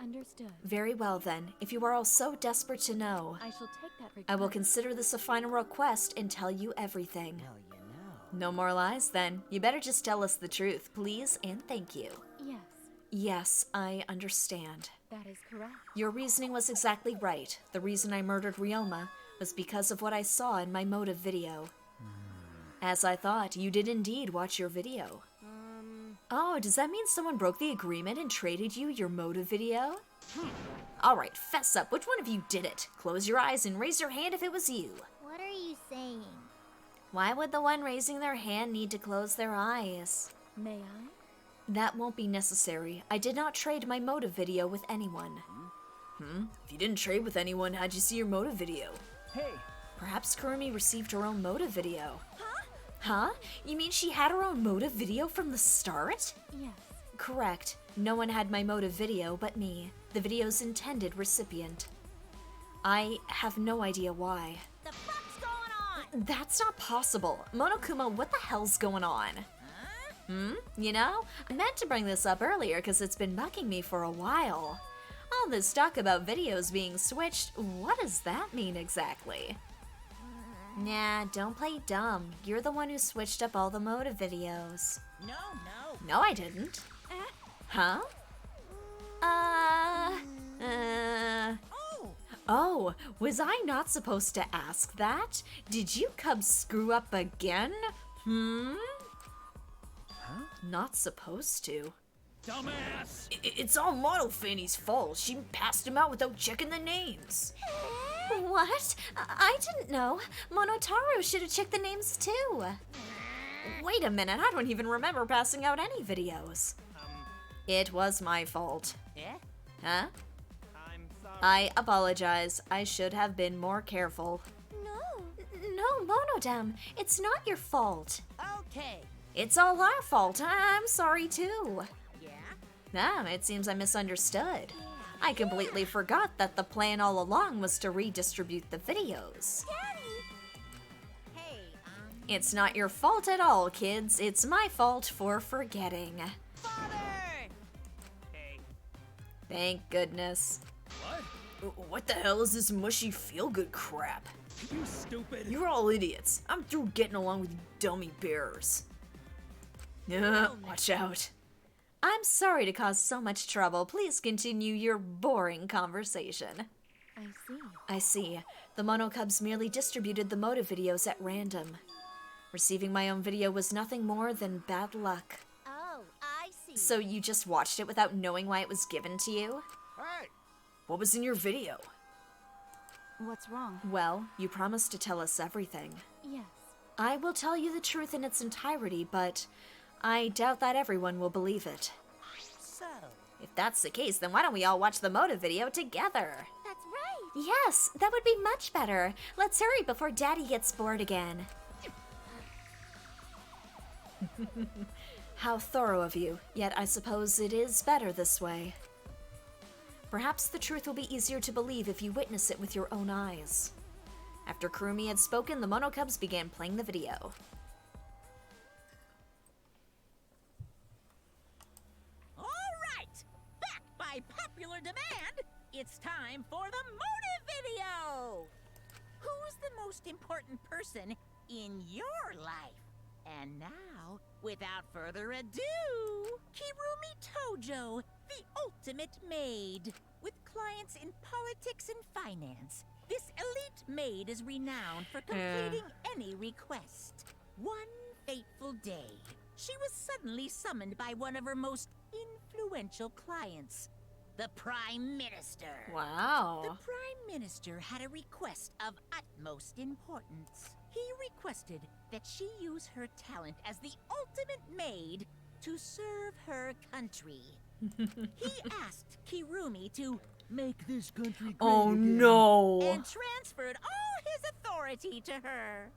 Understood. Very well then, if you are all so desperate to know, I shall take that request. I will consider this a final request and tell you everything. Well, you know. No more lies then. You better just tell us the truth, please and thank you. Yes, Yes, I understand. that is correct. Your reasoning was exactly right. The reason I murdered Ryoma was because of what I saw in my motive video. As I thought, you did indeed watch your video. Oh, does that mean someone broke the agreement and traded you your motive video? Alright, fess up. Which one of you did it? Close your eyes and raise your hand if it was you. What are you saying? Why would the one raising their hand need to close their eyes? May I? That won't be necessary. I did not trade my motive video with anyone. If you didn't trade with anyone, how'd you see your motive video? Hey, Perhaps Kurumi received her own motive video. Huh? You mean she had her own motive video from the start? Yes. Correct. No one had my motive video but me, the video's intended recipient. I have no idea why. The fuck's going on? That's not possible. Monokuma, what the hell's going on? You know, I meant to bring this up earlier because it's been bugging me for a while. All this talk about videos being switched, what does that mean exactly? Nah, don't play dumb. You're the one who switched up all the motive videos. No. No, I didn't. Huh? Oh, was I not supposed to ask that? Did you cubs screw up again? Not supposed to. Dumbass! It's all Mono Fanny's fault. She passed him out without checking the names. What? I didn't know. Monotaro should have checked the names too. Wait a minute, I don't even remember passing out any videos. It was my fault. Eh? Huh? I'm sorry. I apologize. I should have been more careful. No, Monodam, it's not your fault. Okay. It's all our fault. I'm sorry too. Yeah? It seems I misunderstood. I completely forgot that the plan all along was to redistribute the videos. Hey, It's not your fault at all, kids. It's my fault for forgetting. Father! Hey, Thank goodness. What? What the hell is this mushy feel-good crap? You stupid! You're all idiots. I'm through getting along with you dummy bears. Watch out. I'm sorry to cause so much trouble. Please continue your boring conversation. I see. I see. The Mono Cubs merely distributed the motive videos at random. Receiving my own video was nothing more than bad luck. Oh, I see. So you just watched it without knowing why it was given to you? Hey, What was in your video? What's wrong? Well, you promised to tell us everything. Yes. I will tell you the truth in its entirety, but I doubt that everyone will believe it. So, If that's the case, then why don't we all watch the motive video together? That's right. Yes, that would be much better. Let's hurry before Daddy gets bored again. How thorough of you, yet I suppose it is better this way. Perhaps the truth will be easier to believe if you witness it with your own eyes. After Kurumi had spoken, the Mono Cubs began playing the video. all right. Back by popular demand, it's time for the motive video. Who's the most important person in your life? And now, without further ado, Kirumi Tojo, the ultimate maid. With clients in politics and finance, this elite maid is renowned for completing any request. One fateful day, she was suddenly summoned by one of her most influential clients, the Prime Minister. Wow. The Prime Minister had a request of utmost importance. He requested that she use her talent as the ultimate maid to serve her country. He asked Kirumi to make this country great again, no. and transferred all his authority to her.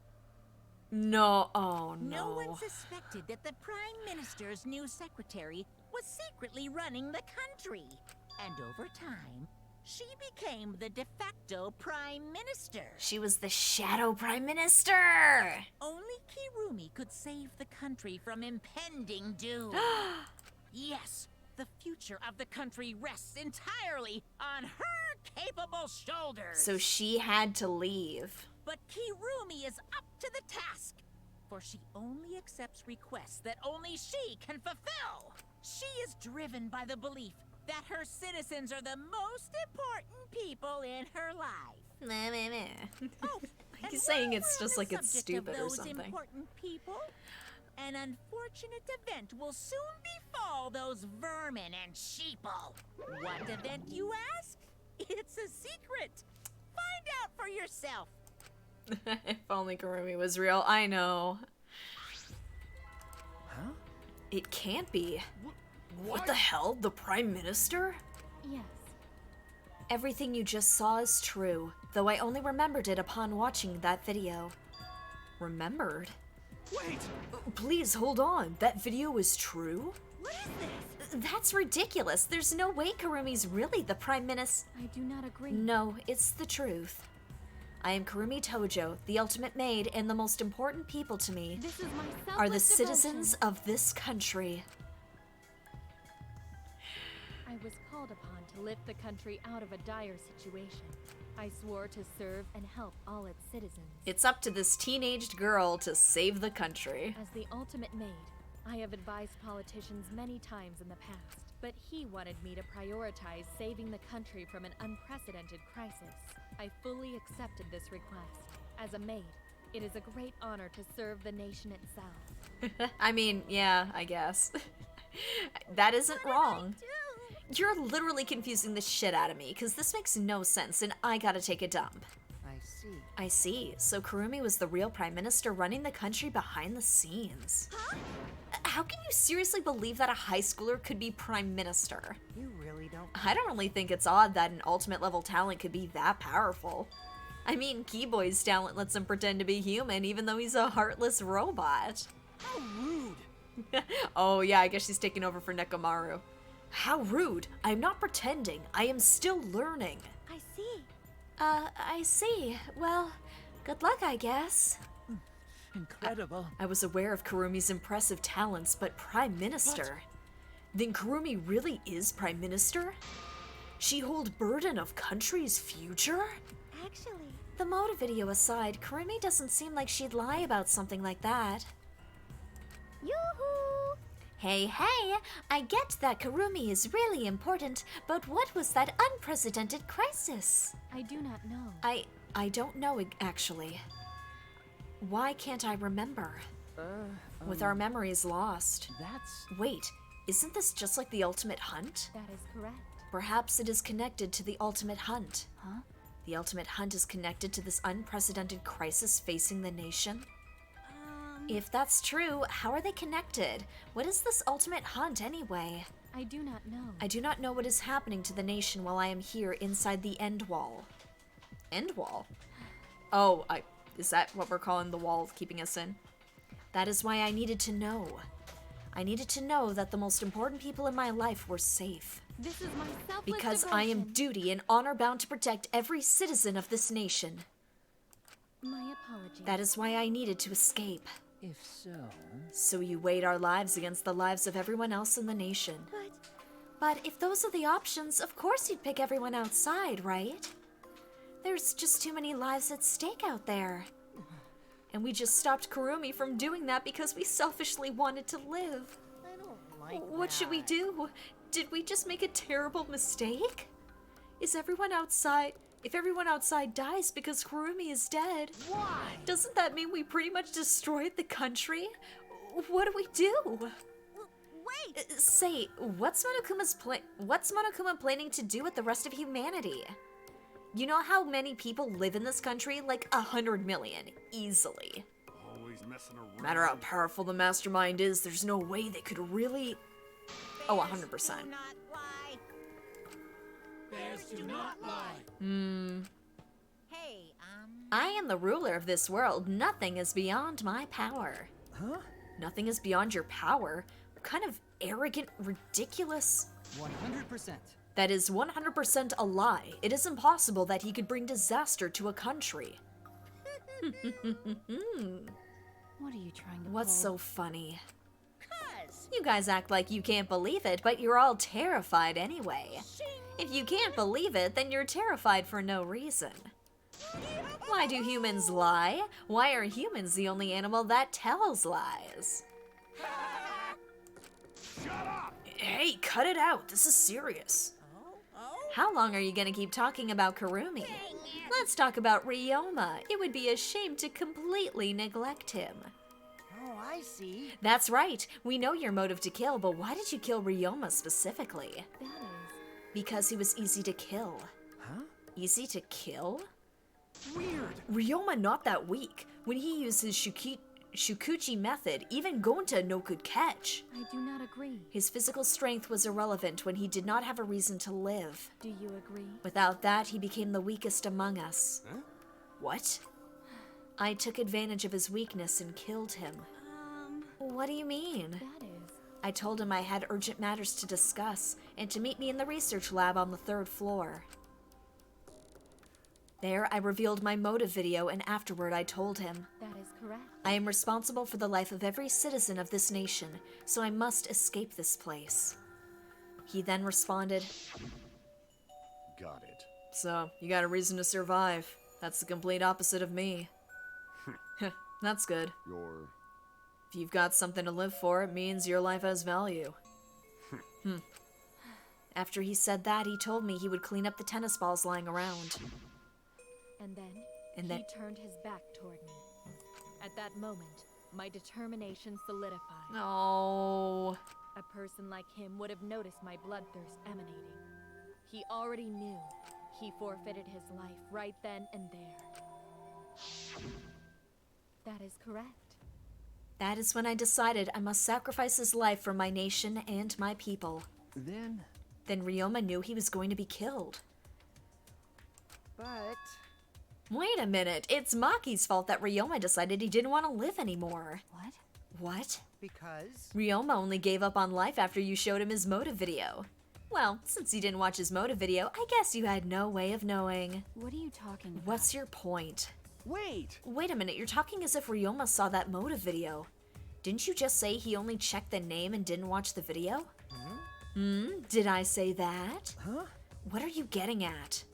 No, oh no. No one suspected that the Prime Minister's new secretary was secretly running the country. And over time, she became the de facto Prime Minister. She was the Shadow Prime Minister! Only Kirumi could save the country from impending doom. Yes, the future of the country rests entirely on her capable shoulders. So she had to leave. But Kirumi is up to the task, for she only accepts requests that only she can fulfill. She is driven by the belief that her citizens are the most important people in her life. Oh, He's saying it's just like it's subject of stupid or those something. Important people, an unfortunate event will soon befall those vermin and sheeple. What event, you ask? It's a secret. Find out for yourself. If only Kurumi was real. I know. Huh? It can't be. What the hell? The Prime Minister? Yes. Everything you just saw is true, though I only remembered it upon watching that video. Remembered? Wait! Please hold on. That video is true? What is this? That's ridiculous. There's no way Kurumi's really the Prime Minister. I do not agree. No, it's the truth. I am Kurumi Tojo, the ultimate maid, and the most important people to me This is my selfless are the devotion. citizens of this country. I was called upon to lift the country out of a dire situation. I swore to serve and help all its citizens. It's up to this teenaged girl to save the country. As the ultimate maid, I have advised politicians many times in the past, but he wanted me to prioritize saving the country from an unprecedented crisis. I fully accepted this request. As a maid, it is a great honor to serve the nation itself. I mean, yeah, I guess. That isn't wrong. You're literally confusing the shit out of me, because this makes no sense, and I gotta take a dump. I see. I see. So Kurumi was the real Prime Minister running the country behind the scenes. Huh? How can you seriously believe that a high schooler could be Prime Minister? You really don't. I don't really think it's odd that an ultimate level talent could be that powerful. I mean, Keyboy's talent lets him pretend to be human even though he's a heartless robot. How rude! Oh yeah, I guess she's taking over for Nekomaru. How rude. I'm not pretending. I am still learning. I see. I see. Well, good luck, I guess. Incredible. I was aware of Kurumi's impressive talents, but Prime Minister? Then Kurumi really is Prime Minister? She hold burden of country's future? Actually, The motive video aside, Kurumi doesn't seem like she'd lie about something like that. Yoo-hoo! Hey, I get that Kurumi is really important, but what was that unprecedented crisis? I do not know. I don't know, actually. Why can't I remember? With our memories lost. That's... Wait, isn't this just like the Ultimate Hunt? That is correct. Perhaps it is connected to the Ultimate Hunt. Huh? The Ultimate Hunt is connected to this unprecedented crisis facing the nation? If that's true, how are they connected? What is this Ultimate Hunt anyway? I do not know. I do not know what is happening to the nation while I am here inside the End Wall. End Wall? Oh, is that what we're calling the wall keeping us in? That is why I needed to know. I needed to know that the most important people in my life were safe. This is my selfless Because I am devotion. duty and honor bound to protect every citizen of this nation. My apologies. That is why I needed to escape. If so... So you weighed our lives against the lives of everyone else in the nation. But if those are the options, of course you'd pick everyone outside, right? There's just too many lives at stake out there. And we just stopped Kurumi from doing that because we selfishly wanted to live. I don't like What should we do? Did we just make a terrible mistake? Is everyone outside... If everyone outside dies because Kurumi is dead... Why? Doesn't that mean we pretty much destroyed the country? What do we do? well, wait! Say, what's Monokuma planning to do with the rest of humanity? You know how many people live in this country? Like 100 million, easily. Always messing around. No matter how powerful the mastermind is, there's no way they could really... Oh, 100%. Do not lie. Bears do not lie. Hey, I am the ruler of this world. Nothing is beyond my power. Huh? Nothing is beyond your power? What kind of arrogant, ridiculous... 100%. That is 100% a lie. It is impossible that he could bring disaster to a country. What are you trying to What's pull? so funny? 'cause You guys act like you can't believe it, but you're all terrified anyway. If you can't believe it, then you're terrified for no reason. Why do humans lie? Why are humans the only animal that tells lies? Shut up! Hey, cut it out. This is serious. How long are you gonna keep talking about Karumi? Let's talk about Ryoma. It would be a shame to completely neglect him. Oh, I see. That's right. We know your motive to kill, but why did you kill Ryoma specifically? That is... Because he was easy to kill. Huh? Easy to kill? Weird. Ryoma not that weak. When he used his Shukuchi method, even Gonta no could catch. I do not agree. His physical strength was irrelevant when he did not have a reason to live. Do you agree? Without that, he became the weakest among us. Huh? What? I took advantage of his weakness and killed him. What do you mean? That is... I told him I had urgent matters to discuss and to meet me in the research lab on the 3rd floor. There, I revealed my motive video, and afterward I told him, That is correct. I am responsible for the life of every citizen of this nation, so I must escape this place. He then responded, Got it. So, you got a reason to survive. That's the complete opposite of me. That's good. Your... If you've got something to live for, it means your life has value. After he said that, he told me he would clean up the tennis balls lying around. And then he turned his back toward me. At that moment, my determination solidified. Oh. A person like him would have noticed my bloodthirst emanating. He already knew. He forfeited his life right then and there. That is correct. That is when I decided I must sacrifice his life for my nation and my people. Then Ryoma knew he was going to be killed. But... Wait a minute, it's Maki's fault that Ryoma decided he didn't want to live anymore. What? What? Because... Ryoma only gave up on life after you showed him his motive video. Well, since you didn't watch his motive video, I guess you had no way of knowing. What are you talking about? What's your point? wait. Wait a minute, you're talking as if Ryoma saw that motive video. Didn't you just say he only checked the name and didn't watch the video? Did I say that? Huh? What are you getting at?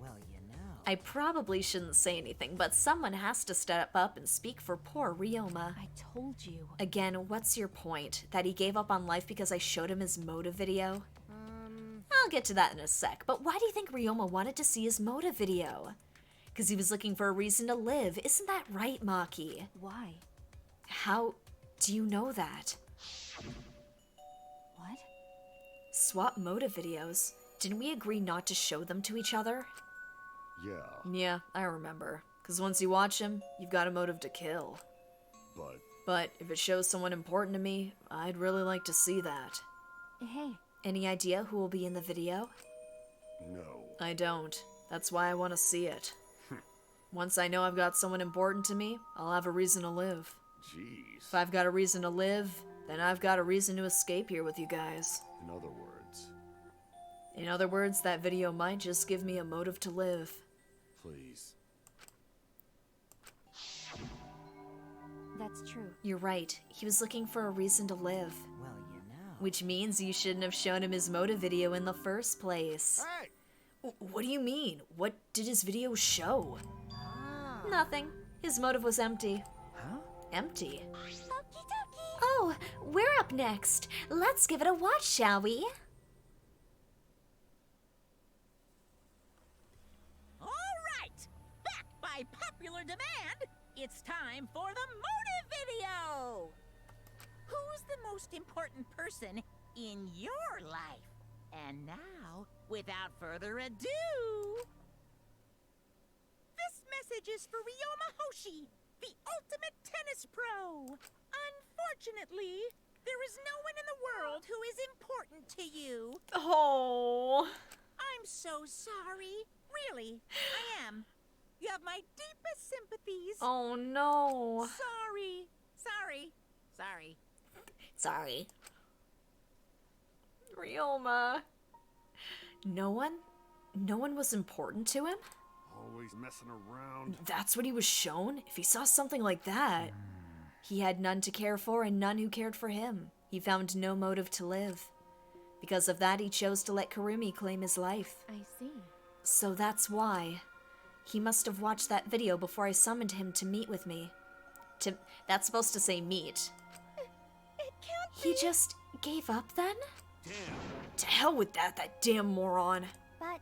Well, you know... I probably shouldn't say anything, but someone has to step up and speak for poor Ryoma. I told you. Again, what's your point? That he gave up on life because I showed him his motive video? I'll get to that in a sec, but why do you think Ryoma wanted to see his motive video? Because he was looking for a reason to live. Isn't that right, Maki? Why? How do you know that? What? Swap motive videos. Didn't we agree not to show them to each other? Yeah, Yeah, I remember. Because once you watch him, you've got a motive to kill. But if it shows someone important to me, I'd really like to see that. Hey. Any idea who will be in the video? No. I don't. That's why I want to see it. Once I know I've got someone important to me, I'll have a reason to live. Jeez. If I've got a reason to live, then I've got a reason to escape here with you guys. In other words, In other words, that video might just give me a motive to live. please. That's true. You're right. He was looking for a reason to live. Well, you know... Which means you shouldn't have shown him his motive video in the first place. Hey! What do you mean? What did his video show? Ah. Nothing. His motive was empty. Huh? Empty. Okie dokie. Oh, we're up next. Let's give it a watch, shall we? All right! Back by popular demand, it's time for the motive video! Who's the most important person in your life. And now, without further ado, this message is for Ryoma Hoshi, the ultimate tennis pro. Unfortunately, there is no one in the world who is important to you. Oh. I'm so sorry. Really, I am. You have my deepest sympathies. Oh no. Sorry. Sorry. Sorry. Sorry. Ryoma. No one was important to him? Always messing around. That's what he was shown? If he saw something like that, he had none to care for and none who cared for him. He found no motive to live. Because of that, he chose to let Kurumi claim his life. I see. So that's why. He must have watched that video before I summoned him to meet with me. That's supposed to say meet. It can't He just gave up then? Damn. To hell with that damn moron. But...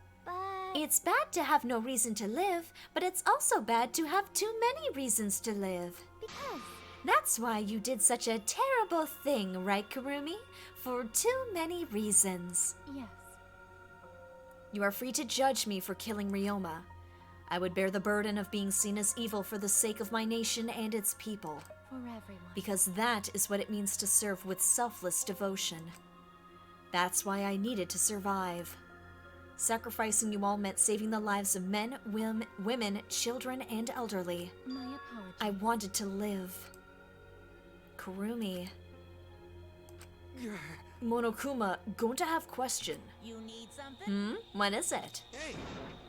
It's bad to have no reason to live, but it's also bad to have too many reasons to live. Because... That's why you did such a terrible thing, right, Kurumi? For too many reasons. Yes. You are free to judge me for killing Ryoma. I would bear the burden of being seen as evil for the sake of my nation and its people. For everyone. Because that is what it means to serve with selfless devotion. That's why I needed to survive. Sacrificing you all meant saving the lives of men, women, children, and elderly. My apologies. I wanted to live. Kurumi. Monokuma, Gonta have question. You need something? What is it? Hey!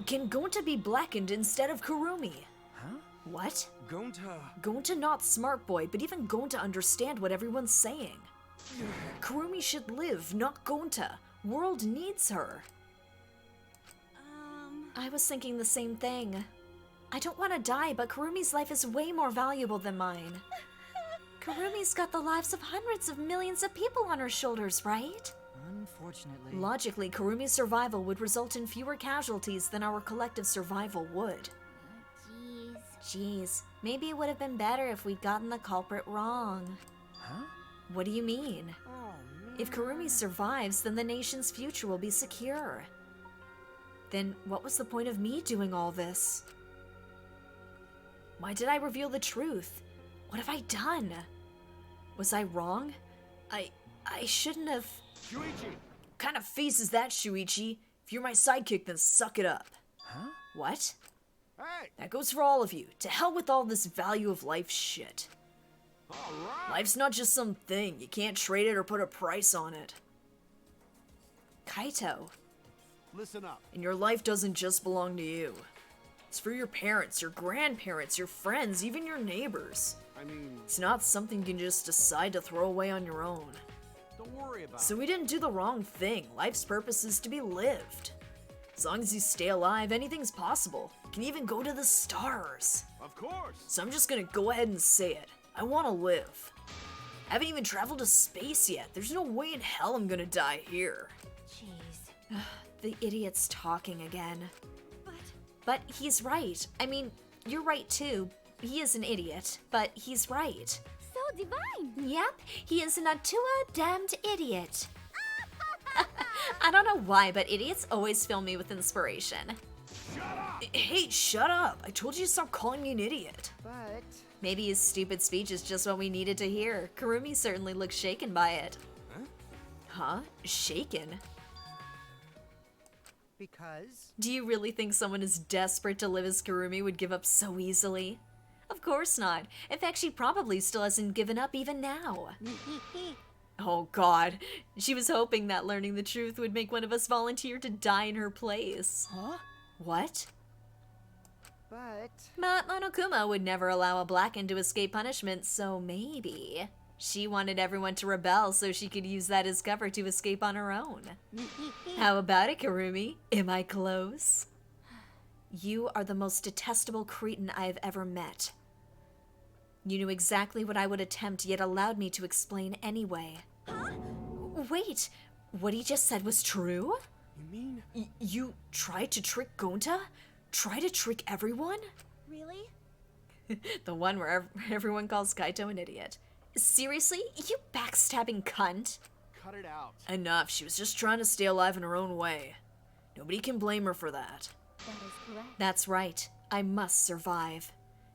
Can Gonta be blackened instead of Kurumi? Huh? What? Gonta... Gonta not smart boy, but even Gonta understand what everyone's saying. Kurumi should live, not Gonta. World needs her. I was thinking the same thing. I don't want to die, but Kurumi's life is way more valuable than mine. Kurumi's got the lives of hundreds of millions of people on her shoulders, right? Unfortunately. Logically, Kurumi's survival would result in fewer casualties than our collective survival would. Jeez, maybe it would have been better if we'd gotten the culprit wrong. Huh? What do you mean? If Kurumi survives, then the nation's future will be secure. Then what was the point of me doing all this? Why did I reveal the truth? What have I done? Was I wrong? I shouldn't have... Shuichi! What kind of face is that, Shuichi? If you're my sidekick, then suck it up. Huh? What? Hey! That goes for all of you. To hell with all this value of life shit. Alright! Life's not just some thing. You can't trade it or put a price on it. Kaito. Listen up. And your life doesn't just belong to you. It's for your parents, your grandparents, your friends, even your neighbors. I mean... It's not something you can just decide to throw away on your own. Don't worry about it. So we didn't do the wrong thing. Life's purpose is to be lived. As long as you stay alive, anything's possible. You can even go to the stars. Of course! So I'm just gonna go ahead and say it. I wanna live. I haven't even traveled to space yet. There's no way in hell I'm gonna die here. Jeez. The idiot's talking again. But he's right. I mean, you're right too. He is an idiot, but he's right. So divine! Yep, he is an damned idiot. I don't know why, but idiots always fill me with inspiration. Shut up! Hey, shut up! I told you to stop calling me an idiot. But... Maybe his stupid speech is just what we needed to hear. Kurumi certainly looks shaken by it. Huh? Shaken? Because... Do you really think someone as desperate to live as Kurumi would give up so easily? Of course not. In fact, she probably still hasn't given up even now. Oh god. She was hoping that learning the truth would make one of us volunteer to die in her place. Huh? What? But Monokuma would never allow a Blackened to escape punishment, so maybe. She wanted everyone to rebel so she could use that as cover to escape on her own. How about it, Kurumi? Am I close? You are the most detestable cretin I have ever met. You knew exactly what I would attempt, yet allowed me to explain anyway. Huh? Wait, what he just said was true? You mean? You tried to trick Gonta? Try to trick everyone? Really? The one where everyone calls Kaito an idiot. Seriously? You backstabbing cunt? Cut it out. Enough. She was just trying to stay alive in her own way. Nobody can blame her for that. That is correct. That's right. I must survive.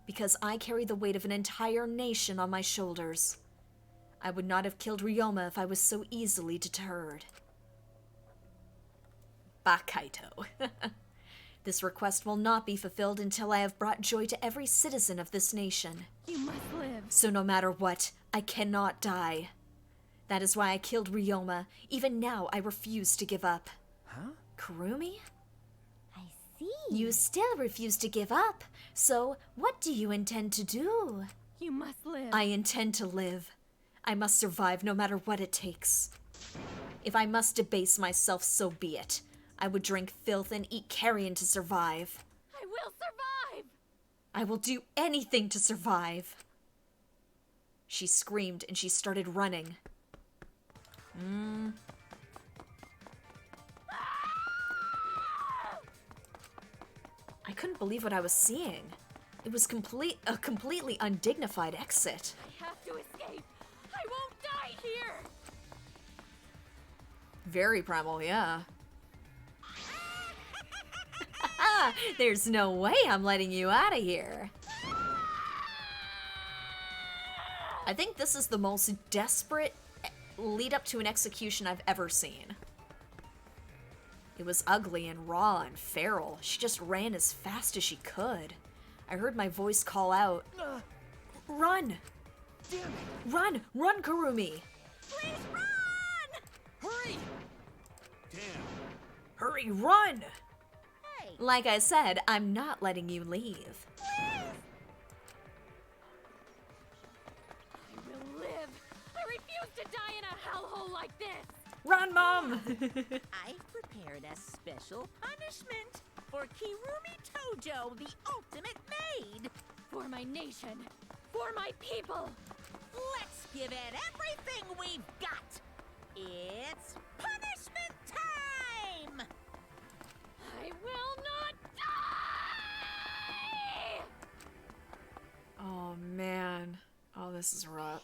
Because I carry the weight of an entire nation on my shoulders. I would not have killed Ryoma if I was so easily deterred. Bakaito. This request will not be fulfilled until I have brought joy to every citizen of this nation. You must live. So no matter what, I cannot die. That is why I killed Ryoma. Even now, I refuse to give up. Huh? Kurumi? I see. You still refuse to give up. So, what do you intend to do? You must live. I intend to live. I must survive no matter what it takes. If I must debase myself, so be it. I would drink filth and eat carrion to survive. I will survive! I will do anything to survive. She screamed and she started running. I couldn't believe what I was seeing. It was a completely undignified exit. I have to escape. I won't die here. Very primal, yeah. There's no way I'm letting you out of here. I think this is the most desperate lead up to an execution I've ever seen. It was ugly and raw and feral. She just ran as fast as she could. I heard my voice call out, "Run! Damn it! Run! Run, Kurumi! Please run! Hurry! Damn. Hurry, run!" Hey, Like I said, I'm not letting you leave. I will live. I refuse to die in a hellhole like this. Run, Mom! I've prepared a special punishment for Kirumi Tojo, the ultimate maid. For my nation. For my people. Let's give it everything we've got. It's punishment time! I will not die! Oh, man. Oh, this is rough.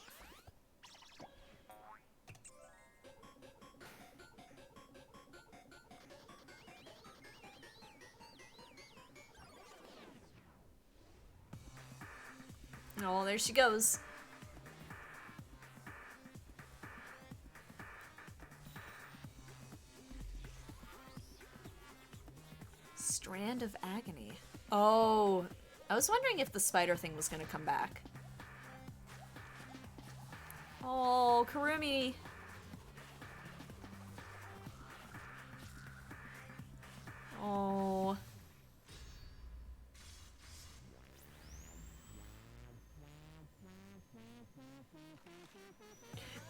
Oh, there she goes. Strand of Agony. Oh, I was wondering if the spider thing was gonna come back. Oh, Kurumi. Oh.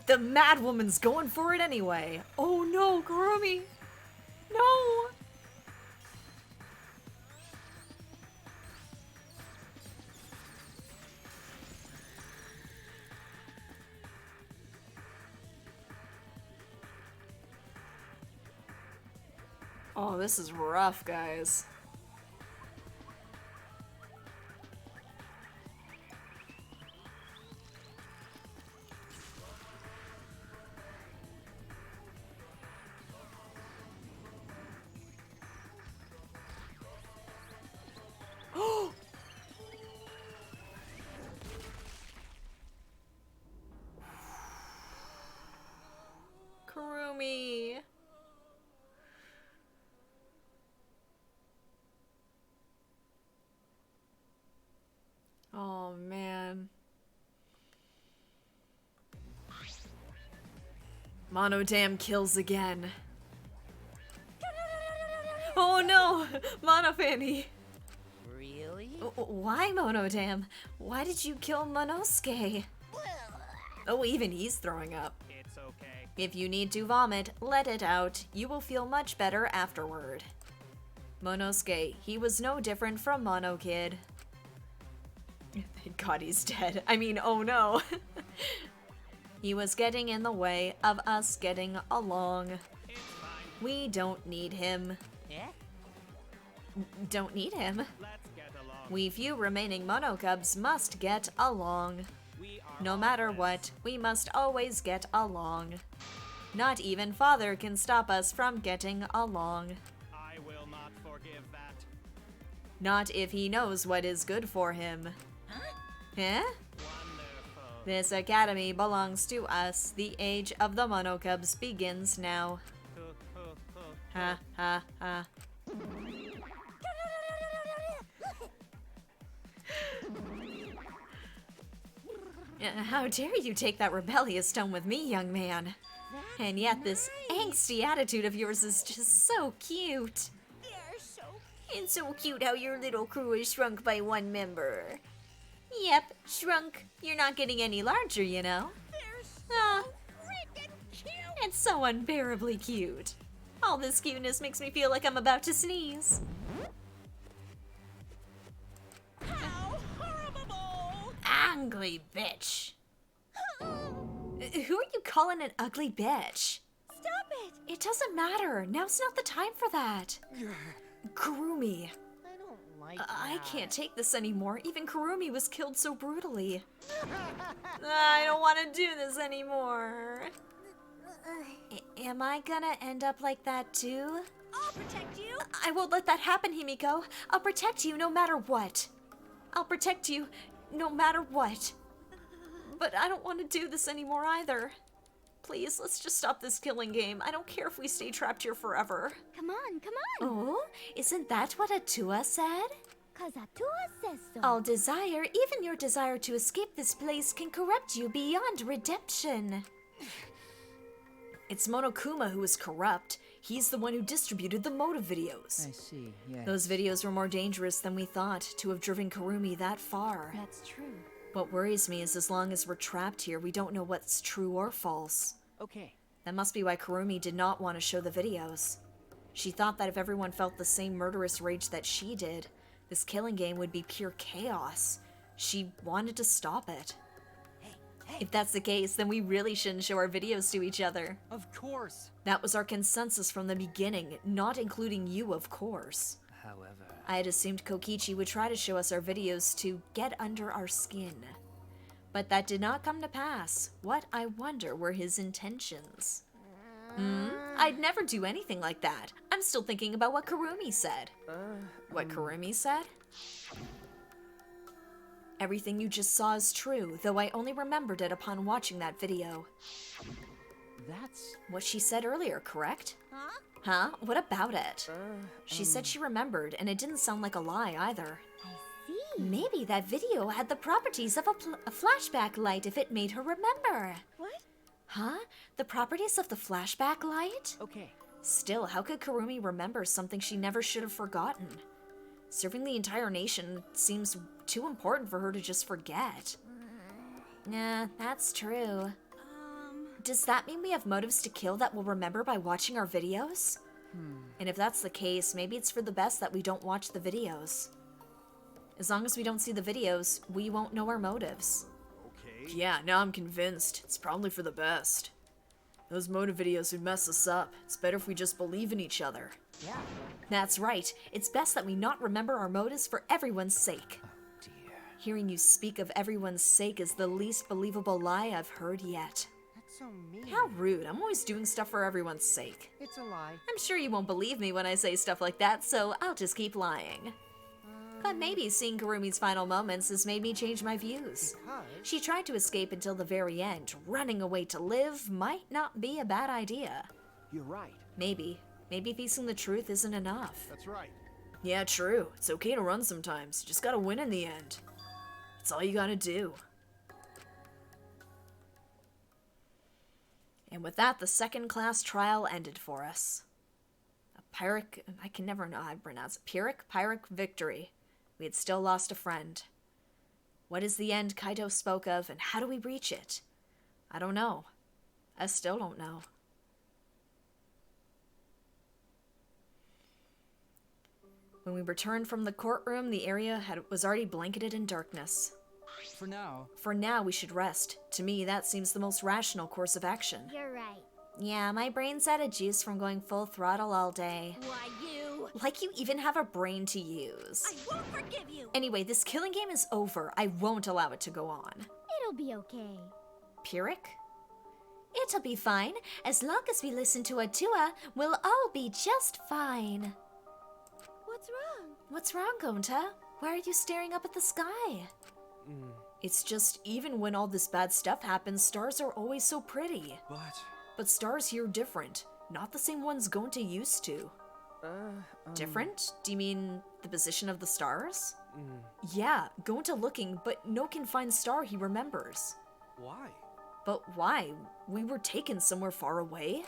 The mad woman's going for it anyway. Oh no, Kurumi. No. Oh, this is rough, guys. Kurumi. Oh, man. Monodam kills again. Oh no! Monofanny! Really? Why, Monodam? Why did you kill Monosuke? Oh, even he's throwing up. It's okay. If you need to vomit, let it out. You will feel much better afterward. Monosuke, he was no different from Mono Kid. Thank God he's dead. I mean, oh no. He was getting in the way of us getting along. We don't need him. Yeah? Don't need him. Let's get along. We few remaining Monokubs must get along. We are No matter what, we must always get along. Not even Father can stop us from getting along. I will not forgive that. Not if he knows what is good for him. Huh? This academy belongs to us. The age of the Monokubs begins now. Ha ha ha. How dare you take that rebellious tone with me, young man? And yet this angsty attitude of yours is just so cute. It's so cute how your little crew is shrunk by one member. Yep, shrunk. You're not getting any larger, you know. It's so unbearably cute. All this cuteness makes me feel like I'm about to sneeze. How horrible! Ugly bitch. Who are you calling an ugly bitch? Stop it! It doesn't matter. Now's not the time for that. Kurumi. I don't like I can't take this anymore. Even Kurumi was killed so brutally. I don't want to do this anymore. Am I gonna end up like that too? I'll protect you! I won't let that happen, Himiko. I'll protect you no matter what. I'll protect you no matter what. But I don't want to do this anymore either. Please, let's just stop this killing game. I don't care if we stay trapped here forever. Come on, come on! Oh, isn't that what Atua said? 'Cause Atua says so. All desire, even your desire to escape this place, can corrupt you beyond redemption. It's Monokuma who is corrupt. He's the one who distributed the motive videos. I see, yes. Those videos were more dangerous than we thought to have driven Kurumi that far. That's true. What worries me is as long as we're trapped here, we don't know what's true or false. Okay. That must be why Kurumi did not want to show the videos. She thought that if everyone felt the same murderous rage that she did, this killing game would be pure chaos. She wanted to stop it. If that's the case, then we really shouldn't show our videos to each other. Of course. That was our consensus from the beginning, not including you, of course. However, I had assumed Kokichi would try to show us our videos to get under our skin. But that did not come to pass. What, I wonder, were his intentions? I'd never do anything like that. I'm still thinking about what Kurumi said. What Kurumi said? Everything you just saw is true, though I only remembered it upon watching that video. that's... What she said earlier, correct? Huh? Huh? What about it? She said she remembered, and it didn't sound like a lie either. I see. Maybe that video had the properties of a flashback light if it made her remember. What? Huh? The properties of the flashback light? Okay. Still, how could Kurumi remember something she never should have forgotten? Serving the entire nation seems too important for her to just forget. Nah, that's true. Does that mean we have motives to kill that we'll remember by watching our videos? And if that's the case, maybe it's for the best that we don't watch the videos. As long as we don't see the videos, we won't know our motives. Okay. Yeah, now I'm convinced. It's probably for the best. Those motive videos would mess us up. It's better if we just believe in each other. Yeah. That's right. It's best that we not remember our motives for everyone's sake. Dear. Hearing you speak of everyone's sake is the least believable lie I've heard yet. That's so mean. How rude. I'm always doing stuff for everyone's sake. It's a lie. I'm sure you won't believe me when I say stuff like that, so I'll just keep lying. But maybe seeing Kurumi's final moments has made me change my views. Because... She tried to escape until the very end. Running away to live might not be a bad idea. You're right. Maybe. Maybe facing the truth isn't enough. That's right. Yeah, true. It's okay to run sometimes. You just gotta win in the end. That's all you gotta do. And with that, the second class trial ended for us. A Pyrrhic... I can never know how to pronounce it. Pyrrhic victory. We had still lost a friend. What is the end Kaito spoke of, and how do we reach it? I don't know. I still don't know. When we returned from the courtroom, the area was already blanketed in darkness. For now. For now, we should rest. To me, that seems the most rational course of action. You're right. Yeah, my brain's out of juice from going full throttle all day. Why, you? Like you even have a brain to use. I won't forgive you! Anyway, this killing game is over. I won't allow it to go on. it'll be okay. Pyrrhic? It'll be fine. As long as we listen to Atua, we'll all be just fine. What's wrong? What's wrong, Gonta? Why are you staring up at the sky? It's just, even when all this bad stuff happens, stars are always so pretty. But stars here are different. Not the same ones Gonta used to. Different? Do you mean the position of the stars? Yeah, Gonta looking, but no confined star he remembers. Why? But why? We were taken somewhere far away?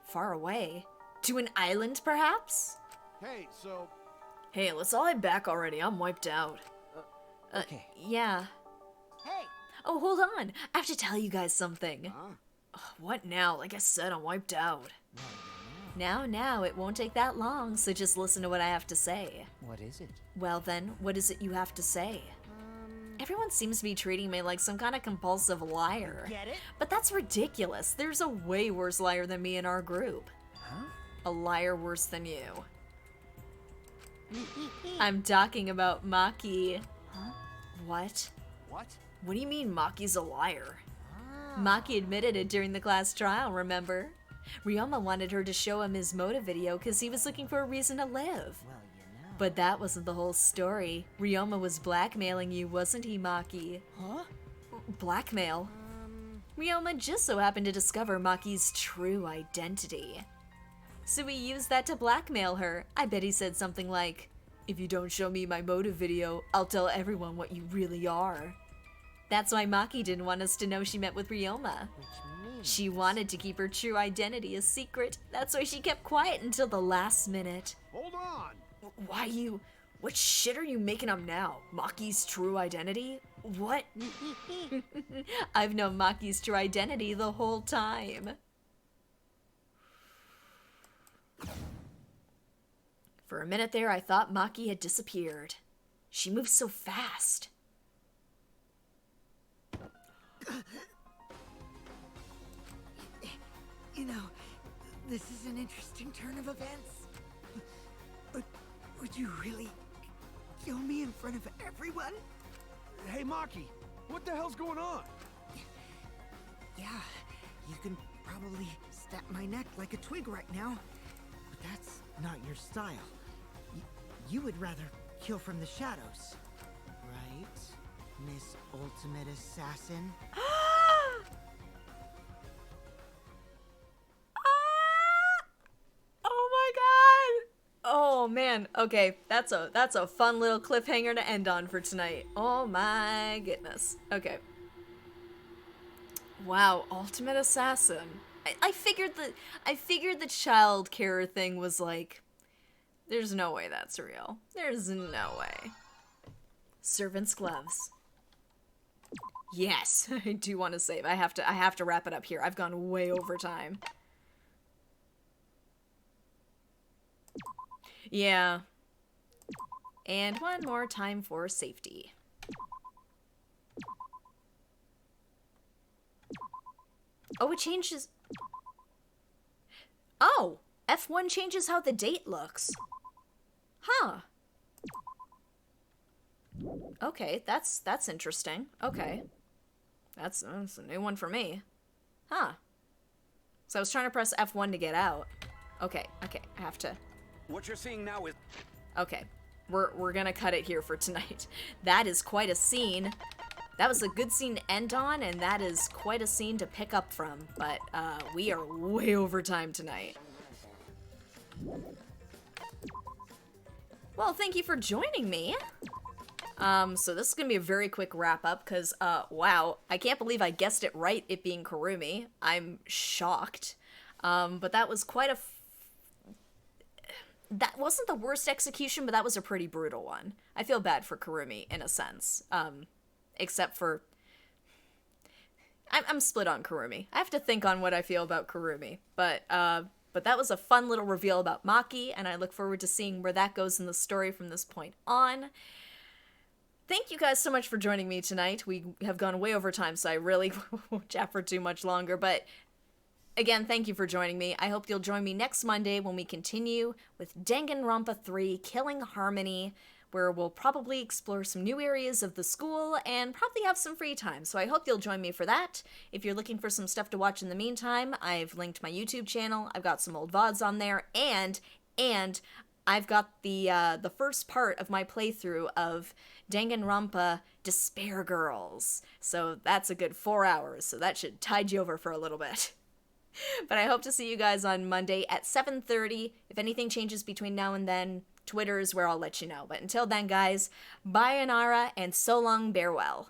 Far away? To an island, perhaps? Hey, so... Hey, let's all head back already. I'm wiped out. Okay. Yeah. Hey! Oh, hold on. I have to tell you guys something. What now? Like I said, I'm wiped out. Now, it won't take that long, so just listen to what I have to say. What is it? Well then, what is it you have to say? Everyone seems to be treating me like some kind of compulsive liar. Get it? But that's ridiculous. There's a way worse liar than me in our group. Huh? A liar worse than you. I'm talking about Maki. Huh? What? What? What do you mean Maki's a liar? Maki admitted it during the class trial, remember? Ryoma wanted her to show him his motive video because he was looking for a reason to live. Well, you know. But that wasn't the whole story. Ryoma was blackmailing you, wasn't he, Maki? Huh? Blackmail? Ryoma just so happened to discover Maki's true identity. So he used that to blackmail her. I bet he said something like, "If you don't show me my motive video, I'll tell everyone what you really are." That's why Maki didn't want us to know she met with Ryoma. Which means... She wanted to keep her true identity a secret. That's why she kept quiet until the last minute. Hold on! What shit are you making up now? Maki's true identity? What? I've known Maki's true identity the whole time. For a minute there, I thought Maki had disappeared. She moves so fast. You know, this is an interesting turn of events. But would you really kill me in front of everyone? Hey, Maki, what the hell's going on? Yeah, you can probably snap my neck like a twig right now, but that's not your style. You would rather kill from the shadows, right, Miss Ultimate Assassin? Oh my god! Oh man, okay, that's a fun little cliffhanger to end on for tonight. Oh my goodness. Okay. Wow, Ultimate Assassin. I figured the child care thing was like, there's no way that's real. There's no way. Servant's gloves. Yes, I do want to save. I have to wrap it up here. I've gone way over time. Yeah. And one more time for safety. Oh, it changes. Oh, F1 changes how the date looks. Huh. Okay, that's interesting. Okay. That's a new one for me. Huh. So I was trying to press F1 to get out. Okay, I have to. What you're seeing now is... Okay, we're gonna cut it here for tonight. That is quite a scene. That was a good scene to end on, and that is quite a scene to pick up from. But we are way over time tonight. Well, thank you for joining me. So this is gonna be a very quick wrap up, because, wow, I can't believe I guessed it right, it being Kurumi. I'm shocked. But that was quite a... That wasn't the worst execution, but that was a pretty brutal one. I feel bad for Kurumi, in a sense. Except for... I'm split on Kurumi. I have to think on what I feel about Kurumi. But that was a fun little reveal about Maki, and I look forward to seeing where that goes in the story from this point on. Thank you guys so much for joining me tonight. We have gone way over time, so I really won't chat for too much longer, but again, thank you for joining me. I hope you'll join me next Monday when we continue with Danganronpa 3, Killing Harmony, where we'll probably explore some new areas of the school and probably have some free time. So I hope you'll join me for that. If you're looking for some stuff to watch in the meantime, I've linked my YouTube channel. I've got some old VODs on there, and I've got the first part of my playthrough of Danganronpa Despair Girls. So that's a good 4 hours, so that should tide you over for a little bit. But I hope to see you guys on Monday at 7:30. If anything changes between now and then, Twitter is where I'll let you know. But until then, guys, bye Anara, and so long, bear well.